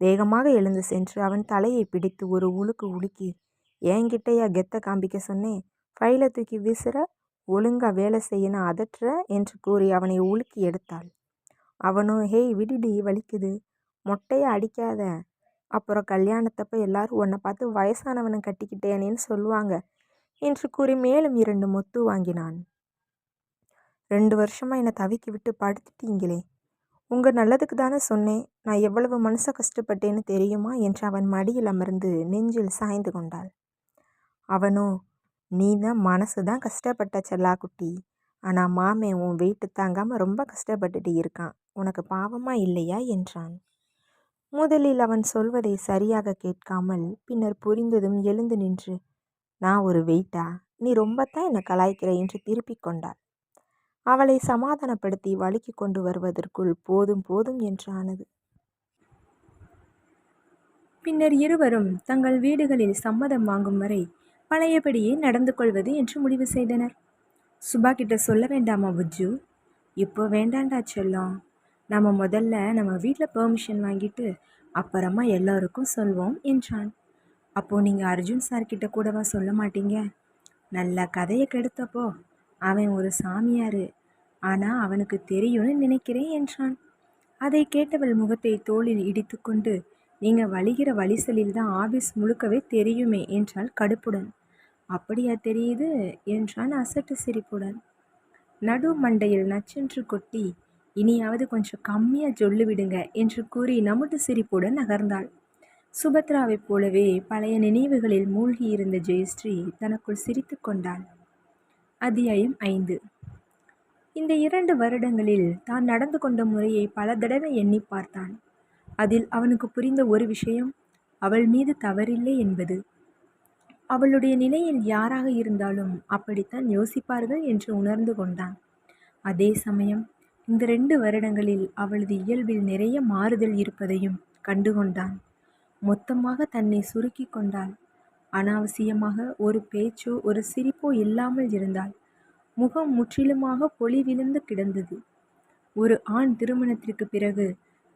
வேகமாக எழுந்து சென்று அவன் தலையை பிடித்து ஒரு உலுக்கு உலுக்கி, என்கிட்டயா கெத்த காண்பிக்க சொன்னேன், ஃபைலை தூக்கி வீசுற, ஒழுங்கா வேலை செய்யணும் அதற்ற என்று கூறி அவனை உலுக்கி எடுத்தாள். அவனோ, ஹேய் விடுடி, வலிக்குது, மொட்டையை அடிக்காத, அப்புறம் கல்யாணத்தப்ப எல்லாரும் உன்னை பார்த்து வயசானவனை கட்டிக்கிட்டேனேன்னு சொல்லுவாங்க என்று கூறி மேலும் 2 மொத்து வாங்கினான். 2 வருஷமா என்னை தவிக்கி விட்டு படுத்துட்டீங்களே, உங்கள் நல்லதுக்கு தானே சொன்னேன், நான் எவ்வளவு மனசை கஷ்டப்பட்டேன்னு தெரியுமா என்று அவன் மடியில் அமர்ந்து நெஞ்சில் சாய்ந்து கொண்டாள். அவனோ, நீ தான் மனசு தான் கஷ்டப்பட்ட செல்லாக்குட்டி, ஆனால் மாமே உன் வெயிட்டு தாங்காமல் ரொம்ப கஷ்டப்பட்டுட்டு இருக்கான், உனக்கு பாவமா இல்லையா என்றான். முதலில் அவன் சொல்வதை சரியாக கேட்காமல் பின்னர் புரிந்ததும் எழுந்து நின்று, நான் ஒரு வெயிட்டா, நீ ரொம்பத்தான் என்னை கலாய்க்கிற என்று திருப்பிக் கொண்டாள். அவளை சமாதானப்படுத்தி வழுக்கி கொண்டு வருவதற்குள் போதும் போதும் என்றானது. பின்னர் இருவரும் தங்கள் வீடுகளில் சம்மதம் வாங்கும் வரை பழையபடியே நடந்து கொள்வது என்று முடிவு செய்தனர். சுபா கிட்ட சொல்ல வேண்டாமா புஜ்ஜு? இப்போ வேண்டாண்டா செல்லம், நம்ம முதல்ல நம்ம வீட்டில் பெர்மிஷன் வாங்கிட்டு அப்புறமா எல்லாருக்கும் சொல்வோம் என்றான். அப்போ நீங்க அர்ஜுன் சார் கிட்ட கூடவா சொல்ல மாட்டீங்க? நல்ல கதையை கெடுத்தப்போ அவன் ஒரு சாமியாரு, ஆனா அவனுக்கு தெரியும்னு நினைக்கிறேன் என்றான். அதை கேட்டவள் முகத்தை தோளில் இடித்துக்கொண்டு, நீங்க வழிகிற வழிசலில் தான் ஆபீஸ் முழுக்கவே தெரியுமே என்றாள் கடுப்புடன். அப்படியா தெரியுது என்றான் அசட்டு சிரிப்புடன். நடு மண்டையில் நச்சென்று கொட்டி, இனியாவது கொஞ்சம் கம்மியா சொல்லு விடுங்க என்று கூறி நமுட்டு சிரிப்புடன் நகர்ந்தாள். சுபத்ராவைப் போலவே பழைய நினைவுகளில் மூழ்கியிருந்த ஜெயஸ்ரீ தனக்குள் சிரித்து கொண்டாள். அத்தியாயம் 5. இந்த 2 வருடங்களில் தான் நடந்து கொண்ட முறையை பல தடவை எண்ணி பார்த்தான். அதில் அவனுக்கு புரிந்த ஒரு விஷயம், அவள் மீது தவறில்லை என்பது. அவளுடைய நிலையில் யாராக இருந்தாலும் அப்படித்தான் யோசிப்பார்கள் என்று உணர்ந்து கொண்டான். அதே சமயம் இந்த 2 வருடங்களில் அவளது இயல்பில் நிறைய மாறுதல் இருப்பதையும் கண்டுகொண்டான். மொத்தமாக தன்னை சுருக்கி கொண்டாள். அனாவசியமாக ஒரு பேச்சோ ஒரு சிரிப்போ இல்லாமல் இருந்தாள். முகம் முற்றிலுமாக பொலிவிழந்து கிடந்தது. ஒரு ஆண் திருமணத்திற்கு பிறகு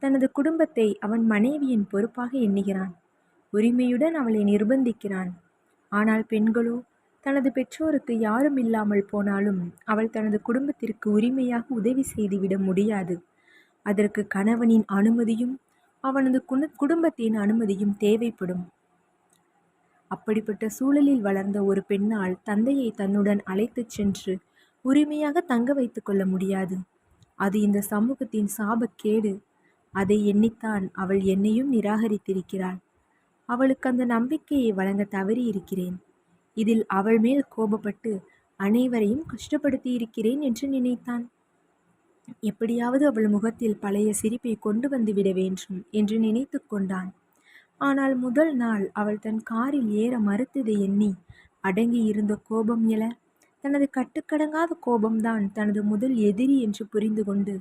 தனது குடும்பத்தை அவன் மனைவியின் பொறுப்பாக எண்ணுகிறான். உரிமையுடன் அவளை நிர்பந்திக்கிறான். ஆனால் பெண்களோ, தனது பெற்றோருக்கு யாரும் இல்லாமல் போனாலும் அவள் தனது குடும்பத்திற்கு உரிமையாக உதவி செய்துவிட முடியாது. அதற்கு கணவனின் அனுமதியும் அவனது குடும்பத்தின் அனுமதியும் தேவைப்படும். அப்படிப்பட்ட சூழலில் வளர்ந்த ஒரு பெண்ணால் தந்தையை தன்னுடன் அழைத்துச் சென்று உரிமையாக தங்க வைத்துக் கொள்ள முடியாது. அது இந்த சமூகத்தின் சாபக்கேடு. அதை எண்ணித்தான் அவள் என்னையும் நிராகரித்திருக்கிறாள். அவளுக்கு அந்த நம்பிக்கையை வழங்க தவறி இருக்கிறேன். இதில் அவள் மேல் கோபப்பட்டு அனைவரையும் கஷ்டப்படுத்தி இருக்கிறேன் என்று நினைத்தான். எப்படியாவது அவள் முகத்தில் பழைய சிரிப்பை கொண்டு வந்து விட வேண்டும் என்று நினைத்து கொண்டான். ஆனால் முதல் நாள் அவள் தன் காரில் ஏற மறுத்ததை எண்ணி அடங்கி இருந்த கோபம் எழ, தனது கட்டுக்கடங்காத கோபம்தான் தனது முதல் எதிரி என்று புரிந்து கொண்டு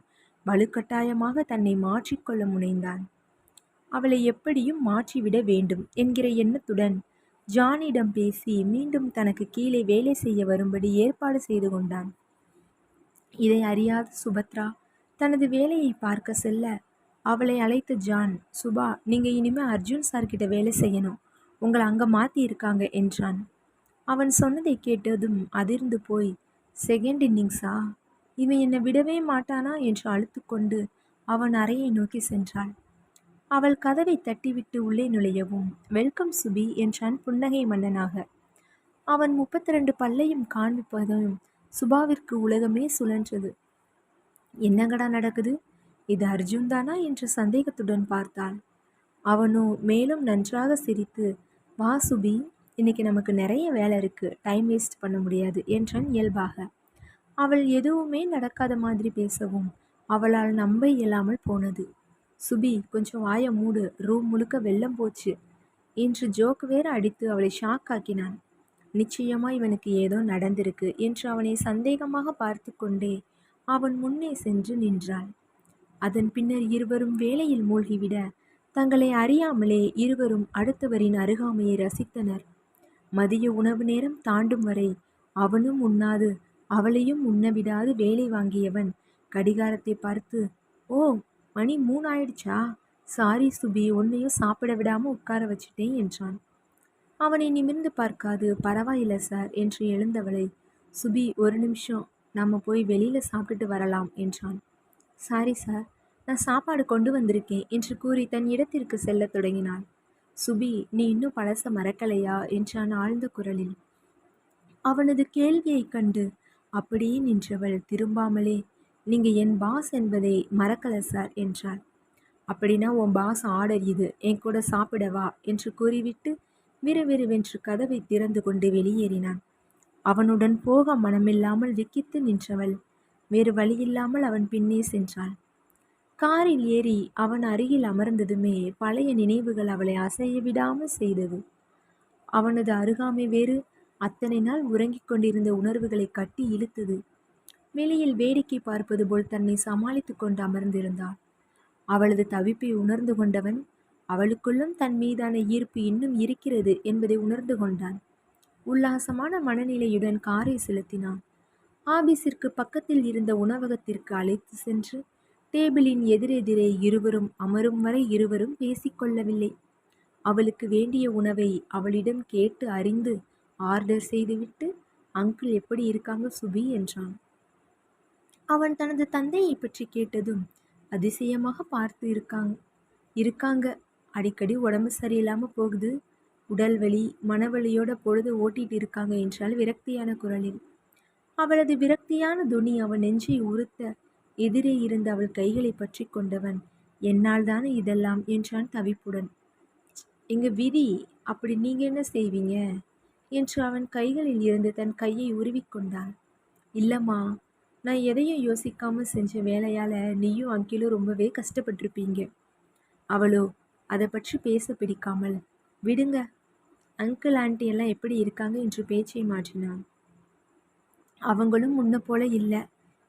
வலுக்கட்டாயமாக தன்னை மாற்றிக்கொள்ள முனைந்தான். அவளை எப்படியும் மாற்றிவிட வேண்டும் என்கிற எண்ணத்துடன் ஜானிடம் பேசி மீண்டும் தனக்கு கீழே வேலை செய்ய வரும்படி ஏற்பாடு செய்து கொண்டான். இதை அறியாத சுபத்ரா தனது வேலையை பார்க்க செல்ல, அவளை அழைத்த ஜான், சுபா, நீங்க இனிமே அர்ஜுன் சார்கிட்ட வேலை செய்யணும், உங்களை அங்க மாத்தி இருக்காங்க என்றான். அவன் சொன்னதை கேட்டதும் அதிர்ந்து போய், செகண்ட் இன்னிங்ஸா, இவன் என்னை விடவே மாட்டானா என்று அழுத்துக்கொண்டு அவன் அறையை நோக்கி சென்றாள். அவள் கதவை தட்டிவிட்டு உள்ளே நுழையவும், வெல்கம் சுபி என்றான் புன்னகை மன்னனாக. அவன் 32 பல்லையும் காண்பிப்பதும் சுபாவிற்கு உலகமே சுழன்றது. என்னங்கடா நடக்குது, இது அர்ஜுன் தானா என்று சந்தேகத்துடன் பார்த்தாள். அவனோ மேலும் நன்றாக சிரித்து, வா சுபி, இன்னைக்கு நமக்கு நிறைய வேலை இருக்கு, டைம் வேஸ்ட் பண்ண முடியாது என்றான் இயல்பாக. அவள் எதுவுமே நடக்காத மாதிரி பேசவும் அவளால் நம்ப இயலாமல் போனது. சுபி, கொஞ்சம் வாய மூடு, ரூம் முழுக்க வெள்ளம் போச்சு என்று ஜோக் வேற அடித்து அவளை ஷாக் ஆக்கினான். நிச்சயமா இவனுக்கு ஏதோ நடந்திருக்கு என்று அவனை சந்தேகமாக பார்த்து கொண்டே அவன் முன்னே சென்று நின்றாள். அதன் பின்னர் இருவரும் வேலையில் மூழ்கிவிட, தங்களை அறியாமலே இருவரும் அடுத்தவரின் அருகாமையை ரசித்தனர். மதிய உணவு நேரம் தாண்டும் வரை அவனும் உண்ணாது அவளையும் உண்ணவிடாது வேலை வாங்கியவன் கடிகாரத்தை பார்த்து, ஓ, மணி 3 ஆயிடுச்சா, சாரி சுபி, உன்னையும் சாப்பிட விடாம உட்கார வச்சுட்டேன் என்றான். அவனை நிமிர்ந்து பார்க்காது, பரவாயில்ல சார் என்று எழுந்தவளை, சுபி, ஒரு நிமிஷம், நம்ம போய் வெளியில சாப்பிட்டுட்டு வரலாம் என்றான். சாரி சார், நான் சாப்பாடு கொண்டு வந்திருக்கேன் என்று கூறி தன் இடத்திற்கு செல்ல தொடங்கினாள். சுபி, நீ இன்னும் பழச மறக்கலையா என்றான் ஆழ்ந்த குரலில். அவனது கேள்வியைக் கண்டு அப்படியே நின்றவள் திரும்பாமலே, நீங்க என் பாஸ் என்பதை மறக்கல சார் என்றாள். அப்படின்னா உன் பாஸ் ஆர்டர் இது, என் கூட சாப்பிடவா என்று கூறிவிட்டு விறுவிறுவென்று கதவை திறந்து கொண்டு வெளியேறினான். அவனுடன் போக மனமில்லாமல் விக்கித்து நின்றவள் வேறு வழியில்லாமல் அவன் பின்னே சென்றாள். காரில் ஏறி அவன் அருகில் அமர்ந்ததுமே பழைய நினைவுகள் அவளை அசைய விடாமல் செய்தது. அவனது அருகாமை வேறு அத்தனை நாள் உறங்கிக் கொண்டிருந்த உணர்வுகளை கட்டி இழுத்தது. வெளியில் வேடிக்கை பார்ப்பது போல் தன்னை சமாளித்து கொண்டு அமர்ந்திருந்தாள். அவளது தவிப்பை உணர்ந்து கொண்டவன் அவளுக்குள்ளும் தன் மீதான ஈர்ப்பு இன்னும் இருக்கிறது என்பதை உணர்ந்து கொண்டான். உல்லாசமான மனநிலையுடன் காரை செலுத்தினான். ஆபீஸிற்கு பக்கத்தில் இருந்த உணவகத்திற்கு அழைத்து சென்று டேபிளின் எதிரெதிரே இருவரும் அமரும் வரை இருவரும் பேசிக்கொள்ளவில்லை. அவளுக்கு வேண்டிய உணவை அவளிடம் கேட்டு அறிந்து ஆர்டர் செய்துவிட்டு, அங்கிள் எப்படி இருக்காங்க சுபி என்றான். அவன் தனது தந்தையை பற்றி கேட்டதும் அதிசயமாக பார்த்து இருக்காங்க. அடிக்கடி உடம்பு சரியில்லாம போகுது. உடல் வலி மனவலியோட பொழுது ஓட்டிட்டு இருக்காங்க என்றால் விரக்தியான குரலில். அவளது விரக்தியான துணி அவன் நெஞ்சை உறுத்த, எதிரே இருந்த அவள் கைகளை பற்றி கொண்டவன், என்னால் தானே இதெல்லாம் என்றான் தவிப்புடன். எங்க விதி, அப்படி நீங்க என்ன செய்வீங்க என்று அவன் கைகளில் இருந்து தன் கையை உருவிக்கொண்டான். இல்லம்மா, நான் எதையும் யோசிக்காம செஞ்ச வேலையால நீயும் அங்கிளும் ரொம்பவே கஷ்டப்பட்டிருப்பீங்க. அவளோ அதை பற்றி பேச பிடிக்காமல், விடுங்க, அங்கிள் ஆண்டி எல்லாம் எப்படி இருக்காங்க என்று பேச்சை மாற்றினான். அவங்களும் முன்ன போல இல்லை.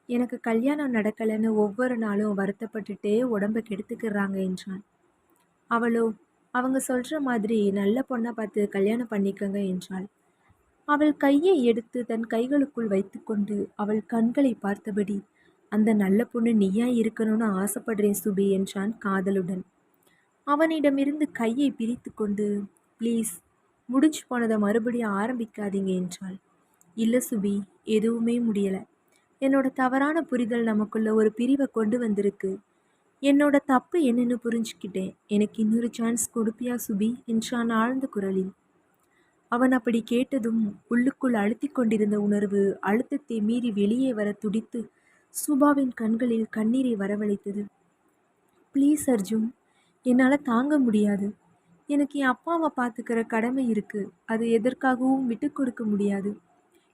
எனக்கு கல்யாணம் நடக்கலைன்னு ஒவ்வொரு நாளும் வருத்தப்பட்டுட்டே உடம்ப கெடுத்துக்கிறாங்க என்றான். அவளோ அவங்க சொல்ற மாதிரி நல்ல பொண்ணா பார்த்து கல்யாணம் பண்ணிக்கங்க என்றாள். அவள் கையை எடுத்து தன் கைகளுக்குள் வைத்துக்கொண்டு அவள் கண்களை பார்த்தபடி, அந்த நல்ல பொண்ணு நீயா இருக்கணும்னு ஆசைப்படுறேன் சுபி என்றான் காதலுடன். அவனிடமிருந்து கையை பிரித்து கொண்டு, ப்ளீஸ், முடிச்சு போனதை மறுபடியும் ஆரம்பிக்காதீங்க என்றாள். இல்லை சுபி, எதுவுமே முடியலை. என்னோட தவறான புரிதல் நமக்குள்ள ஒரு பிரிவை கொண்டு வந்திருக்கு. என்னோட தப்பு என்னன்னு புரிஞ்சுக்கிட்டேன். எனக்கு இன்னொரு சான்ஸ் கொடுப்பியா சுபி என்றான் ஆழ்ந்த குரலில். அவன் அப்படி கேட்டதும் உள்ளுக்குள் அழுத்தி கொண்டிருந்த உணர்வு அழுத்தத்தை மீறி வெளியே வர துடித்து சுபாவின் கண்களில் கண்ணீரை வரவழைத்தது. ப்ளீஸ் அர்ஜுன், என்னால் தாங்க முடியாது. எனக்கு என் அப்பாவை பார்த்துக்கிற கடமை இருக்கு. அது எதற்காகவும் விட்டு கொடுக்க முடியாது.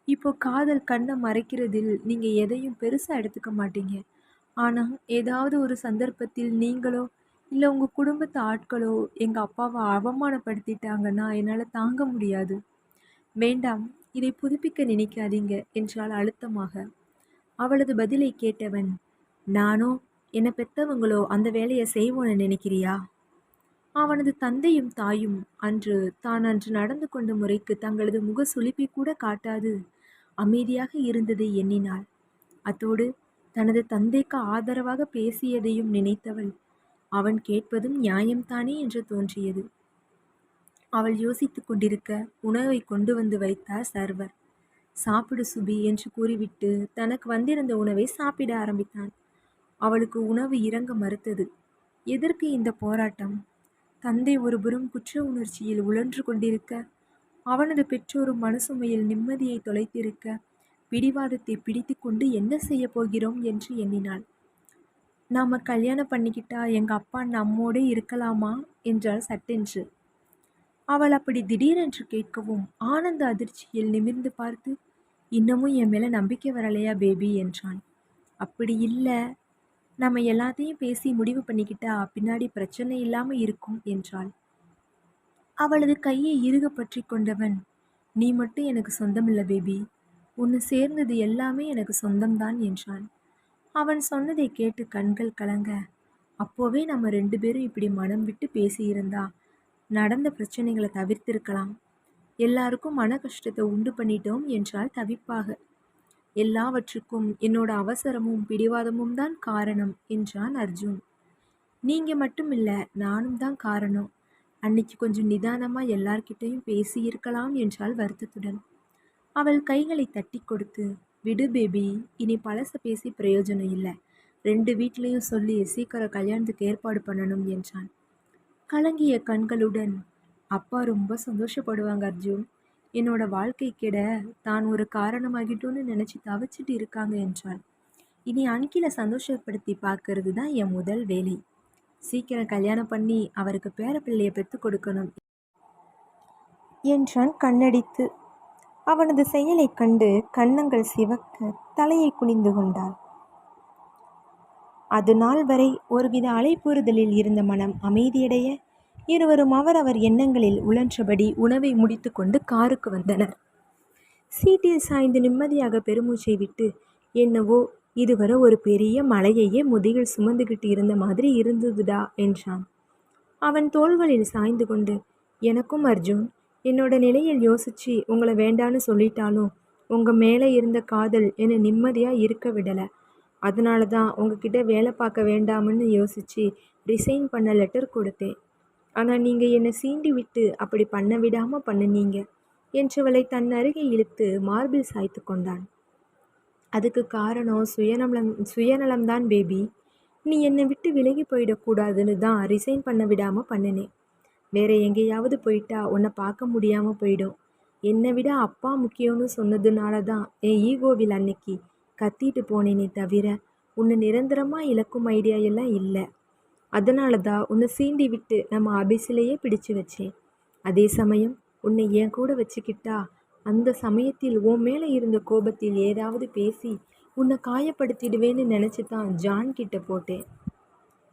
இப்போ காதல் கண்ணை மறைக்கிறதில் நீங்கள் எதையும் பெருசாக எடுத்துக்க மாட்டீங்க. ஆனால் ஏதாவது ஒரு சந்தர்ப்பத்தில் நீங்களோ இல்லை உங்கள் குடும்பத்து ஆட்களோ எங்கள் அப்பாவை அவமானப்படுத்திட்டாங்கன்னா என்னால் தாங்க முடியாது. வேண்டாம், இதை புதுப்பிக்க நினைக்காதீங்க என்றால் அழுத்தமாக. அவளது பதிலை கேட்டவன், நானோ என்னை பெற்றவங்களோ அந்த வேலையை செய்வோன்னு நினைக்கிறியா? அவனது தந்தையும் தாயும் தான் அன்று நடந்து கொண்ட முறைக்கு தங்களது முக சுளிப்பை கூட காட்டாது அமைதியாக இருந்ததை எண்ணினாள். அத்தோடு தனது தந்தைக்கு ஆதரவாக பேசியதையும் நினைத்தவள், அவன் கேட்பதும் நியாயம்தானே என்று தோன்றியது. அவள் யோசித்து கொண்டிருக்க உணவை கொண்டு வந்து வைத்தார் சர்வர். சாப்பிடு சுபி என்று கூறிவிட்டு தனக்கு வந்திருந்த உணவை சாப்பிட ஆரம்பித்தான். அவளுக்கு உணவு இறங்க மறுத்தது. எதற்கு இந்த போராட்டம்? தந்தை ஒருபுறம் குற்ற உணர்ச்சியில் உழன்று கொண்டிருக்க, அவனது பெற்றோரும் மனசுமையில் நிம்மதியை தொலைத்திருக்க, பிடிவாதத்தை பிடித்து கொண்டு என்ன செய்ய போகிறோம் என்று எண்ணினாள். நாம கல்யாணம் பண்ணிக்கிட்டா எங்க அப்பா நம்மோடு இருக்கலாமா என்றாள் சட்டென்று. அவள் அப்படி திடீரென்று கேட்கவும் ஆனந்த அதிர்ச்சியில் நிமிர்ந்து பார்த்து, இன்னமும் என் மேல நம்பிக்கை வரலையா பேபி என்றான். அப்படி இல்லை, நம்ம எல்லாத்தையும் பேசி முடிவு பண்ணிக்கிட்டா பின்னாடி பிரச்சனை இல்லாம இருக்கும் என்றாள். அவளது கையை இறுக பற்றி கொண்டவன், நீ மட்டும் எனக்கு சொந்தமில்லை பேபி, உன்னை சேர்ந்தது எல்லாமே எனக்கு சொந்தம்தான் என்றான். அவன் சொன்னதை கேட்டு கண்கள் கலங்க, அப்போவே நம்ம 2 பேரும் இப்படி மனம் விட்டு பேசியிருந்தா நடந்த பிரச்சனைகளை தவிர்த்திருக்கலாம். எல்லாருக்கும் மன கஷ்டத்தை உண்டு பண்ணிட்டோம் என்றால் தவிப்பாக. எல்லாவற்றுக்கும் என்னோட அவசரமும் பிடிவாதமும் தான் காரணம் என்றான் அர்ஜுன். நீங்க மட்டும் இல்லை, நானும் தான் காரணம். அன்னைக்கு கொஞ்சம் நிதானமா எல்லார்கிட்டையும் பேசியிருக்கலாம் என்றால் வருத்தத்துடன். அவள் கைகளை தட்டி கொடுத்து, விடு பேபி, இனி பழச பேசி பிரயோஜனம் இல்லை. 2 வீட்லேயும் சொல்லி சீக்கிரம் கல்யாணத்துக்கு ஏற்பாடு பண்ணணும் என்றான். கலங்கிய கண்களுடன், அப்பா ரொம்ப சந்தோஷப்படுவாங்க அர்ஜுன். என்னோட வாழ்க்கை கெட தான் ஒரு காரணமாகிட்டோன்னு நினச்சி தவிச்சிட்டு இருக்காங்க என்றாள். இனி அன்கில சந்தோஷப்படுத்தி பார்க்கறது தான் என் முதல் வேலை. சீக்கிரம் கல்யாணம் பண்ணி அவருக்கு பேரப்பிள்ளையை பெற்று கொடுக்கணும் என்றான் கண்ணடித்து. அவனது செயலை கண்டு கன்னங்கள் சிவக்க தலையை குனிந்து கொண்டாள். அது நாள் வரை ஒருவித அலைப்புறுதலில் இருந்த மனம் அமைதியடைய இருவரும் அவரவர் எண்ணங்களில் உழன்றபடி உணவை முடித்து கொண்டு காருக்கு வந்தனர். சீட்டில் சாய்ந்து நிம்மதியாக பெருமூச்சை விட்டு, என்னவோ இதுவரை ஒரு பெரிய மலையையே முதுகில் சுமந்துகிட்டு இருந்த மாதிரி இருந்ததுடா என்றான். அவன் தோள்களில் சாய்ந்து கொண்டு, எனக்கும் அர்ஜுன், என்னோட நிலையில் யோசிச்சு உங்களை வேண்டான்னு சொல்லிட்டாலும் உங்கள் மேலே இருந்த காதல் என்னை நிம்மதியாக இருக்க விடலை. அதனால தான் உங்ககிட்ட வேலை பார்க்க வேண்டாம்னு யோசித்து ரிசைன் பண்ண லெட்டர் கொடுத்தேன். ஆனால் நீங்கள் என்னை சீண்டி விட்டு அப்படி பண்ண விடாமல் பண்ணுனீங்க என்றவளை தன் அருகே இழுத்து மார்பில் சாய்த்து கொண்டான். அதுக்கு காரணம் சுயநலம்தான் பேபி. நீ என்னை விட்டு விலகி போயிடக்கூடாதுன்னு தான் ரிசைன் பண்ண விடாமல் பண்ணினேன். வேற எங்கேயாவது போயிட்டா உன்னை பார்க்க முடியாமல் போயிடும். என்னை விட அப்பா முக்கியம்னு சொன்னதுனால தான் என் ஈகோவில் அன்னைக்கு கத்திட்டு போனேனே தவிர உன்னை நிரந்தரமாக இழக்கும் ஐடியா எல்லாம் இல்லை. அதனால தான் உன்னை சீண்டி விட்டு நம்ம ஆபீஸிலேயே பிடிச்சு வச்சேன். அதே சமயம் உன்னை என் கூட வச்சுக்கிட்டா அந்த சமயத்தில் உன் மேலே இருந்த கோபத்தில் ஏதாவது பேசி உன்னை காயப்படுத்திடுவேன்னு நினச்சி தான் ஜான் கிட்ட போட்டேன்.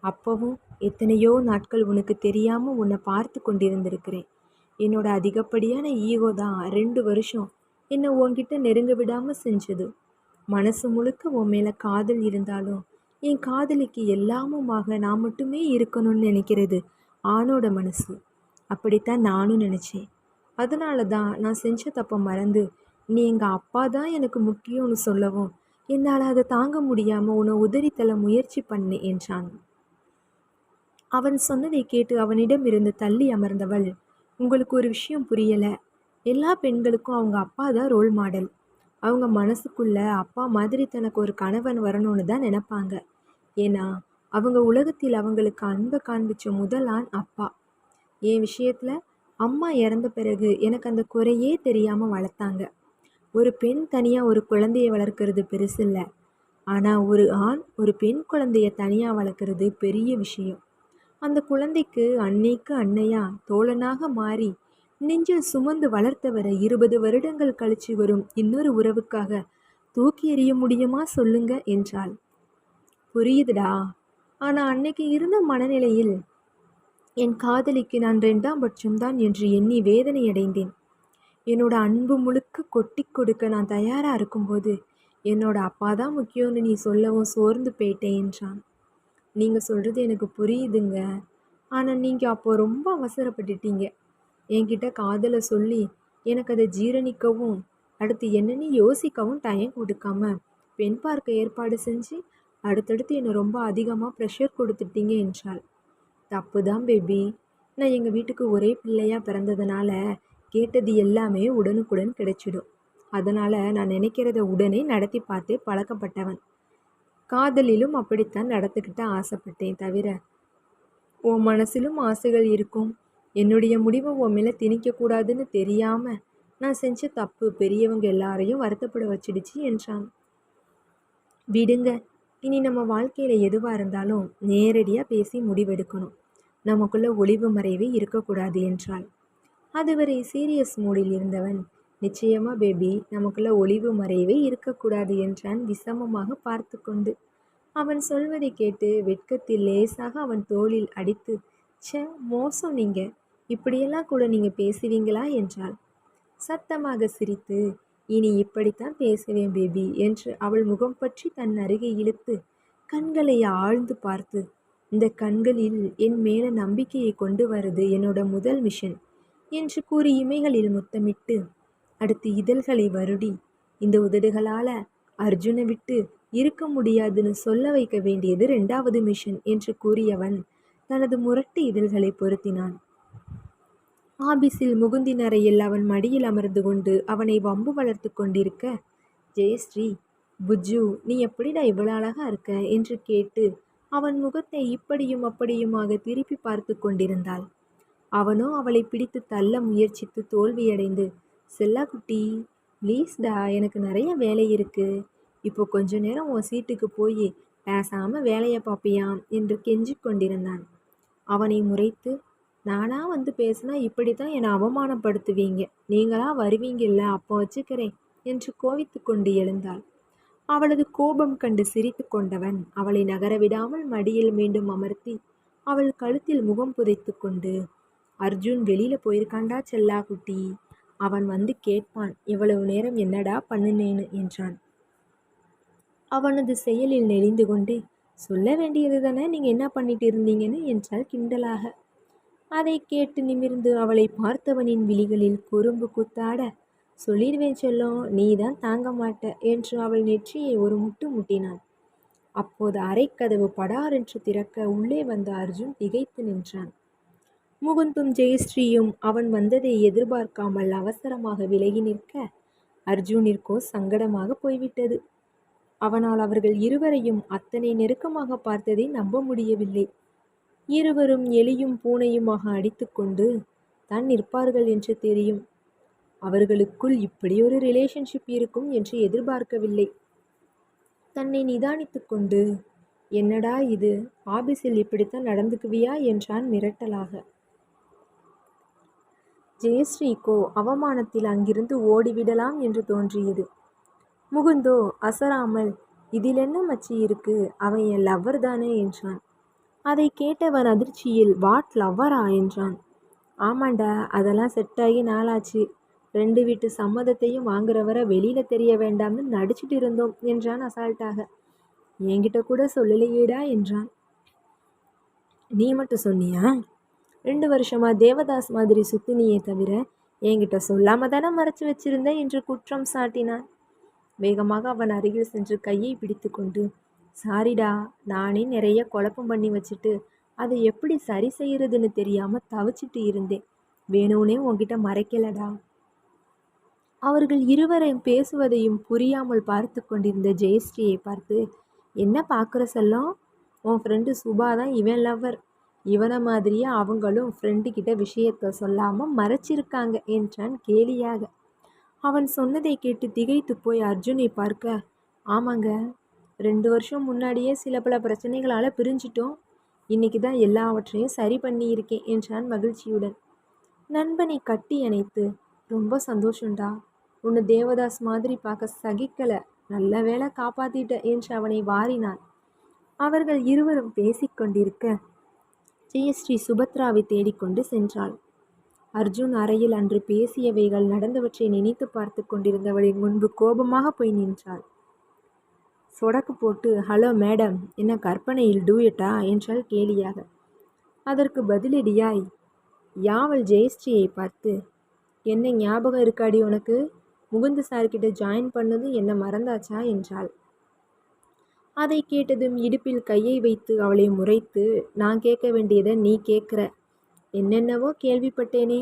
அப்போவும் எத்தனையோ நாட்கள் உனக்கு தெரியாமல் உன்னை பார்த்து கொண்டிருந்திருக்கிறேன். என்னோட அதிகப்படியான ஈகோ தான் 2 வருஷம் என்னை உன்கிட்ட நெருங்க விடாமல் செஞ்சது. மனசு முழுக்க உன் மேலே காதல் இருந்தாலும் என் காதலிக்கு எல்லாமுமாக நான் மட்டுமே இருக்கணும்னு நினைக்கிறது ஆணோட மனசு. அப்படித்தான் நானும் நினச்சேன். அதனால தான் நான் செஞ்ச தப்பை மறந்து நீ எங்கள் அப்பா தான் எனக்கு முக்கியம்னு சொல்லவும் என்னால் அதை தாங்க முடியாமல் உன்னை உதறி தள்ள முயற்சி பண்ணேன் என்றான். அவன் சொன்னதை கேட்டு அவனிடம் இருந்து தள்ளி அமர்ந்தவள், உங்களுக்கு ஒரு விஷயம் புரியலை. எல்லா பெண்களுக்கும் அவங்க அப்பா தான் ரோல் மாடல். அவங்க மனசுக்குள்ள அப்பா மாதிரி தனக்கு ஒரு கணவன் வரணும்னு தான் நினைப்பாங்க. ஏன்னா அவங்க உலகத்தில் அவங்களுக்கு அன்பை காண்பிச்ச முதல் ஆண் அப்பா. என் விஷயத்தில் அம்மா இறந்த பிறகு எனக்கு அந்த குறையே தெரியாமல் வளர்த்தாங்க. ஒரு பெண் தனியாக ஒரு குழந்தையை வளர்க்குறது பெருசு இல்லை. ஆனால் ஒரு ஆண் ஒரு பெண் குழந்தைய தனியாக வளர்க்குறது பெரிய விஷயம். அந்த குழந்தைக்கு அன்னைக்கு அன்னையா தோழனாக மாறி நெஞ்சில் சுமந்து வளர்த்தவரை 20 வருடங்கள் கழிச்சு வரும் இன்னொரு உறவுக்காக தூக்கி எறிய முடியுமா சொல்லுங்க என்றாள். புரியுதுடா. ஆனால் அன்னைக்கு இருந்த மனநிலையில் என் காதலிக்கு நான் 2ஆம் பட்சம்தான் என்று எண்ணி வேதனை அடைந்தேன். என்னோட அன்பு முழுக்க கொட்டி கொடுக்க நான் தயாராக இருக்கும்போது என்னோட அப்பா தான் முக்கியம்னு நீ சொல்லவும் சோர்ந்து போயிட்டேன் என்றான். நீங்கள் சொல்கிறது எனக்கு புரியுதுங்க. ஆனால் நீங்கள் அப்போது ரொம்ப அவசரப்பட்டுட்டீங்க. என்கிட்ட காதலை சொல்லி எனக்கு அதை ஜீரணிக்கவும் அடுத்து என்னன்னு யோசிக்கவும் டைம் கொடுக்காம பெண் பார்க்க ஏற்பாடு செஞ்சு அடுத்தடுத்து என்னை ரொம்ப அதிகமாக ப்ரெஷர் கொடுத்துட்டீங்க என்றாள். தப்பு தான் பேபி. நான் எங்கள் வீட்டுக்கு ஒரே பிள்ளையாக பிறந்ததுனால கேட்டது எல்லாமே உடனுக்குடன் கிடைச்சிடும். அதனால் நான் நினைக்கிறத உடனே நடத்தி பார்த்தே பழக்கப்பட்டவன். காதலிலும் அப்படித்தான் நடந்துக்கிட்ட ஆசைப்பட்டேன் தவிர உன் மனசிலும் ஆசைகள் இருக்கும். என்னுடைய முடிவை உன் மேலே திணிக்கக்கூடாதுன்னு தெரியாமல் நான் செஞ்ச தப்பு பெரியவங்க எல்லாரையும் வருத்தப்பட வச்சிடுச்சு என்றான். விடுங்க, இனி நம்ம வாழ்க்கையில் எதுவாக இருந்தாலும் நேரடியாக பேசி முடிவெடுக்கணும். நமக்குள்ள ஒளிவு மறைவே இருக்கக்கூடாது என்றாள். அதுவரை சீரியஸ் மூடில் இருந்தவன், நிச்சயமா பேபி, நமக்குள்ள ஒளிவு மறைவே இருக்கக்கூடாது என்றான் விஷமமாக பார்த்து கொண்டு. அவன் சொல்வதை கேட்டு வெட்கத்தில் லேசாக அவன் தோளில் அடித்து, ச்சே மோசம் நீங்க, இப்படியெல்லாம் கூட நீங்க பேசுவீங்களா என்றாள். சத்தமாக சிரித்து, இனி இப்படித்தான் பேசுவேன் பேபி என்று அவள் முகம் பற்றி தன் அருகே இழுத்து கண்களை ஆழ்ந்து பார்த்து, இந்த கண்களில் என் மேல நம்பிக்கையை கொண்டு வருது என்னோட முதல் மிஷன் என்று கூறி இமைகளில் முத்தமிட்டு அடுத்து இதழ்களை வருடி, இந்த உதடுகளால் அர்ஜுனை விட்டு இருக்க முடியாதுன்னு சொல்ல வைக்க வேண்டியது 2வது மிஷன் என்று கூறியவன் தனது முரட்டு இதழ்களை பொருத்தினான். ஆபீஸில் முகுந்தின் அறையில் அவன் மடியில் அமர்ந்து கொண்டு அவனை வம்பு வளர்த்து கொண்டிருக்க, ஜெயஸ்ரீ, புஜ்ஜு நீ எப்படிடா இவ்வளோ அழகா இருக்க என்று கேட்டு அவன் முகத்தை இப்படியும் அப்படியுமாக திருப்பி பார்த்து கொண்டிருந்தாள். அவனோ அவளை பிடித்து தள்ள முயற்சித்து தோல்வியடைந்து, செல்லாக்குட்டி ப்ளீஸ்டா, எனக்கு நிறைய வேலை இருக்குது, இப்போ கொஞ்ச நேரம் உன் சீட்டுக்கு போய் பேசாமல் வேலையை பார்ப்பியாம் என்று கெஞ்சி கொண்டிருந்தான். அவனை முறைத்து, நானா வந்து பேசினா இப்படி தான் என்னை அவமானப்படுத்துவீங்க, நீங்களா வருவீங்கல்ல, அப்போ வச்சுக்கிறேன் என்று கோவித்து கொண்டு எழுந்தாள். அவளது கோபம் கண்டு சிரித்து கொண்டவன் அவளை நகரவிடாமல் மடியில் மீண்டும் அமர்த்தி அவள் கழுத்தில் முகம் புதைத்து கொண்டு, அர்ஜுன் வெளியில் போயிருக்காண்டா செல்லா குட்டி, அவன் வந்து கேட்பான் இவ்வளவு நேரம் என்னடா பண்ணுனேன்னு என்றான். அவனது செயலில் நெளிந்து கொண்டே, சொல்ல வேண்டியது தானே நீங்கள் என்ன பண்ணிட்டு இருந்தீங்கன்னு என்றாள் கிண்டலாக. அதை கேட்டு நிமிர்ந்து அவளை பார்த்தவனின் விழிகளில் குறும்பு கூத்தாட, சொல்லிடுவேன் சொல்லும், நீ தான் தாங்க மாட்ட என்று அவள் நெற்றியை ஒரு முட்டு முட்டினான். அப்போது அறைக்கதவு படாரென்று திறக்க உள்ளே வந்த அர்ஜுன் திகைத்து நின்றான். முகுந்தும் ஜெயஸ்ரீயும் அவன் வந்ததை எதிர்பார்க்காமல் அவசரமாக விலகி நிற்க அர்ஜுனிற்கோ சங்கடமாக போய்விட்டது. அவனால் அவர்கள் இருவரையும் அத்தனை நெருக்கமாக பார்த்ததை நம்ப முடியவில்லை. இருவரும் எலியும் பூனையுமாக அடித்துக்கொண்டு தான் நிற்பார்கள் என்று தெரியும். அவர்களுக்குள் இப்படி ஒரு ரிலேஷன்ஷிப் இருக்கும் என்று எதிர்பார்க்கவில்லை. தன்னை நிதானித்து கொண்டு, என்னடா இது, ஆபீஸில் இப்படித்தான் நடந்துக்குவியா என்றான் மிரட்டலாக. ஜெயஸ்ரீக்கோ அவமானத்தில் அங்கிருந்து ஓடிவிடலாம் என்று தோன்றியது. முகுந்தோ அசராமல், இதில் என்ன மச்சி இருக்கு, அவன் என் லவ்வர் தானே என்றான். அதை கேட்டவன் அதிர்ச்சியில், வாட் லவ்வரா என்றான். ஆமாண்டா, அதெல்லாம் செட் ஆகி நாளாச்சு. 2 வீட்டு சம்மதத்தையும் வாங்குற வரை வெளியில தெரிய வேண்டாம்னு நடிச்சிட்டு இருந்தோம் என்றான் அசால்ட்டாக. என்கிட்ட கூட சொல்லலையேடா என்றான். நீ மட்டும் சொன்னியா? 2 வருஷமா தேவதாஸ் மாதிரி சுத்தினியே தவிர என்கிட்ட சொல்லாம தானே மறைச்சு வச்சிருந்த என்று குற்றம் சாட்டினான். வேகமாக அவன் அருகில் சென்று கையை பிடித்து கொண்டு, சாரிடா, நானே நிறைய குழப்பம் பண்ணி வச்சுட்டு அதை எப்படி சரி செய்யறதுன்னு தெரியாம தவிச்சிட்டு இருந்தேன். வேணும்னே உன்கிட்ட மறைக்கலடா. அவர்கள் இருவரையும் பேசுவதையும் புரியாமல் பார்த்து கொண்டிருந்த ஜெயஸ்ரீயை பார்த்து, என்ன பார்க்குற செல்லம், உன் ஃப்ரெண்டு சுபா தான் இவன் லவ்வர். இவனை மாதிரியே அவங்களும் ஃப்ரெண்டு கிட்ட விஷயத்த சொல்லாமல் மறைச்சிருக்காங்க என்றான் கேலியாக. அவன் சொன்னதை கேட்டு திகைத்து போய் அர்ஜுனை பார்க்க, ஆமாங்க, 2 வருஷம் முன்னாடியே சில பல பிரச்சனைகளால் பிரிஞ்சிட்டோம். இன்னைக்கு தான் எல்லாவற்றையும் சரி பண்ணியிருக்கேன் என்றான் மகிழ்ச்சியுடன். நண்பனை கட்டி அணைத்து, ரொம்ப சந்தோஷம்டா, உன்னை தேவதாஸ் மாதிரி பார்க்க சகிக்கல, நல்ல வேளை காப்பாத்திட்ட என்று அவனை வாரினான். அவர்கள் இருவரும் பேசிக்கொண்டிருக்க ஜெயஸ்ரீ சுபத்ராவை தேடிக்கொண்டு சென்றாள். அர்ஜுன் அறையில் அன்று பேசியவைகள் நடந்தவற்றை நினைத்து பார்த்து கொண்டிருந்தவளின் முன்பு கோபமாக போய் நின்றாள். சொடக்கு போட்டு, ஹலோ மேடம், என்ன கற்பனையில் டூயட்டா என்றாள் கேலியாக. அதற்கு பதிலடியாய் யாவல் ஜெயஸ்ரீயை பார்த்து, என்ன ஞாபகம் இருக்காடி உனக்கு, முகுந்த சார்கிட்ட ஜாயின் பண்ணதும் என்ன மறந்தாச்சா என்றாள். அதை கேட்டதும் இடுப்பில் கையை வைத்து அவளை முறைத்து, நான் கேட்க வேண்டியதை நீ கேட்குற, என்னென்னவோ கேள்விப்பட்டேனே,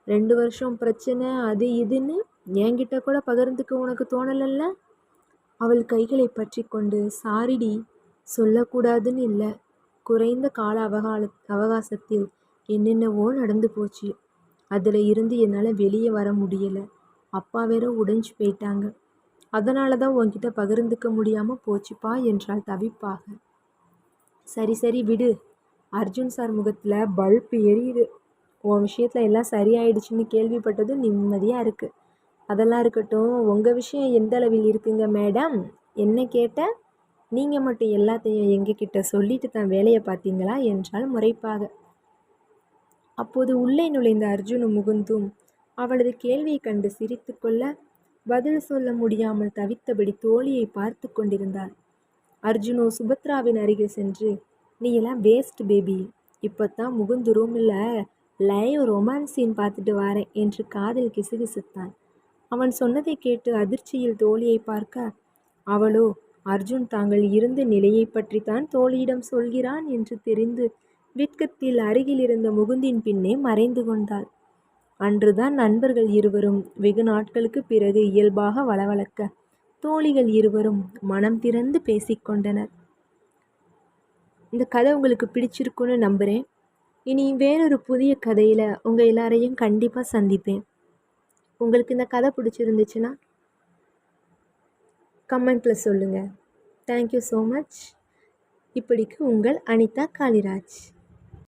2 வருஷம் பிரச்சனை அது இதுன்னு என்கிட்ட கூட பகிர்ந்துக்க உனக்கு தோணலல்ல? அவள் கைகளை பற்றி கொண்டு, சாரிடி, சொல்லக்கூடாதுன்னு இல்லை, குறைந்த கால அவகாசத்தில் என்னென்னவோ நடந்து போச்சு. அதில் இருந்து என்னால் வெளியே வர முடியலை. அப்பா வேற உடைஞ்சு போயிட்டாங்க. அதனால தான் உன்கிட்ட பகிர்ந்துக்க முடியாமல் போச்சுப்பா என்றாள் தவிப்பாக. சரி சரி விடு. அர்ஜுன் சார் முகத்தில் பல்ப் எரியுது. உன் விஷயத்தில் எல்லாம் சரியாயிடுச்சுன்னு கேள்விப்பட்டது நிம்மதியாக இருக்குது. அதெல்லாம் இருக்கட்டும், உங்கள் விஷயம் எந்த அளவில் இருக்குங்க மேடம்? என்ன கேட்ட? நீங்கள் மட்டும் எல்லாத்தையும் எங்ககிட்ட சொல்லிட்டு தான் வேலையை பார்த்தீங்களா என்றால் முறைப்பாக. அப்போது உள்ளே நுழைந்த அர்ஜுனும் முகுந்தும் அவளது கேள்வியை கண்டு சிரித்து கொள்ள பதில் சொல்ல முடியாமல் தவித்தபடி தோழியை பார்த்து கொண்டிருந்தாள். அர்ஜுனோ சுபத்ராவின் அருகில் சென்று, நீ எல்லாம் வேஸ்ட் பேபி, இப்போ தான் முகுந்து ரூமில் லைவ் ரொமான்ஸ் சீன் பார்த்துட்டு வரேன் என்று காதில் கிசுகிசுத்தான். அவன் சொன்னதை கேட்டு அதிர்ச்சியில் தோழியை பார்க்க, அவளோ அர்ஜுன் தாங்கள் இருந்த நிலையை பற்றி தான் தோழியிடம் சொல்கிறான் என்று தெரிந்து வெட்கத்தில் அருகில் இருந்த முகுந்தின் பின்னே மறைந்து கொண்டாள். அன்றுதான் நண்பர்கள் இருவரும் வெகு நாட்களுக்கு பிறகு இயல்பாக வளவளக்க தோழிகள் இருவரும் மனம் திறந்து பேசிக்கொண்டனர். இந்த கதை உங்களுக்கு பிடிச்சிருக்குன்னு நம்புகிறேன். இனி வேறொரு புதிய கதையில் உங்கள் எல்லாரையும் கண்டிப்பாக சந்திப்பேன். உங்களுக்கு இந்த கதை பிடிச்சிருந்துச்சுன்னா கமெண்ட்டில் சொல்லுங்கள். Thank you so much. இப்படிக்கு உங்கள் அனிதா காளிராஜ்.